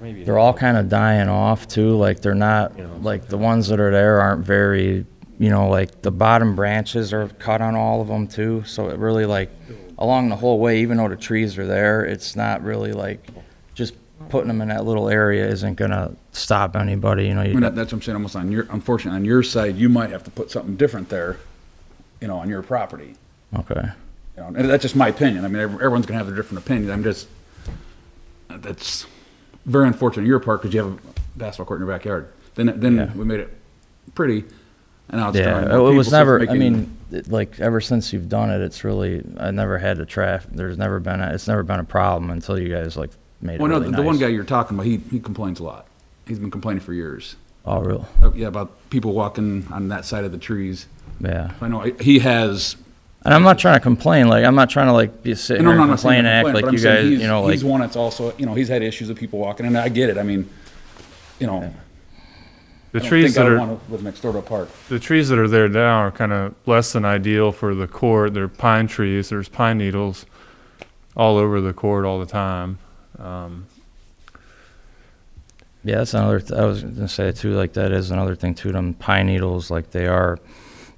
they're all kind of dying off too. Like they're not, like the ones that are there aren't very, you know, like the bottom branches are cut on all of them too. So it really like, along the whole way, even though the trees are there, it's not really like, just putting them in that little area isn't gonna stop anybody, you know. I mean, that's what I'm saying, almost unfortunately, on your side, you might have to put something different there, you know, on your property. Okay. You know, and that's just my opinion. I mean, everyone's gonna have their different opinions. That's very unfortunate on your part because you have a basketball court in your backyard. Then Yeah. we made it pretty, And now it's Yeah, drawing it more people, was so it's never, I making- mean, like, ever since you've done it, it's really, I never had to it's never been a problem until you guys, like, made it Well, no, really the one nice. guy you're talking about, he complains a lot. He's been complaining for years. Oh, real? Yeah, about people walking on that side of the trees. Yeah. I know, he has. And I'm not trying to complain, like, I'm not trying to, like, be sitting No, here no, and I'm not saying complain and act complain, like but I'm you saying guys, you know, like, he's one that's also, he's had issues with people walking, and I get it. I mean, The I don't trees think I that would are, want to live next door to a park. the trees that are there now are kind of less than ideal for the court. They're pine trees. There's pine needles all over the court all the time. yeah, that's another, I was gonna say too, like, that is another thing too, them pine needles, like, they are,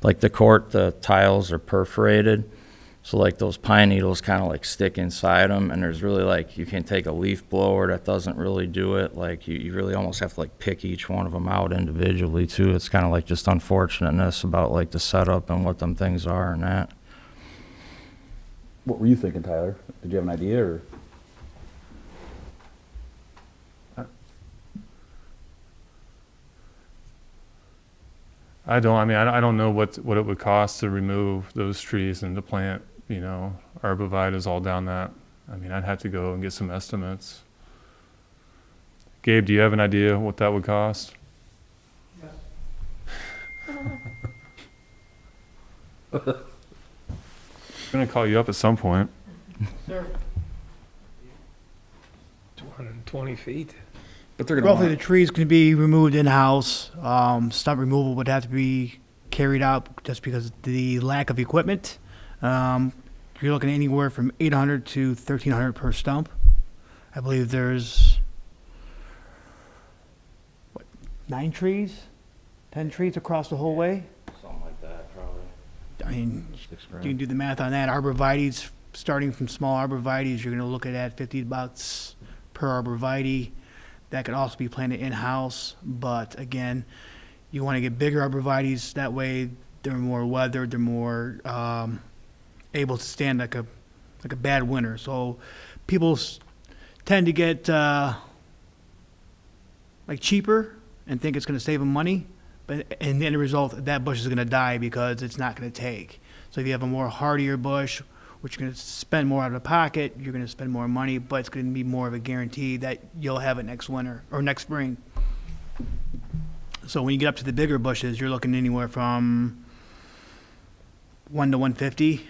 like, the court, the tiles are perforated, so, like, those pine needles kind of, like, stick inside them, and there's really, like, you can take a leaf blower that doesn't really do it, like, you really almost have to, like, pick each one of them out individually too. It's kind of like just unfortunateness about, like, the setup and what them things are and that. What were you thinking, Tyler? Did you have an idea, or? I don't know what it would cost to remove those trees and to plant, arborvitaes all down that. I mean, I'd have to go and get some estimates. Gabe, do you have an idea what that would cost? I'm gonna call you up at some point. 220 feet. But they're gonna Roughly, want the trees can be removed in-house. Stump removal would have to be carried out just because of the lack of equipment. You're looking anywhere from 800 to 1,300 per stump. I believe there's, 9 trees? 10 trees across the whole way? Something like that, probably. I mean, you can do the math on that. Arborvitaes, starting from small arborvitaes, you're gonna look at $50 per arborvitae. That could also be planted in-house, but again, you want to get bigger arborvitaes. That way, they're more weathered. They're more able to stand like a bad winter. So, people tend to get like cheaper and think it's going to save them money, but in the end result, that bush is going to die because it's not going to take. So, if you have a more hardier bush, which you're going to spend more out of pocket, you're going to spend more money, but it's going to be more of a guarantee that you'll have it next winter or next spring. So when you get up to the bigger bushes, you're looking anywhere from 1 to 150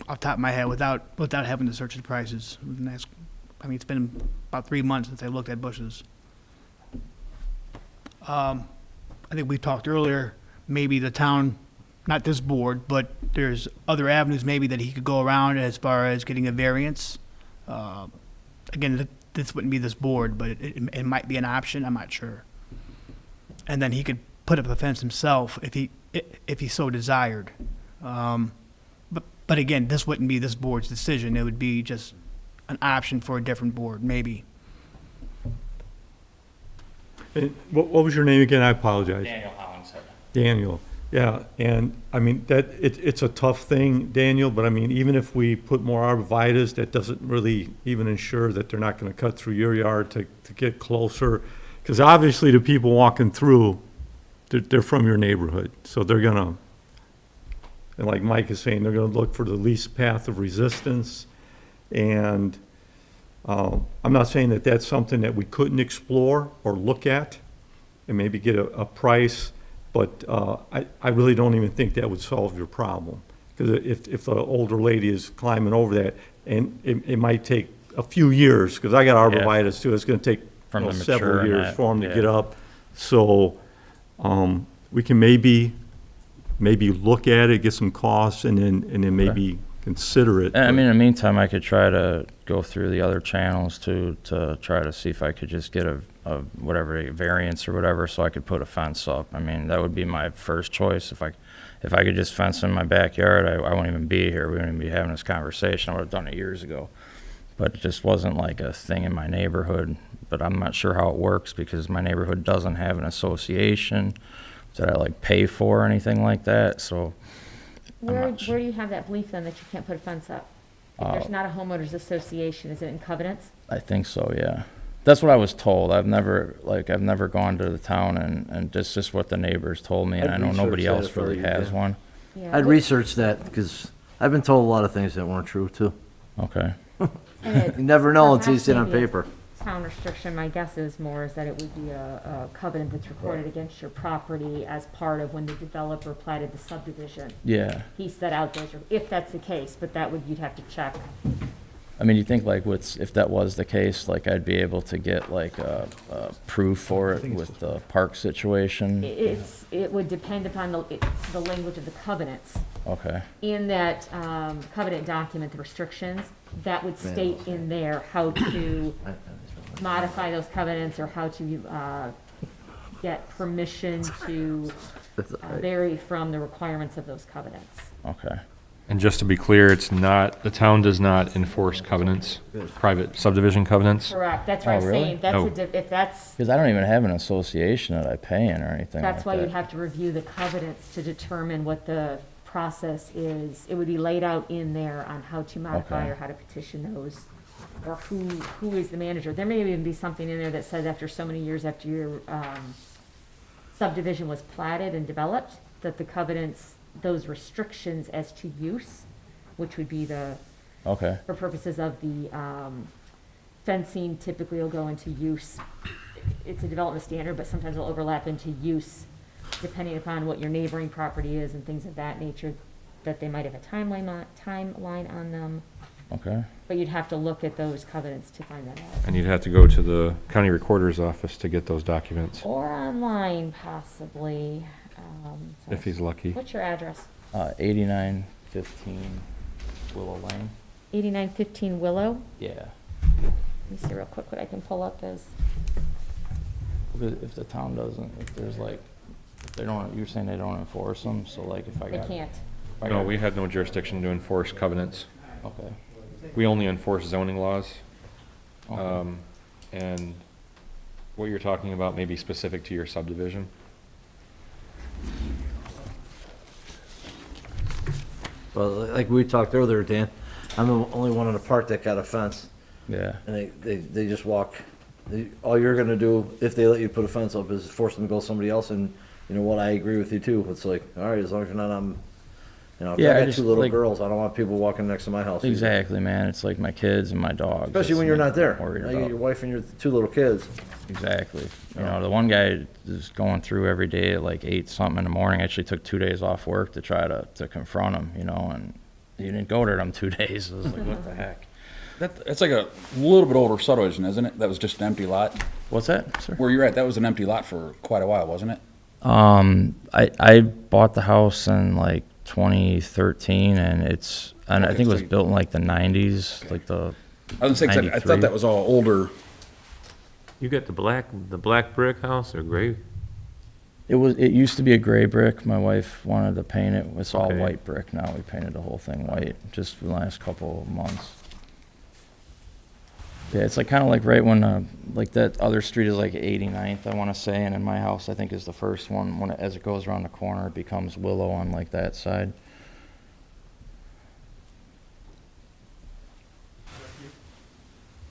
off the top of my head without having to search the prices. It's been about 3 months since I looked at bushes. I think we talked earlier, maybe the town, not this board, but there's other avenues maybe that he could go around as far as getting a variance. Again, this wouldn't be this board, but it might be an option, I'm not sure. And then he could put up a fence himself if he so desired. But again, this wouldn't be this board's decision, it would be just an option for a different board, maybe. And what was your name again? I apologize. Daniel Hollingshead. Daniel. Yeah, and I mean, it's a tough thing, Daniel, but I mean, even if we put more arborvitaes, that doesn't really even ensure that they're not gonna cut through your yard to get closer. Because obviously the people walking through, they're from your neighborhood, so they're gonna, and like Mike is saying, they're gonna look for the least path of resistance. And I'm not saying that that's something that we couldn't explore or look at and maybe get a price. But I really don't even think that would solve your problem. Because if the older lady is climbing over that, and it might take a few years, because I got arborvitaes too, it's gonna take From the mature several and years that, for them to yeah. get up. So we can maybe look at it, get some costs, and then maybe consider it. And I mean, in the meantime, I could try to go through the other channels to try to see if I could just get a variance or whatever, so I could put a fence up. I mean, that would be my first choice. If I could just fence in my backyard, I wouldn't even be here. We wouldn't even be having this conversation. I would have done it years ago. But it just wasn't like a thing in my neighborhood. But I'm not sure how it works because my neighborhood doesn't have an association that I like pay for or anything like that. So Where do you have that belief then that you can't put a fence up? If there's not a homeowners association, is it in covenants? I think so, yeah. That's what I was told. I've never gone to the town and just what the neighbors told me, and I'd I know nobody research that else if I were really you, has Dan. one. Yeah, I'd what- research that, because I've been told a lot of things that weren't true, too. Okay. and it- You never know until you see it on perhaps maybe paper. a Town restriction, my guess is that it would be a covenant that's recorded against your property as part of when the developer platted the subdivision. Yeah. He set out those, if that's the case, but that would, you'd have to check. I mean, you think like if that was the case, like I'd be able to get like a proof for it with the park situation? It would depend upon the language of the covenants. Okay. In that covenant document, the restrictions, that would state in there how to modify those covenants or how to get permission to vary from the requirements of those covenants. Okay. And just to be clear, it's not, the town does not enforce covenants, private subdivision covenants. Correct, that's what Oh, I'm really? saying, that's Oh. if that's, Because I don't even have an association that I pay in or anything that's like why that. you'd have to review the covenants to determine what the process is. It would be laid out in there on how to modify Okay. or how to petition those, or who is the manager. There may even be something in there that says after so many years after your subdivision was platted and developed, that the covenants, those restrictions as to use, which would be Okay. for purposes of the fencing, typically will go into use. It's a development standard, but sometimes it'll overlap into use, depending upon what your neighboring property is and things of that nature, that they might have a timeline on them. Okay. But you'd have to look at those covenants to find that out. And you'd have to go to the county recorder's office to get those documents, Or online, possibly. So if he's lucky. What's your address? 8915 Willow Lane. 8915 Willow? Yeah. Let me see real quick what I can pull up as. If the town doesn't, if there's like, if they don't, you're saying they don't enforce them, so like if I They got. can't. if I No, got- we have no jurisdiction to enforce covenants. Okay. We only enforce zoning laws. Okay. And what you're talking about may be specific to your subdivision. Well, like we talked earlier, Dan, I'm the only one in the park that got a fence, Yeah. and they just walk. All you're gonna do, if they let you put a fence up, is force them to go somebody else, and you know what, I agree with you too. It's like, all right, as long as you're not on, you know, if Yeah, I I got just, two little like- girls, I don't want people walking next to my house. either. Exactly, man. It's like my kids and my dogs. Especially It's when you're like not there. I'm worried Now you got about. your wife and your two little kids. Exactly. You know, the one guy is going through every day at like 8 something in the morning. Actually took 2 days off work to try to confront him, you know, and he didn't go there them 2 days. I was like, what the heck? That's like a little bit older subdivision, isn't it? That was just an empty lot. What's that, sir? Where you're at, that was an empty lot for quite a while, wasn't it? I bought the house in like 2013 and I think it was so you- built in like the 90s, like the, I was gonna say, 'cause I 93. thought that was all older. You got the black brick house or gray? it used to be a gray brick. My wife wanted to paint it. It's all Okay. white brick now. We painted the whole thing white just for the last couple of months. Yeah, it's like kind of like right when, like that other street is like 89th, I want to say, and in my house, I think is the first one. As it goes around the corner, it becomes Willow on like that side.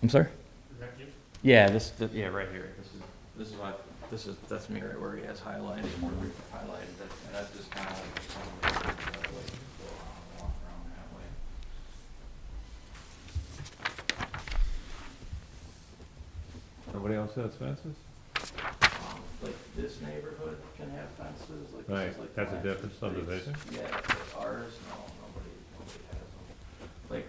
I'm sorry? Yeah, yeah, right here. That's me right where he has highlighted, where we highlighted that, and that's just kind of like, walk around that way. Nobody else has fences? Like this neighborhood can have fences, like Right, this is like. that's a the different streets. subdivision? Yeah, but ours, no, nobody has them. Like,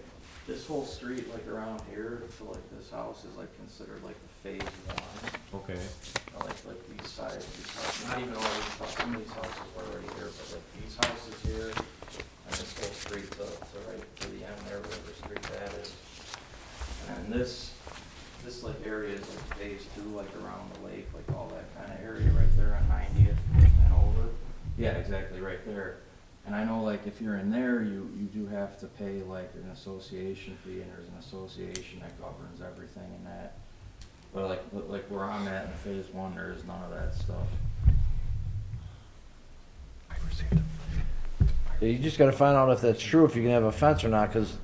this whole street, like around here, to like this house is like considered like the phase one. Okay. Like these sides, not even all these houses, some of these houses are already here, but like these houses here, and this whole street to right to the end there, whatever street that is. And this like area is like phase two, like around the lake, like all that kind of area right there on 90th and over. Yeah, exactly, right there. And I know like if you're in there, you do have to pay like an association fee, and there's an association that governs everything in that. But like where I'm at in phase one, there is none of that stuff. Yeah, you just gotta find out if that's true, if you can have a fence or not, because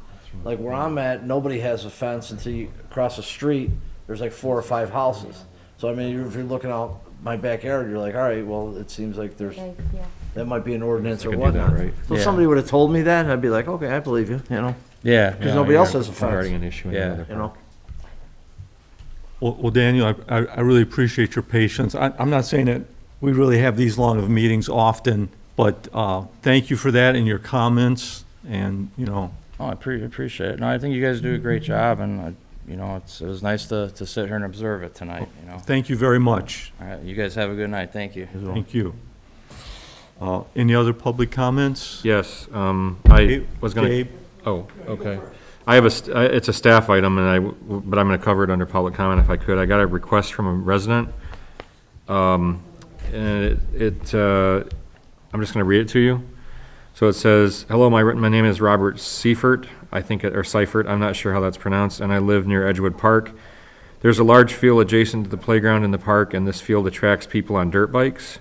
like where I'm at, nobody has a fence until you cross the street there's like 4 or 5 houses. So I mean, if you're looking out my backyard, you're like, all right, well, it seems like there's, Like, yeah. that might be an ordinance or Could do that, whatnot. right? So if Yeah. somebody would have told me that, I'd be like, okay, I believe you, you know, Yeah. because nobody else has a Regarding fence, an issue in Yeah. another you know? Well, Daniel, I really appreciate your patience. I'm not saying that we really have these long of meetings often, but thank you for that and your comments, and, you know, Oh, I appreciate it. No, I think you guys do a great job, and, you know, it was nice to sit here and observe it tonight, you know. thank you very much. All right, you guys have a good night. Thank you. Thank you. Any other public comments? Yes, I Gabe? was gonna. Gabe? Oh, okay. I have it's a staff item, but I'm gonna cover it under public comment if I could. I got a request from a resident. And I'm just gonna read it to you. So it says, "Hello, my name is Robert Seifert, or Seifert, I'm not sure how that's pronounced, and I live near Edgewood Park. There's a large field adjacent to the playground in the park, and this field attracts people on dirt bikes.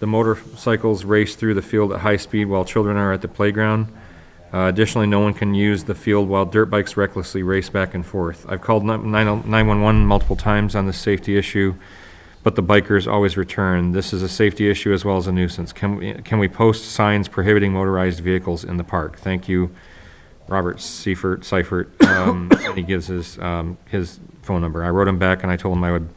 The motorcycles race through the field at high speed while children are at the playground. Additionally, no one can use the field while dirt bikes recklessly race back and forth. I've called 911 multiple times on this safety issue, but the bikers always return. This is a safety issue as well as a nuisance. Can we post signs prohibiting motorized vehicles in the park? Thank you, Robert Seifert. And he gives his phone number. I wrote him back and I told him I would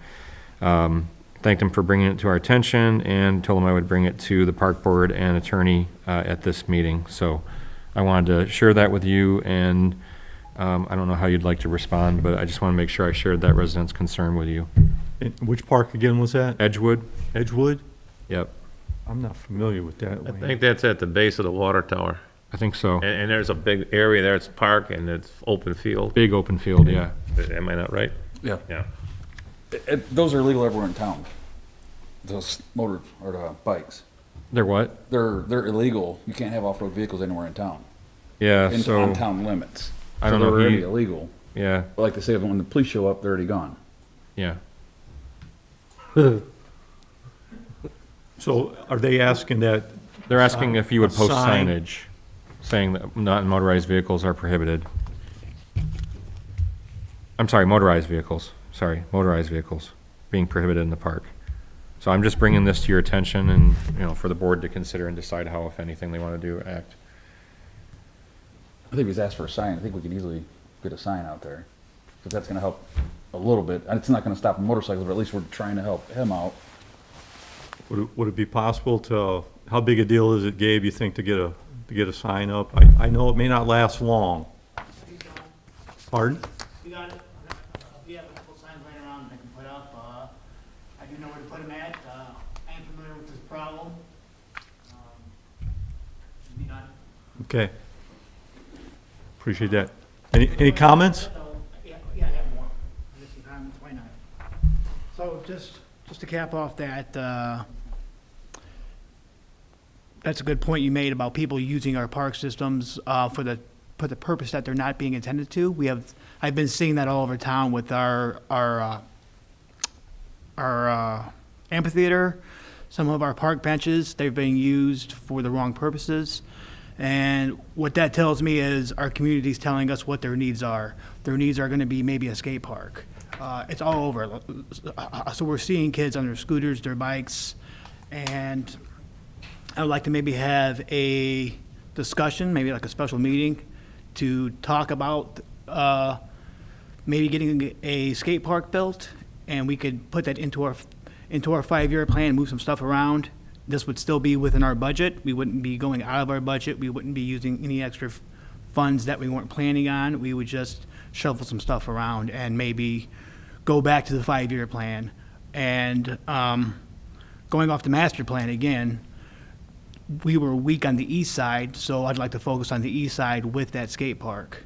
thanked him for bringing it to our attention and told him I would bring it to the park board and attorney at this meeting. So I wanted to share that with you, and I don't know how you'd like to respond, but I just want to make sure I shared that resident's concern with you. Which park again was that? Edgewood? Edgewood? Yep. I'm not familiar with that. I think that's at the base of the water tower. I think so. And there's a big area there, it's park and it's open field. Big open field, yeah. Am I not right? Yeah. Yeah. Those are illegal everywhere in town. Those the bikes. They're what? They're illegal. You can't have off-road vehicles anywhere in town. Yeah, On so, town limits. I don't So know, they're already he- illegal. yeah, But like they say, when the police show up, they're already gone. yeah. So are they asking that, They're asking if you would a post sign. signage saying that non-motorized vehicles are prohibited. I'm sorry, motorized vehicles. Sorry, motorized vehicles being prohibited in the park. So I'm just bringing this to your attention and, you know, for the board to consider and decide how, if anything, they want to do, act. I think he's asked for a sign. I think we can easily get a sign out there. Because that's gonna help a little bit. And it's not gonna stop motorcycles, but at least we're trying to help him out. would it be possible to, how big a deal is it, Gabe, you think, to get a sign up? I know it may not last long. Pardon? We got it. We have a couple signs laying around that I can put up. I do know where to put them at. I am familiar with this problem. Should be done. Okay. Appreciate that. Any comments? Yeah, I have more. I have some comments, why not? So just to cap off that, that's a good point you made about people using our park systems for the purpose that they're not being intended to. I've been seeing that all over town with our amphitheater. Some of our park benches, they're being used for the wrong purposes. And what that tells me is our community's telling us what their needs are. Their needs are gonna be maybe a skate park. It's all over. So we're seeing kids on their scooters, their bikes, and I would like to maybe have a discussion, maybe like a special meeting, to talk about maybe getting a skate park built, and we could put that into our 5-year plan, move some stuff around. This would still be within our budget. We wouldn't be going out of our budget. We wouldn't be using any extra funds that we weren't planning on. We would just shuffle some stuff around and maybe go back to the 5-year plan. And going off the master plan again, we were weak on the east side, so I'd like to focus on the east side with that skate park.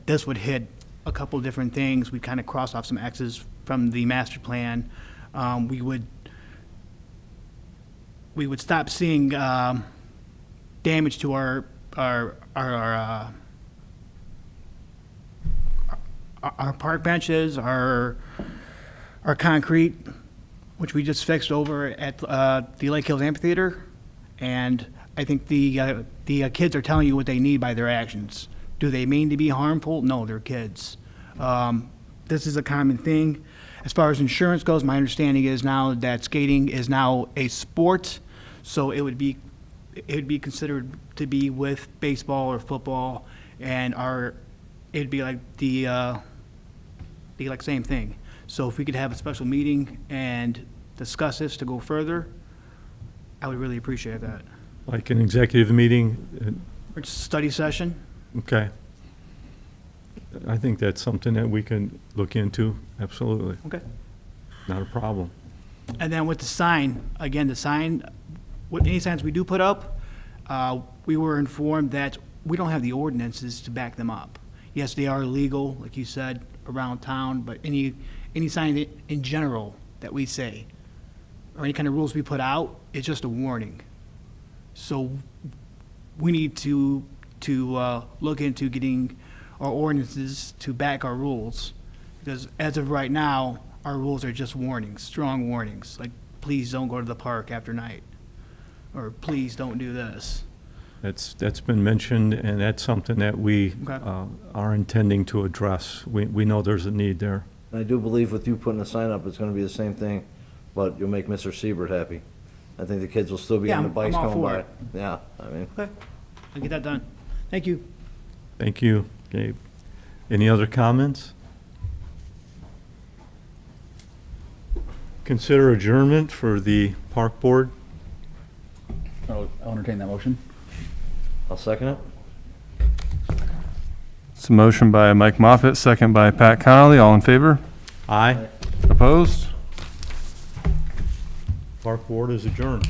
This would hit a couple different things. We kind of cross off some X's from the master plan. We would stop seeing damage to our park benches, our concrete, which we just fixed over at the Lake Hills Amphitheater. And I think the kids are telling you what they need by their actions. Do they mean to be harmful? No, they're kids. this is a common thing. As far as insurance goes, my understanding is now that skating is now a sport, so it would be considered to be with baseball or football, and it'd be like same thing. So if we could have a special meeting and discuss this to go further, I would really appreciate that. Like an executive meeting? Or just a study session. Okay. I think that's something that we can look into, absolutely. Okay. Not a problem. And then with the sign, again, with any signs we do put up, we were informed that we don't have the ordinances to back them up. Yes, they are legal, like you said, around town, but any sign in general that we say, or any kind of rules we put out, it's just a warning. So we need to look into getting our ordinances to back our rules, because as of right now, our rules are just warnings, strong warnings, like please don't go to the park after night, or please don't do this. That's been mentioned, and that's something that we Okay. are intending to address. We know there's a need there. I do believe with you putting a sign up, it's gonna be the same thing, but you'll make Mr. Siebert happy. I think the kids will still be Yeah, on the I'm bikes all going for by. it. Yeah, I mean, Okay, I'll get that done. Thank you. Thank you, Gabe. Any other comments? Consider adjournment for the park board. I'll entertain that motion. I'll second it. It's a motion by Mike Moffett, second by Pat Connolly. All in favor? Aye. Opposed? Park board is adjourned.